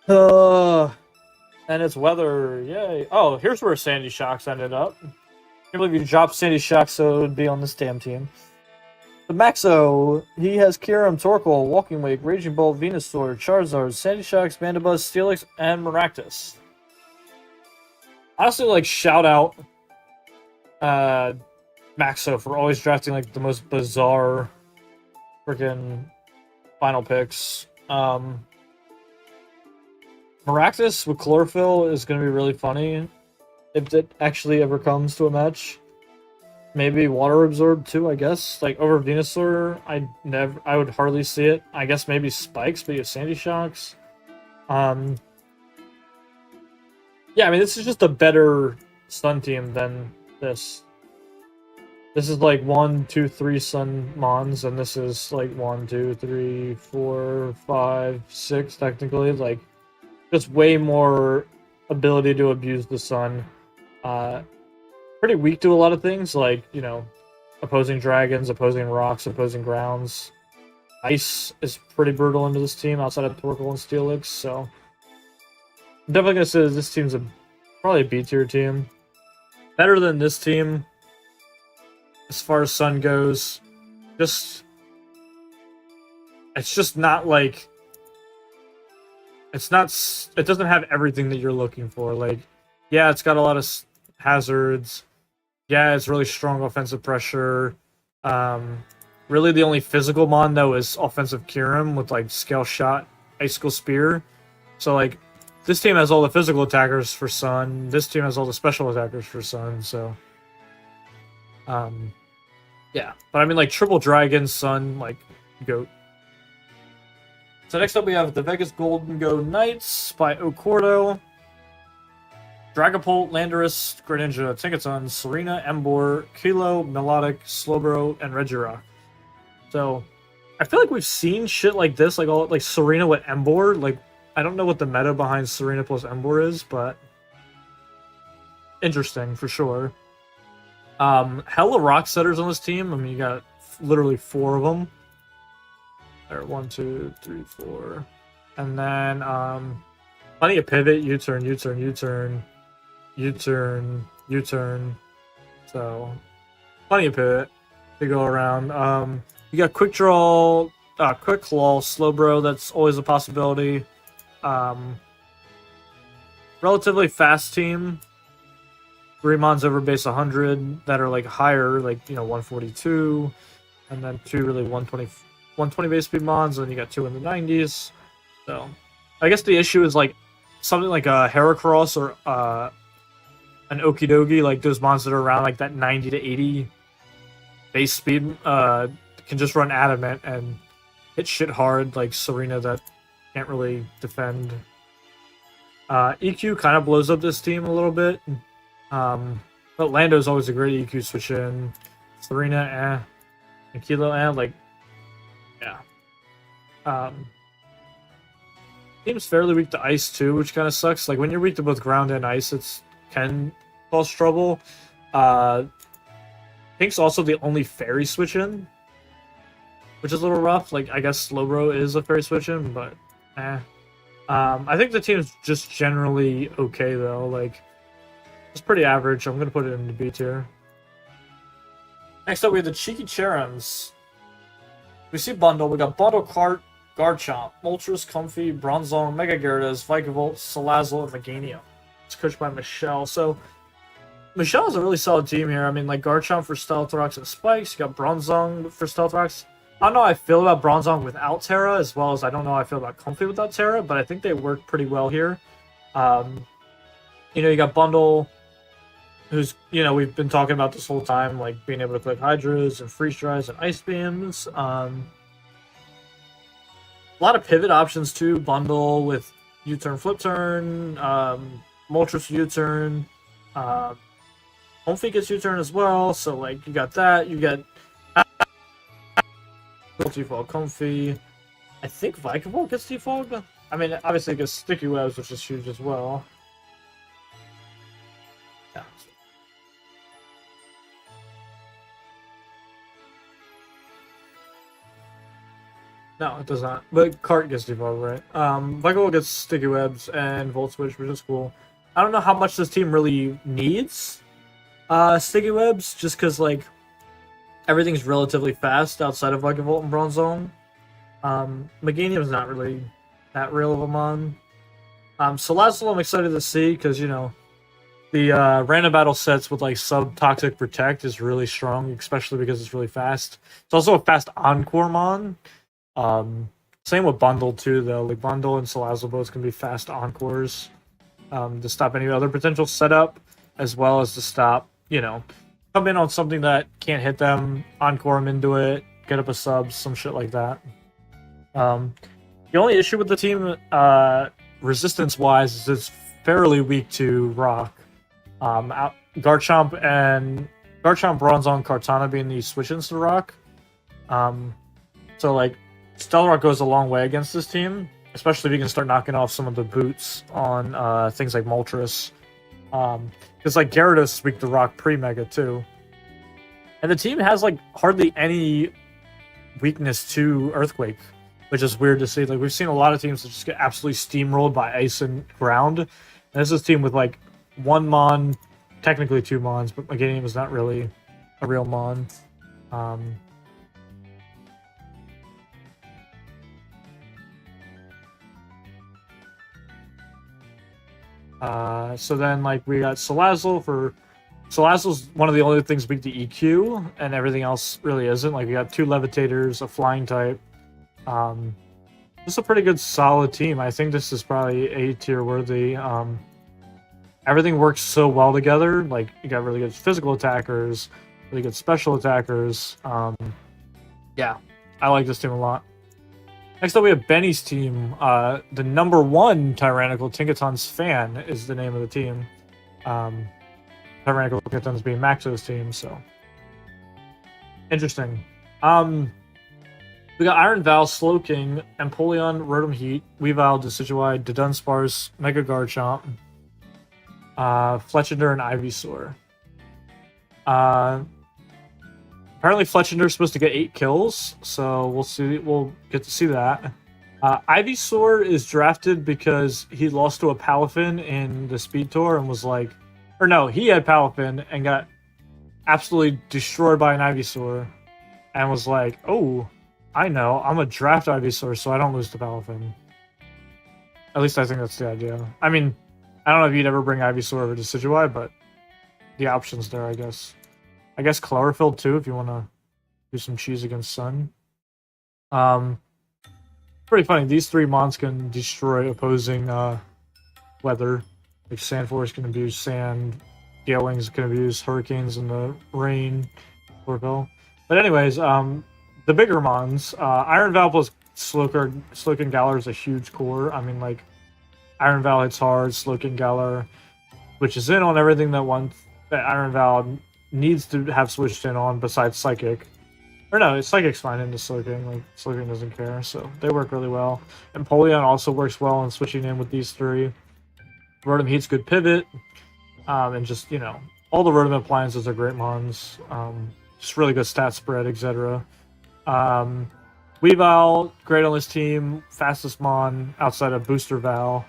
And its weather, yay. Oh, here's where Sandy Shocks ended up. I can't believe you dropped Sandy Shocks so it would be on this damn team. The Maxo, he has Kyurem, Torkoal, Walking Wake, Raging Bolt, Venusaur, Charizard, Sandy Shocks, Mandibuzz, Steelix, and Maractus. Honestly, like, shout out Maxo for always drafting, like, the most bizarre freaking final picks. Maractus with Chlorophyll is going to be really funny if it actually ever comes to a match. Maybe Water Absorb too, I guess. Like over Venusaur, I would hardly see it. I guess maybe Spikes, but you have Sandy Shocks. Yeah, I mean this is just a better Sun team than this. This is like 1, 2, 3 Sun Mons, and this is like 1, 2, 3, 4, 5, 6 technically. Like just way more ability to abuse the Sun. Pretty weak to a lot of things, like, you know, opposing dragons, opposing rocks, opposing grounds. Ice is pretty brutal into this team outside of Torkoal and Steelix, so I'm definitely gonna say this team's probably a B tier team. Better than this team as far as Sun goes. It's just not like it doesn't have everything that you're looking for. Like, yeah, it's got a lot of hazards. Yeah, it's really strong offensive pressure. Really the only physical mon though is offensive Kyurem with like Scale Shot, Icicle Spear. So like this team has all the physical attackers for Sun. This team has all the special attackers for Sun. So yeah, but I mean like triple Dragon, Sun, like GOAT. So next up we have the Vegas Golden Go Knights by Ocordo. Dragapult, Landorus, Greninja, Tinkaton, Serena, Emboar, Kilo, Melodic, Slowbro, and Regirock. So, I feel like we've seen shit like this, like all like Serena with Emboar. Like, I don't know what the meta behind Serena plus Emboar is, but interesting for sure. Hella rock setters on this team. I mean, you got literally 4 of them. There, 1, 2, 3, 4, and then plenty of pivot, U-turn, U-turn, U-turn. U-turn, U-turn. So, plenty of pivot to go around. You got Quick Draw, Quick Claw, Slowbro, that's always a possibility. Relatively fast team. Greymons over base 100 that are like higher, like, you know, 142. And then 2 really 120 base speed mons, and then you got 2 in the 90s. So, I guess the issue is like something like a Heracross or an Okidogi, like those mons that are around like that 90 to 80 base speed, can just run adamant and hit shit hard, like Serena that can't really defend. EQ kind of blows up this team a little bit, but Lando's always a great EQ switch in. Serena, and Kilo, like, yeah. Team's fairly weak to ice too, which kind of sucks. Like when you're weak to both ground and ice, it's can cause trouble. Pink's also the only fairy switch in, which is a little rough. Like I guess Slowbro is a fairy switch in, but I think the team's just generally okay though. Like it's pretty average. I'm gonna put it in the B tier. Next up, we have the Cheeky Cherums. We see Bundle. We got Bundle, Cart, Garchomp, Moltres, Comfy, Bronzong, Mega Gyarados, Vikavolt, Salazzle, and Meganium. It's coached by Michelle. So, Michelle is a really solid team here. I mean, like, Garchomp for Stealth Rocks and Spikes. You got Bronzong for Stealth Rocks. I don't know how I feel about Bronzong without Terra, as well as I don't know how I feel about Comfy without Terra, but I think they work pretty well here. You know, you got Bundle, who's, you know, we've been talking about this whole time, like, being able to click Hydras and Freeze Dries and Ice Beams. A lot of pivot options, too. Bundle with U-turn, flip turn, Moltres U-turn, Comfy gets U-turn as well, so, like, you got that. You get default Comfy. I think Vikavolt gets default. I mean, obviously it gets Sticky Webs, which is huge as well. Yeah. No, it does not. But Cart gets devolved, right? Vikavolt gets Sticky Webs and Volt Switch, which is cool. I don't know how much this team really needs Sticky Webs, just because, like, everything's relatively fast outside of Vikavolt and Bronzong. Meganium's not really that real of a mon. Salazzle I'm excited to see, because, you know, the random battle sets with, like, sub-toxic protect is really strong, especially because it's really fast. It's also a fast Encore mon. Same with Bundle too, though. Like Bundle and Salazzle both can be fast encores to stop any other potential setup, as well as to stop, you know, come in on something that can't hit them, encore them into it, get up a sub, some shit like that. The only issue with the team, resistance-wise, is it's fairly weak to rock. Garchomp, Bronzong, Kartana being the switch-ins to rock. So, like, Stealrock goes a long way against this team, especially if you can start knocking off some of the boots on things like Moltres. Because, like, Gyarados is weak to rock pre-Mega, too. And the team has, like, hardly any weakness to Earthquake, which is weird to see. Like, we've seen a lot of teams that just get absolutely steamrolled by ice and ground. And this is a team with, like, one mon, technically two mons, but Meganium is not really a real mon. So then, like, we got Salazzle for... Salazzle's one of the only things weak to EQ, and everything else really isn't. Like, we got two Levitators, a Flying type. This is a pretty good, solid team. I think this is probably A-tier worthy. Everything works so well together. Like, you got really good physical attackers, really good special attackers. Yeah, I like this team a lot. Next up, we have Benny's team. The number one Tyrannical Tinkaton's fan is the name of the team. Tyrannical Tinkaton's being Maxo's team, so interesting. We got Iron Val, Slowking, Empoleon, Rotom Heat, Weavile, Decidueye, Dunsparce, Mega Garchomp, Fletchinder, and Ivysaur. Apparently Fletchinder is supposed to get 8 kills, so we'll see. We'll get to see that. Ivysaur is drafted because he lost to a Palafin in the Speed Tour and was like... Or no, he had Palafin and got absolutely destroyed by an Ivysaur and was like, oh, I know, I'm a draft Ivysaur so I don't lose to Palafin. At least I think that's the idea. I mean, I don't know if you'd ever bring Ivysaur over to Decidueye, but the option's there, I guess. I guess Chlorophyll too, if you want to do some cheese against Sun. Pretty funny. These three mons can destroy opposing weather. Like Sandforce can abuse sand, Gale Wings can abuse hurricanes and the rain, Chlorophyll. But anyways, the bigger mons, Iron Val plus Slowking Galar is a huge core. I mean, like, Iron Val hits hard, Slowking Galar, which is in on everything that Iron Val needs to have switched in on besides Psychic. Or no, Psychic's fine into Slowking. Like, Slowking doesn't care, so they work really well. Empoleon also works well in switching in with these three. Rotom Heat's good pivot. And just, you know, all the Rotom appliances are great mons. Just really good stat spread, etc. Weavile, great on this team. Fastest mon outside of Booster Val.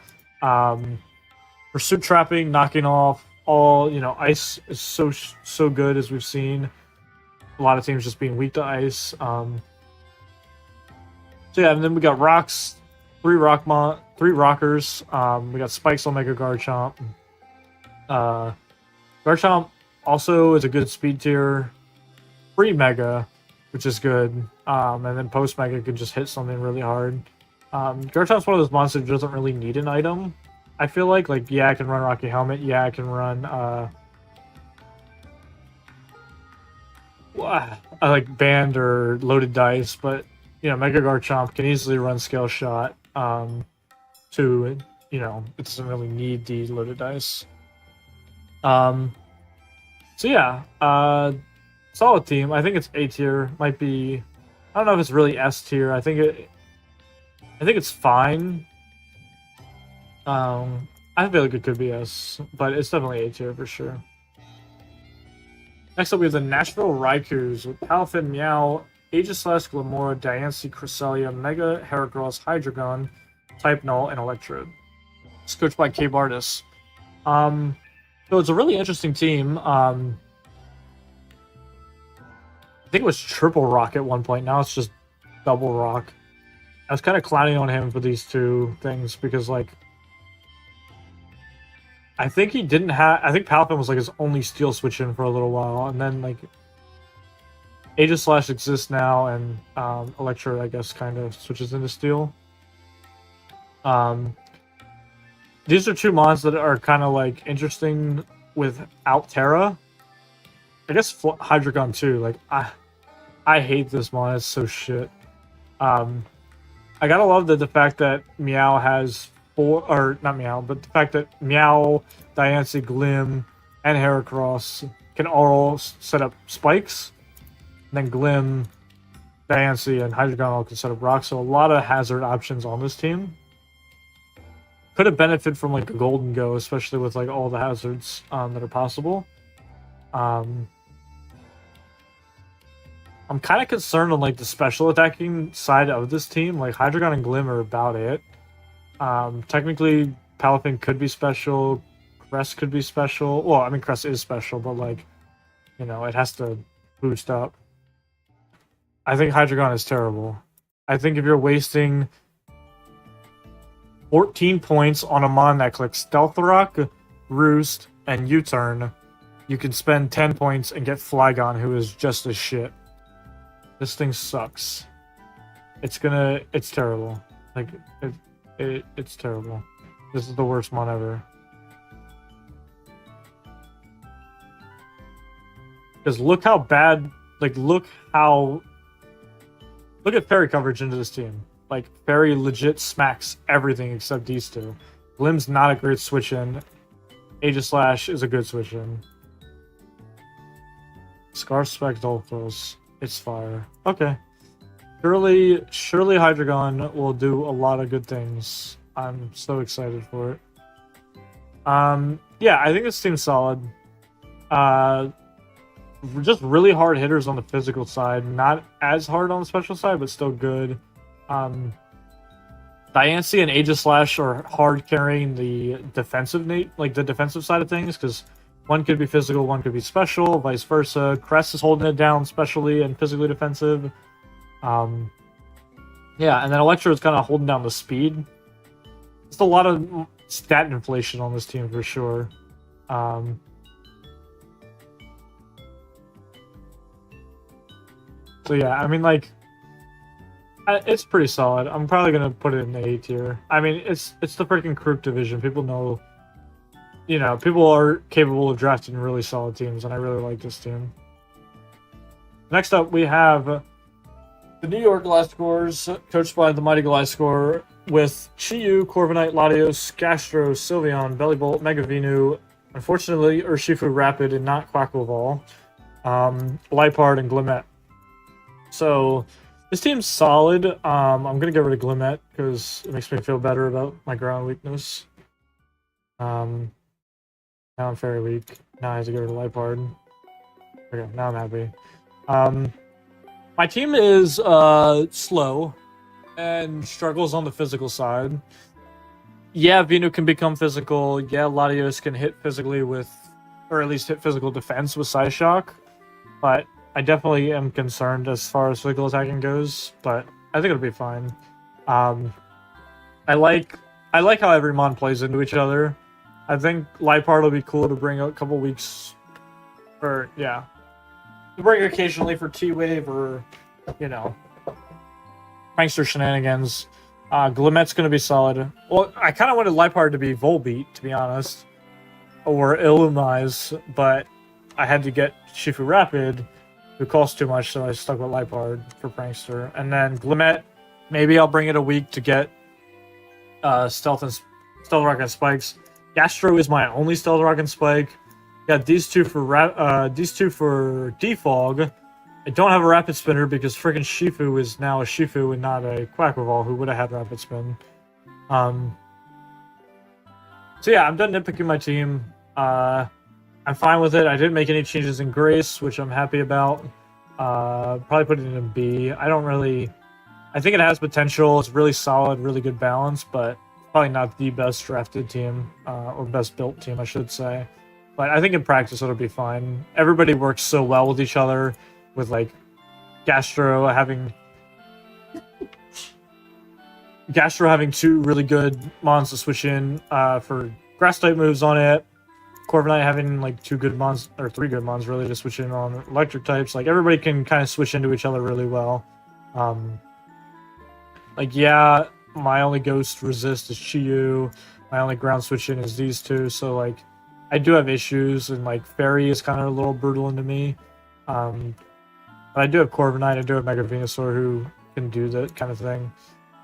Pursuit Trapping, knocking off all, you know, ice is so good, as we've seen. A lot of teams just being weak to ice. So yeah, and then we got rocks, three rockers. We got spikes on Mega Garchomp. Garchomp also is a good speed tier, pre-Mega, which is good. And then post-Mega can just hit something really hard. Garchomp's one of those monsters that doesn't really need an item. I feel like, yeah, I can run Rocky Helmet. Yeah, I can run, like Band or Loaded Dice, but, you know, Mega Garchomp can easily run Scale Shot, too. You know, it doesn't really need the Loaded Dice. So yeah, solid team. I think it's A tier. Might be, I don't know if it's really S tier. I think it's fine. I feel like it could be S, but it's definitely A tier for sure. Next up, we have the Nashville Raikus with Palafin, Meow, Aegislash, Glamora, Diancie, Cresselia, Mega, Heracross, Hydreigon, Type Null, and Electrode. It's coached by K. Bardis. So it's a really interesting team. I think it was Triple Rock at one point. Now it's just Double Rock. I was kind of clowning on him for these two things because, like, I think he didn't have. I think Palpin was like his only Steel switch in for a little while, and then like Aegislash exists now, and Electro, I guess, kind of switches into Steel. These are two mons that are kind of like interesting without Terra. I guess Hydreigon too. Like I hate this mon. It's so shit. I gotta love the fact that Meow has four, or not Meow, but the fact that Meow, Diancie, Glim, and Heracross can all set up spikes. And then Glim, Diancie, and Hydreigon all can set up rocks. So a lot of hazard options on this team. Could have benefited from like a Golden Go, especially with like all the hazards that are possible. I'm kind of concerned on like the special attacking side of this team. Like Hydreigon and Glim are about it. Technically, Palafin could be special. Crest could be special. Well, I mean, Crest is special, but like, you know, it has to boost up. I think Hydreigon is terrible. I think if you're wasting 14 points on a mon that clicks Stealth Rock, Roost, and U-Turn, you can spend 10 points and get Flygon, who is just as shit. This thing sucks. It's terrible. Like, it's terrible. This is the worst mon ever. Because look how bad, like, look at Fairy coverage into this team. Like, Fairy legit smacks everything except these two. Glim's not a great switch-in. Aegislash is a good switch-in. Scarf Spec Dolphos. It's fire. Okay. Surely Hydreigon will do a lot of good things. I'm so excited for it. Yeah, I think this team's solid. Just really hard hitters on the physical side. Not as hard on the special side, but still good. Diancie and Aegislash are hard carrying the defensive side of things, because one could be physical, one could be special, vice versa. Crest is holding it down specially and physically defensive. Yeah, and then Electro is kind of holding down the speed. There's a lot of stat inflation on this team for sure. So yeah, I mean, like, it's pretty solid. I'm probably gonna put it in the A tier. I mean, it's the freaking Krook division. People know, you know, people are capable of drafting really solid teams, and I really like this team. Next up, we have the New York Gliscors, coached by the mighty Gliscor, with Chi-Yu, Corviknight, Latios, Gastro, Sylveon, Bellibolt, Megavinu, unfortunately, Urshifu Rapid, and not Quaquaval, Liepard, and Glimmet. So this team's solid. I'm gonna get rid of Glimmet because it makes me feel better about my ground weakness. Now I'm very weak. Now I have to get rid of Liepard. Okay, now I'm happy. My team is slow and struggles on the physical side. Yeah, Venu can become physical. Yeah, Latios can hit physically with, or at least hit physical defense with Psyshock. But I definitely am concerned as far as physical attacking goes, but I think it'll be fine. I like how every mon plays into each other. I think Liepard will be cool to bring a couple weeks, or yeah, to bring occasionally for T-Wave or, you know, prankster shenanigans. Glimmet's gonna be solid. Well, I kind of wanted Liepard to be Volbeat, to be honest, or Illumise, but I had to get Shifu Rapid, who costs too much, so I stuck with Liepard for prankster. And then Glimmet, maybe I'll bring it a week to get Stealth Rock and Spikes. Gastro is my only Stealth Rock and Spike. Got these two for Defog. I don't have a Rapid Spinner because freaking Shifu is now a Shifu and not a Quaquaval, who would have had Rapid Spin. So yeah, I'm done nitpicking my team. I'm fine with it. I didn't make any changes in Grace, which I'm happy about. Probably put it in a B. I think it has potential. It's really solid, really good balance, but probably not the best drafted team, or best built team, I should say. But I think in practice it'll be fine. Everybody works so well with each other, with like Gastro having 2 really good mons to switch in for grass type moves on it. Corviknight having like 2 good mons, or 3 good mons really, to switch in on electric types. Like everybody can kind of switch into each other really well. Like yeah, my only ghost resist is Chiyu. My only ground switch in is these 2. So like I do have issues, and like Fairy is kind of a little brutal into me. But I do have Corviknight, I do have Mega Venusaur who can do that kind of thing.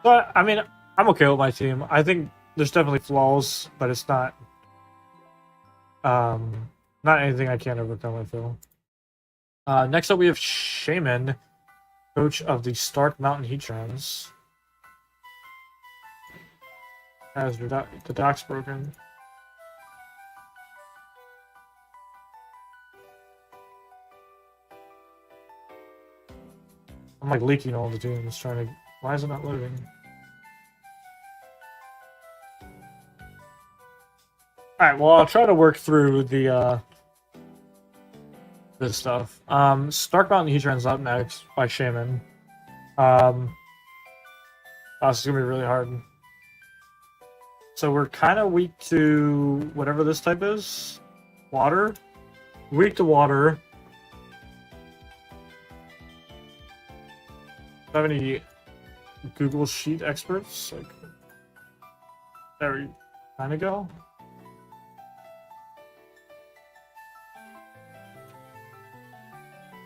But I mean, I'm okay with my team. I think there's definitely flaws, but it's not anything I can't overcome, I feel. Next up we have Shaman, coach of the Stark Mountain Heatrans. As the dock's broken. I'm like leaking all the teams, trying to... Why is it not loading? Alright, well, I'll try to work through the this stuff. Stark Mountain Heatran's up next by Shaman. This is gonna be really hard. So we're kind of weak to whatever this type is. Water. Weak to water. Do I have any Google Sheet experts? Like, there we kind of go.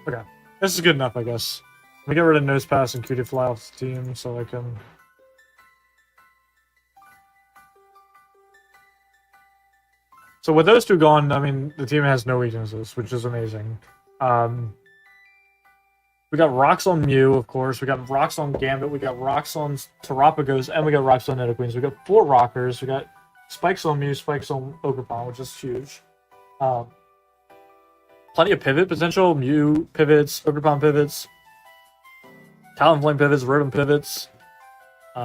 Okay, this is good enough, I guess. Let me get rid of Nosepass and Cutifly off the team so I can... So with those 2 gone, I mean, the team has no weaknesses, which is amazing. We got rocks on Mew, of course. We got rocks on Gambit. We got rocks on Terapagos, and we got rocks on Nidoqueens. We got 4 rockers. We got spikes on Mew, spikes on Ogerpon, which is huge. Plenty of pivot potential. Mew pivots, Ogerpon pivots, Talonflame pivots, Rotom pivots. We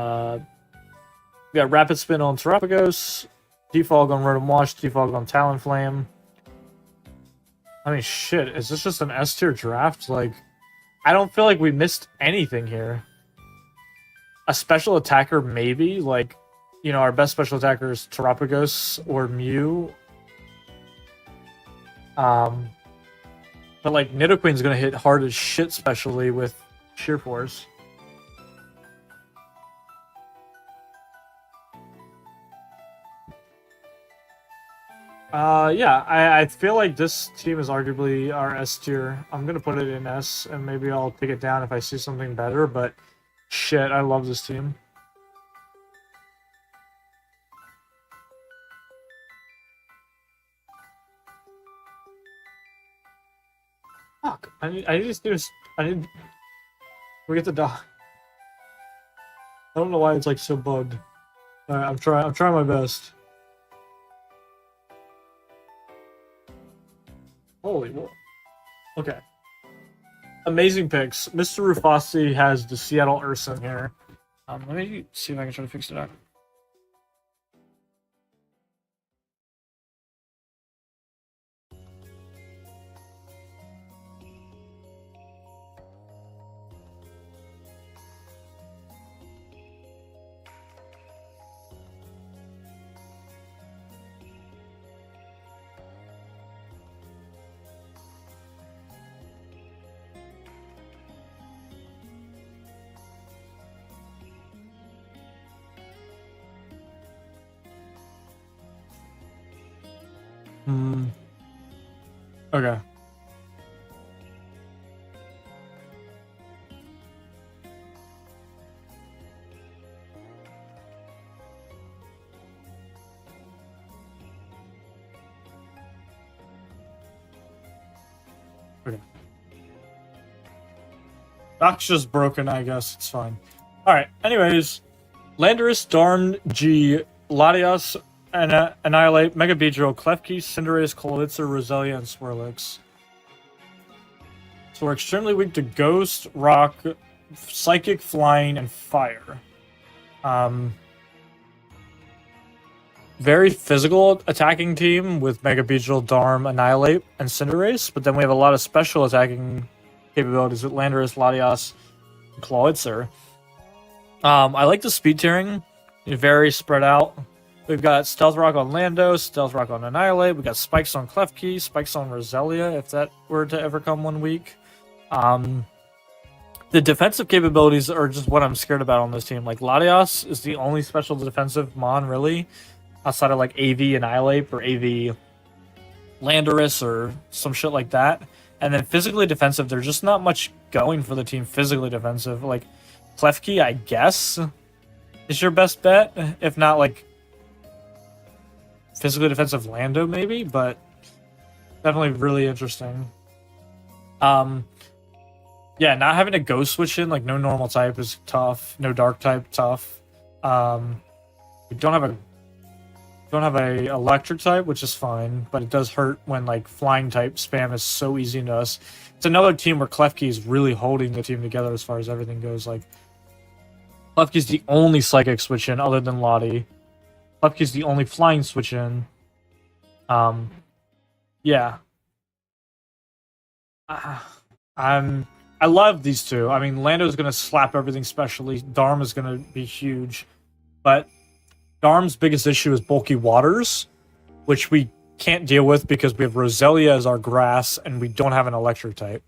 got Rapid Spin on Terapagos, Defog on Rotom Wash, Defog on Talonflame. I mean, shit, is this just an S tier draft? Like, I don't feel like we missed anything here. A special attacker, maybe. Like, you know, our best special attacker is Terapagos or Mew. But, like, Nidoqueen's gonna hit hard as shit, especially with Sheer Force. Yeah, I feel like this team is arguably our S tier. I'm gonna put it in S, and maybe I'll take it down if I see something better, but shit, I love this team. Fuck, I need these teams, we get the dog. I don't know why it's like so bugged. Alright, I'm trying my best. Holy whoa. Okay. Amazing picks. Mr. Rufasi has the Seattle Urson here. Let me see if I can try to fix it out. Okay. Okay. Dock's just broken, I guess. It's fine. Alright, anyways. Landorus, Darn, G, Latias, Annihilate, Mega Beedrill, Klefki, Cinderace, Kolowitzer, Roselia, and Swirlix. So we're extremely weak to Ghost, Rock, Psychic, Flying, and Fire. Very physical attacking team with Mega Beetle, Darm, Annihilate, and Cinderace, but then we have a lot of special attacking capabilities with Landorus, Latias, and Clawitzer. I like the speed tiering. Very spread out. We've got Stealth Rock on Lando, Stealth Rock on Annihilate. We've got Spikes on Klefki, Spikes on Roselia, if that were to ever come one week. The defensive capabilities are just what I'm scared about on this team. Like, Latias is the only special defensive Mon, really, outside of, like, AV Annihilate or AV Landorus or some shit like that. And then physically defensive, there's just not much going for the team physically defensive. Like, Klefki, I guess, is your best bet. If not, like, physically defensive Lando, maybe, but definitely really interesting. Yeah, not having a ghost switch in, like, no normal type is tough. No dark type, tough. We don't have a electric type, which is fine, but it does hurt when, like, flying type spam is so easy to us. It's another team where Klefki is really holding the team together as far as everything goes. Like, Klefki's the only psychic switch in other than Lottie. Klefki's the only flying switch in. Yeah. I love these two. I mean, Lando's going to slap everything specially. Darm is going to be huge. But Darm's biggest issue is bulky waters, which we can't deal with because we have Roselia as our grass, and we don't have an electric type.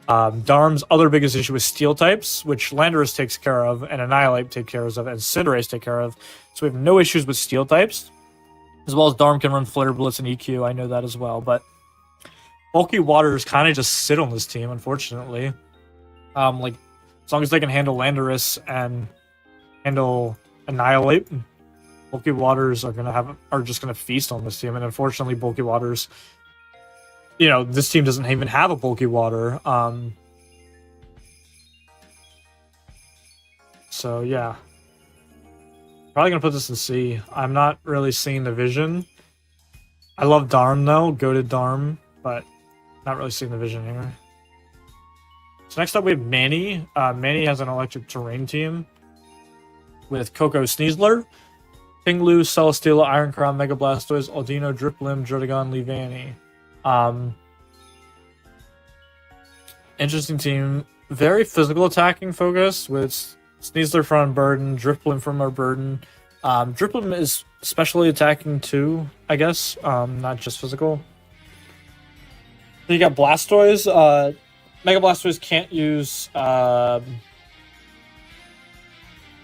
Darm's other biggest issue is steel types, which Landorus takes care of, and Annihilate takes care of, and Cinderace take care of. So we have no issues with steel types. As well as Darm can run Flare Blitz and EQ, I know that as well. But bulky waters kind of just sit on this team, unfortunately. Like, as long as they can handle Landorus and handle Annihilate, bulky waters are just gonna feast on this team. And unfortunately, bulky waters, this team doesn't even have a bulky water. So yeah, probably gonna put this in C. I'm not really seeing the vision. I love Darm though, goated Darm, but not really seeing the vision here. So next up we have Manny. Manny has an electric terrain team with Coco Sneasler, Pinglu, Celesteela, Iron Crown, Mega Blastoise, Aldino, Driplim, Druddigon, Leavanny. Interesting team. Very physical attacking focus with Sneasler from Burden, Driplim from our Burden. Driplim is specially attacking too, I guess. Not just physical. Then you got Blastoise. Mega Blastoise can't use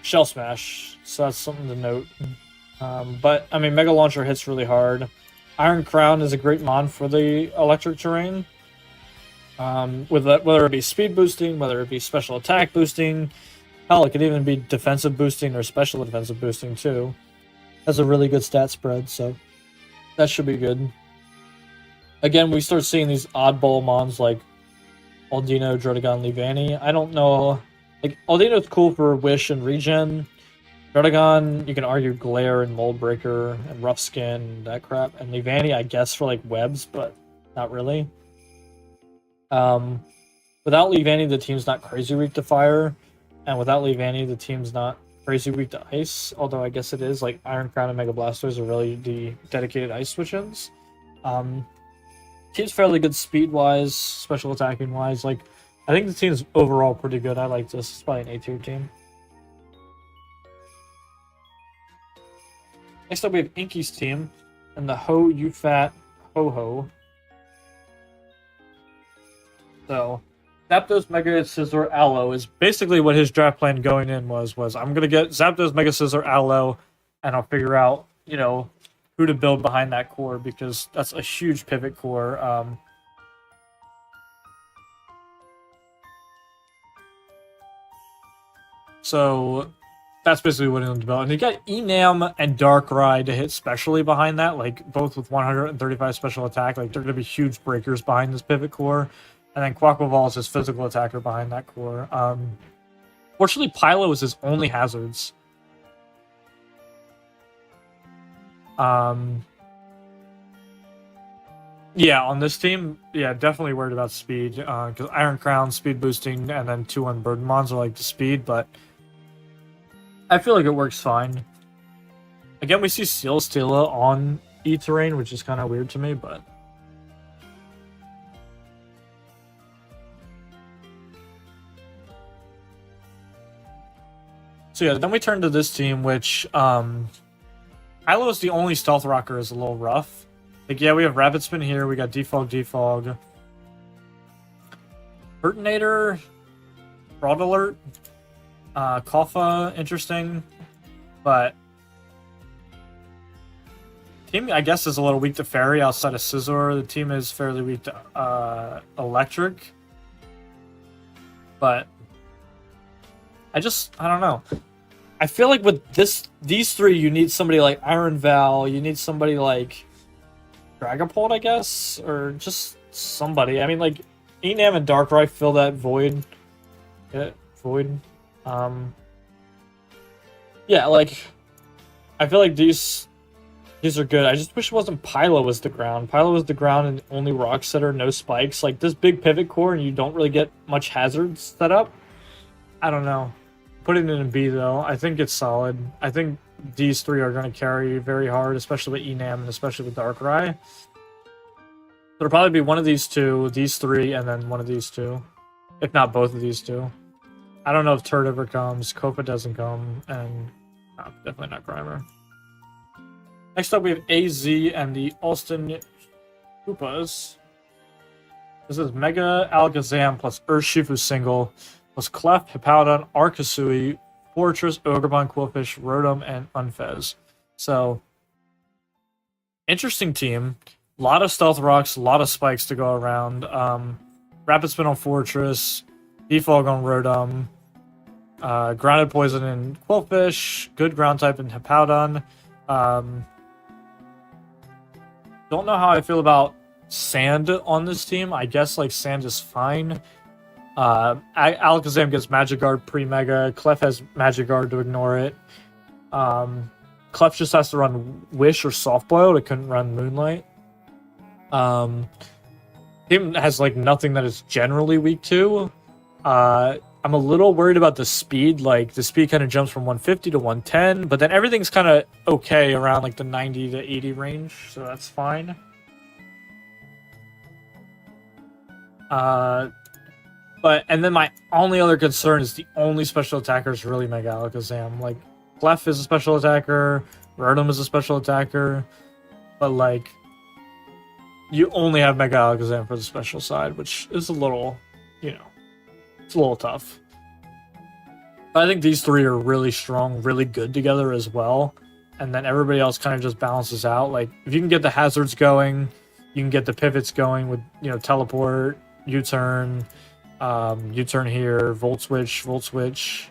Shell Smash, so that's something to note. But, I mean, Mega Launcher hits really hard. Iron Crown is a great mon for the electric terrain. Whether it be speed boosting, whether it be special attack boosting, hell, it could even be defensive boosting or special defensive boosting too. Has a really good stat spread, so that should be good. Again, we start seeing these oddball mons like Aldino, Druddigon, Leavanny. I don't know. Like, Aldino's cool for Wish and Regen. Druddigon, you can argue Glare and Mold Breaker and Rough Skin and that crap. And Leavanny, I guess, for like webs, but not really. Without Leavanny, the team's not crazy weak to fire. And without Leavanny, the team's not crazy weak to ice. Although I guess it is. Like, Iron Crown and Mega Blastoise are really the dedicated ice switch-ins. Team's fairly good speed-wise, special attacking-wise. Like, I think the team's overall pretty good. I like this. It's probably an A-tier team. Next up, we have Inky's team and the Ho You Fat Ho Ho. So, Zapdos, Mega Scizor, Aloe is basically what his draft plan going in was I'm going to get Zapdos, Mega Scizor, Aloe, and I'll figure out, who to build behind that core, because that's a huge pivot core. So that's basically what he'll develop. And you got Enam and Darkrai to hit specially behind that, like both with 135 special attack. Like, they're going to be huge breakers behind this pivot core. And then Quaquaval is his physical attacker behind that core. Fortunately, Pylo is his only hazards. Yeah, on this team, yeah, definitely worried about speed. Because Iron Crown, speed boosting, and then 2-1 Burden Mons are like the speed, but I feel like it works fine. Again, we see Seal Stila on E terrain, which is kind of weird to me, but. So yeah, then we turn to this team, which Ilo is the only stealth rocker is a little rough. Like, yeah, we have Rapid Spin here, we got Defog. Pertinator, Fraud Alert, Koffa, interesting, but team, I guess, is a little weak to Fairy outside of Scizor. The team is fairly weak to Electric, but I don't know. I feel like with these three, you need somebody like Iron Val, you need somebody like Dragapult, I guess, or just somebody. I mean, like, Enam and Darkrai fill that void. Yeah, void. Yeah, like, I feel like these are good. I just wish it wasn't Pylo was the ground. Pylo was the ground and only rock setter, no spikes. Like, this big pivot core and you don't really get much hazards set up. I don't know. Put it in a B, though. I think it's solid. I think these three are going to carry very hard, especially with Enam and especially with Darkrai. It'll probably be one of these two, these three, and then one of these two. If not both of these two. I don't know if Turd ever comes, Kofa doesn't come, and no, definitely not Grimer. Next up, we have AZ and the Alston Koopas. This is Mega Alakazam plus Urshifu single, plus Clef, Hippowdon, Arcasui, Fortress, Ogremon, Quillfish, Rotom, and Unfez. So, interesting team. A lot of Stealth Rocks, a lot of spikes to go around. Rapid Spin on Fortress, Defog on Rotom, Grounded Poison in Quillfish, good ground type in Hippowdon. Don't know how I feel about Sand on this team. I guess like Sand is fine. Alakazam gets Magic Guard pre-Mega. Clef has Magic Guard to ignore it. Clef just has to run Wish or Soft Boiled. It couldn't run Moonlight. Team has like nothing that is generally weak to. I'm a little worried about the speed. Like, the speed kind of jumps from 150 to 110, but then everything's kind of okay around like the 90 to 80 range, so that's fine. And then my only other concern is the only special attacker is really Mega Alakazam. Like, Clef is a special attacker, Rotom is a special attacker, but like, you only have Mega Alakazam for the special side, which is a little, it's a little tough. But I think these three are really strong, really good together as well. And then everybody else kind of just balances out. Like, if you can get the hazards going, you can get the pivots going with, teleport, U-turn, U-turn here, Volt Switch.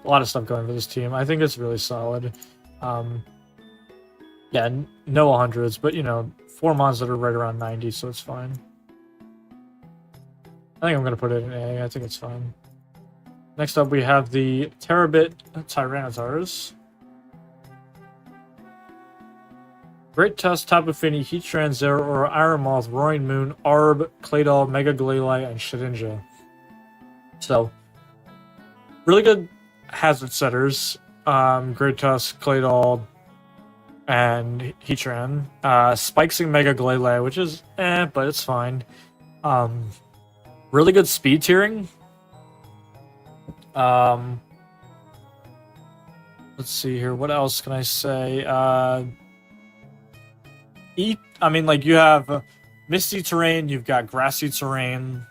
A lot of stuff going for this team. I think it's really solid. Yeah, no 100s, but, 4 mons that are right around 90, so it's fine. I think I'm going to put it in A. I think it's fine. Next up, we have the Terabit Tyrannotars. Great Tusk, Tapu Fini, Heatran, Zeraora, Iron Moth, Roaring Moon, Arb, Claydol, Mega Glalie, and Shedinja. So, really good hazard setters. Great Tusk, Claydol, and Heatran. Spikesing Mega Glalie, which is but it's fine. Really good speed tiering. Let's see here. What else can I say? You have misty terrain, you've got grassy terrain.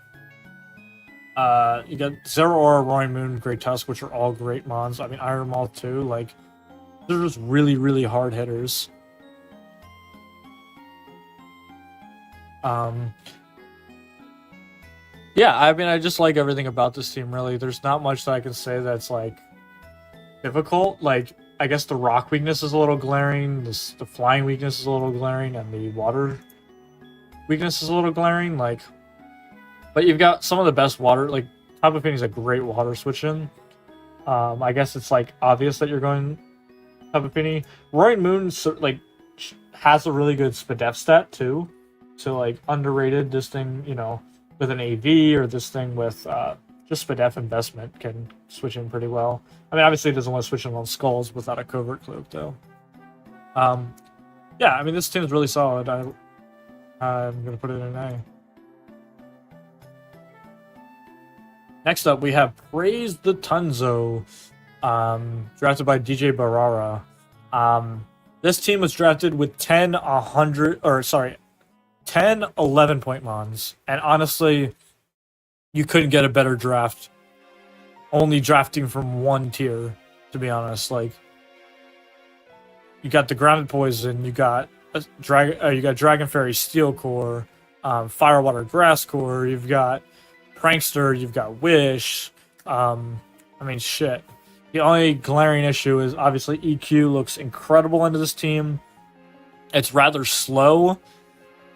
You got Zeraora, Roaring Moon, Great Tusk, which are all great mons. I mean, Iron Moth too. Like, they're just really, really hard hitters. Yeah, I mean, I just like everything about this team, really. There's not much that I can say that's, like, difficult. Like, I guess the rock weakness is a little glaring, the flying weakness is a little glaring, and the water weakness is a little glaring. Like, but you've got some of the best water. Like, Tapu Fini is a great water switch in. I guess it's, like, obvious that you're going Tapu Fini. Roaring Moon, like, has a really good Spadef stat, too. to like underrated. This thing, with an AV or this thing with just SPDF investment can switch in pretty well. I mean, obviously it doesn't want to switch in on skulls without a covert cloak though. Yeah, I mean this team is really solid. I'm gonna put it in an A. Next up, we have Praise the Tunzo, drafted by DJ Barara. This team was drafted with 10 11-point mons. And honestly, you couldn't get a better draft. Only drafting from one tier, to be honest. Like, you got the Grounded Poison, you got Dragon Fairy Steel Core, Firewater Grass Core, you've got Prankster, you've got Wish. I mean, shit. The only glaring issue is obviously EQ looks incredible into this team. It's rather slow,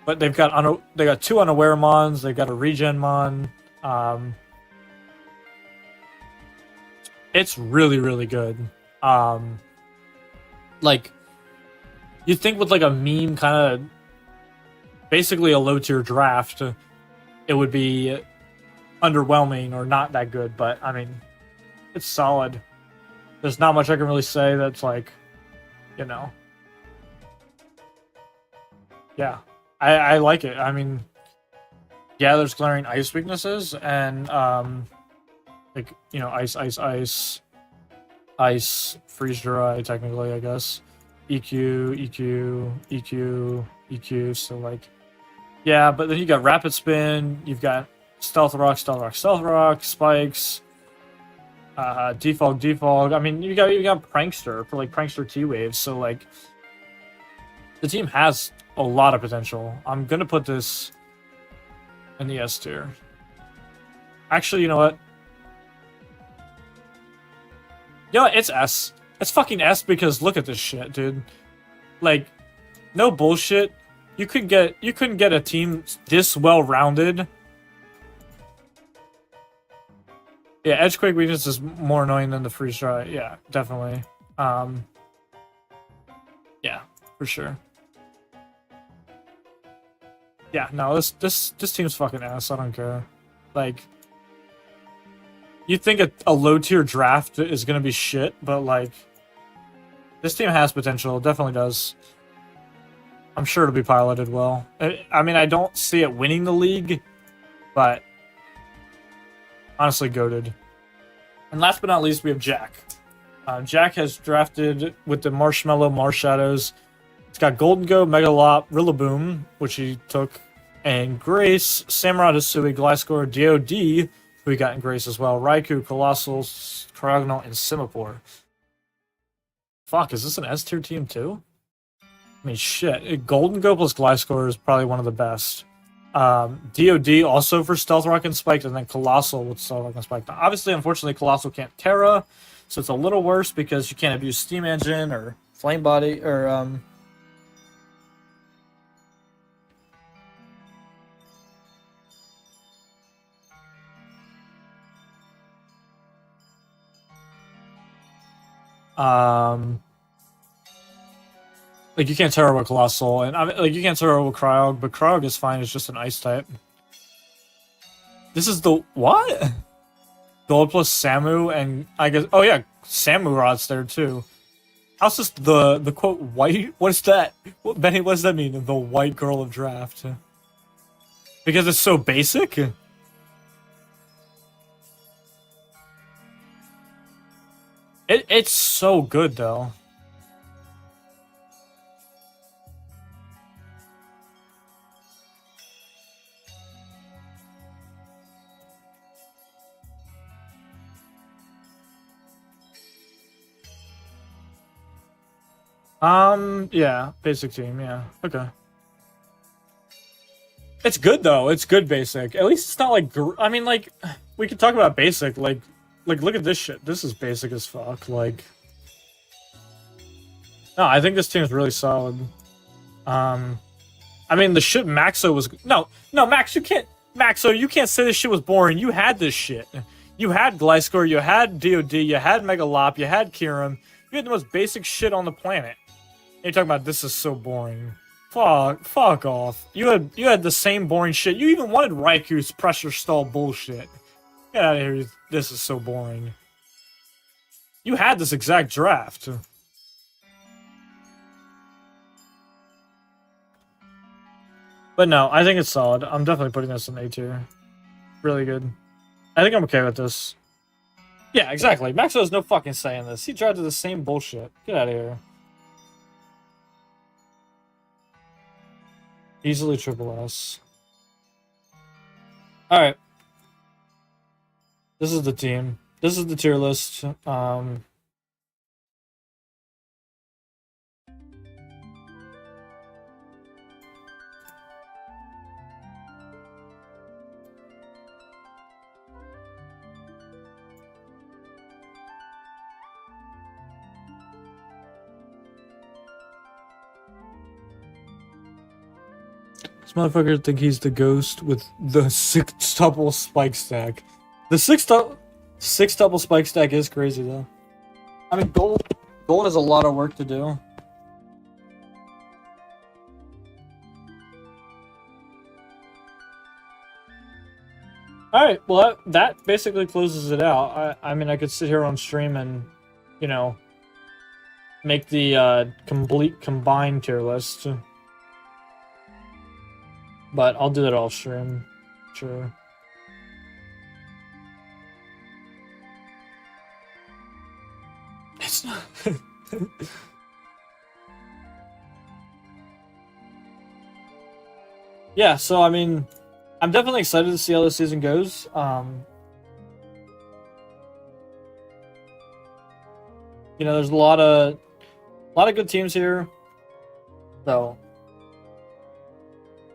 but they've got two unaware mons. They've got a regen mon. It's really, really good. Like, you'd think with like a meme kind of, basically a low tier draft, it would be underwhelming or not that good, but I mean, it's solid. There's not much I can really say that's like, yeah, I like it. I mean, yeah, there's glaring ice weaknesses and ice, freeze dry technically, I guess. EQ, so like, yeah, but then you got rapid spin, you've got stealth rock, spikes, defog. I mean, you got prankster for like prankster T-waves, so like the team has a lot of potential. I'm gonna put this in the S tier. Actually, you know what? It's S. It's fucking S because look at this shit, dude. Like, no bullshit. You couldn't get a team this well rounded. Yeah, Edgequake weakness is more annoying than the freeze dry. Yeah, definitely. Yeah, for sure. Yeah, no, this team's fucking ass. I don't care. Like, you think a low tier draft is gonna be shit, but like, this team has potential. It definitely does. I'm sure it'll be piloted well. I mean, I don't see it winning the league, but honestly, goated. And last but not least, we have Jack. Jack has drafted with the Marshmallow Marshadows. It's got Golden Go, Megalop, Rillaboom, which he took, and Grace, Samurott Hisui, Gliscor, DOD, who he got in Grace as well, Raikou, Colossal, Corognal, and Simipour. Fuck, is this an S tier team too? I mean, shit. Golden Go plus Gliscor is probably one of the best. DOD also for Stealth Rock and Spike, and then Colossal with Stealth Rock and Spike. Now, obviously, unfortunately, Colossal can't Terra, so it's a little worse because you can't abuse Steam Engine or Flame Body or like you can't Terra with Colossal, and I mean, like you can't Terra with Cryog, but Cryog is fine. It's just an Ice type. This is the what? Gold plus Samu, and I guess Samurod's there too. How's this the quote white? What is that? Benny, what does that mean? The white girl of draft? Because it's so basic. It's so good though. Yeah, basic team, yeah. Okay. It's good though. It's good basic. At least it's not like I mean, like, we could talk about basic, like look at this shit. This is basic as fuck. Like, no, I think this team is really solid. I mean, the shit Maxo was no Max. You can't say this shit was boring. You had this shit. You had Gliscor. You had DOD. You had Megalop. You had Kyurem. You had the most basic shit on the planet. And you're talking about this is so boring. Fuck off. You had the same boring shit. You even wanted Raiku's pressure stall bullshit. Get out of here. This is so boring. You had this exact draft. But no, I think it's solid. I'm definitely putting this in A tier. Really good. I think I'm okay with this. Yeah, exactly. Maxwell has no fucking say in this. He drafted the same bullshit. Get out of here. Easily triple S. Alright. This is the team. This is the tier list. This motherfucker think he's the ghost with the six-tuple spike stack. The six-tuple spike stack is crazy though. I mean, gold is a lot of work to do. Alright, well that basically closes it out. I mean, I could sit here on stream and, you know, make the complete combined tier list. But I'll do that off stream. Sure. It's not. Yeah, so I mean, I'm definitely excited to see how this season goes. You know, there's a lot of good teams here. So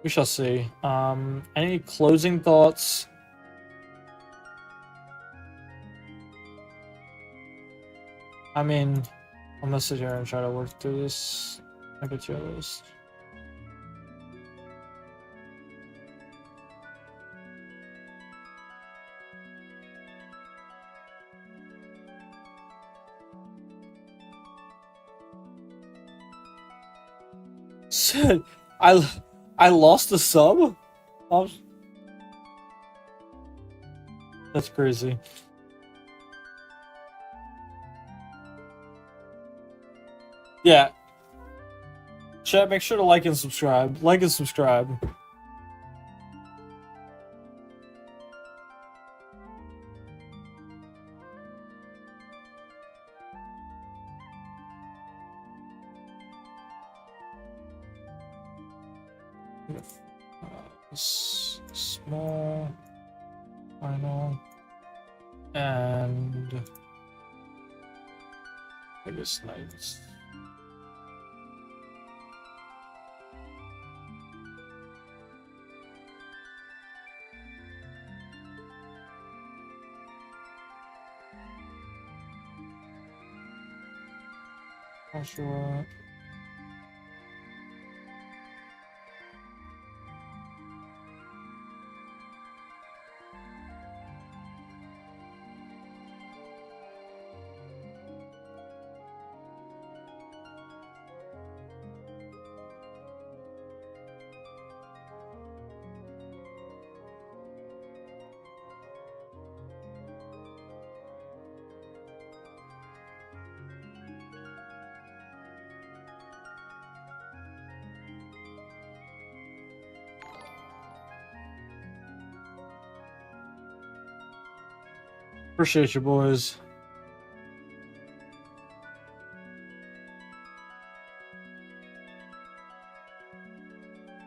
we shall see. Any closing thoughts? I mean, I'm gonna sit here and try to work through this. Make a tier list. Shit, I lost a sub? That's crazy. Yeah. Chat, make sure to like and subscribe. Like and subscribe. Small, final, and biggest nights. Not sure. Appreciate you, boys.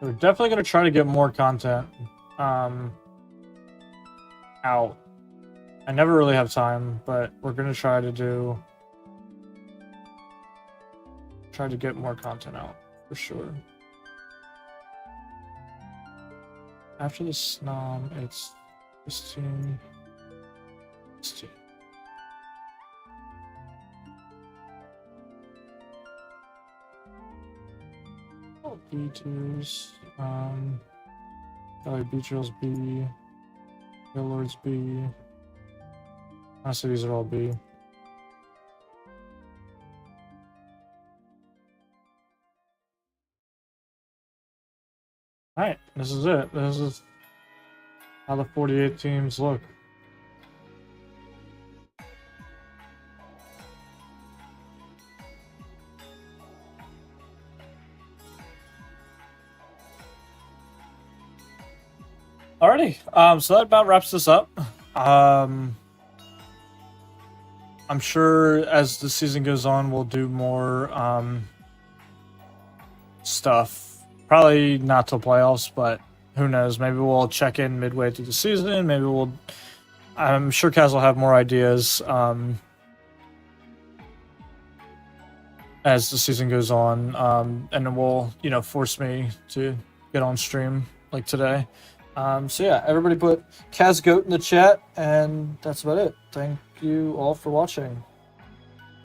We're definitely gonna try to get more content out. I never really have time, but we're gonna try to get more content out for sure. After the snom, it's 16. Oh, B2s. B-Trails B. Lords B. Honestly, these are all B. Alright, this is it. This is how the 48 teams look. Alrighty, so that about wraps this up. I'm sure as the season goes on, we'll do more stuff. Probably not till playoffs, but who knows? Maybe we'll check in midway through the season. Maybe we'll. I'm sure Kaz will have more ideas as the season goes on, and then will force me to get on stream like today. So yeah, everybody put Kaz Goat in the chat, and that's about it. Thank you all for watching.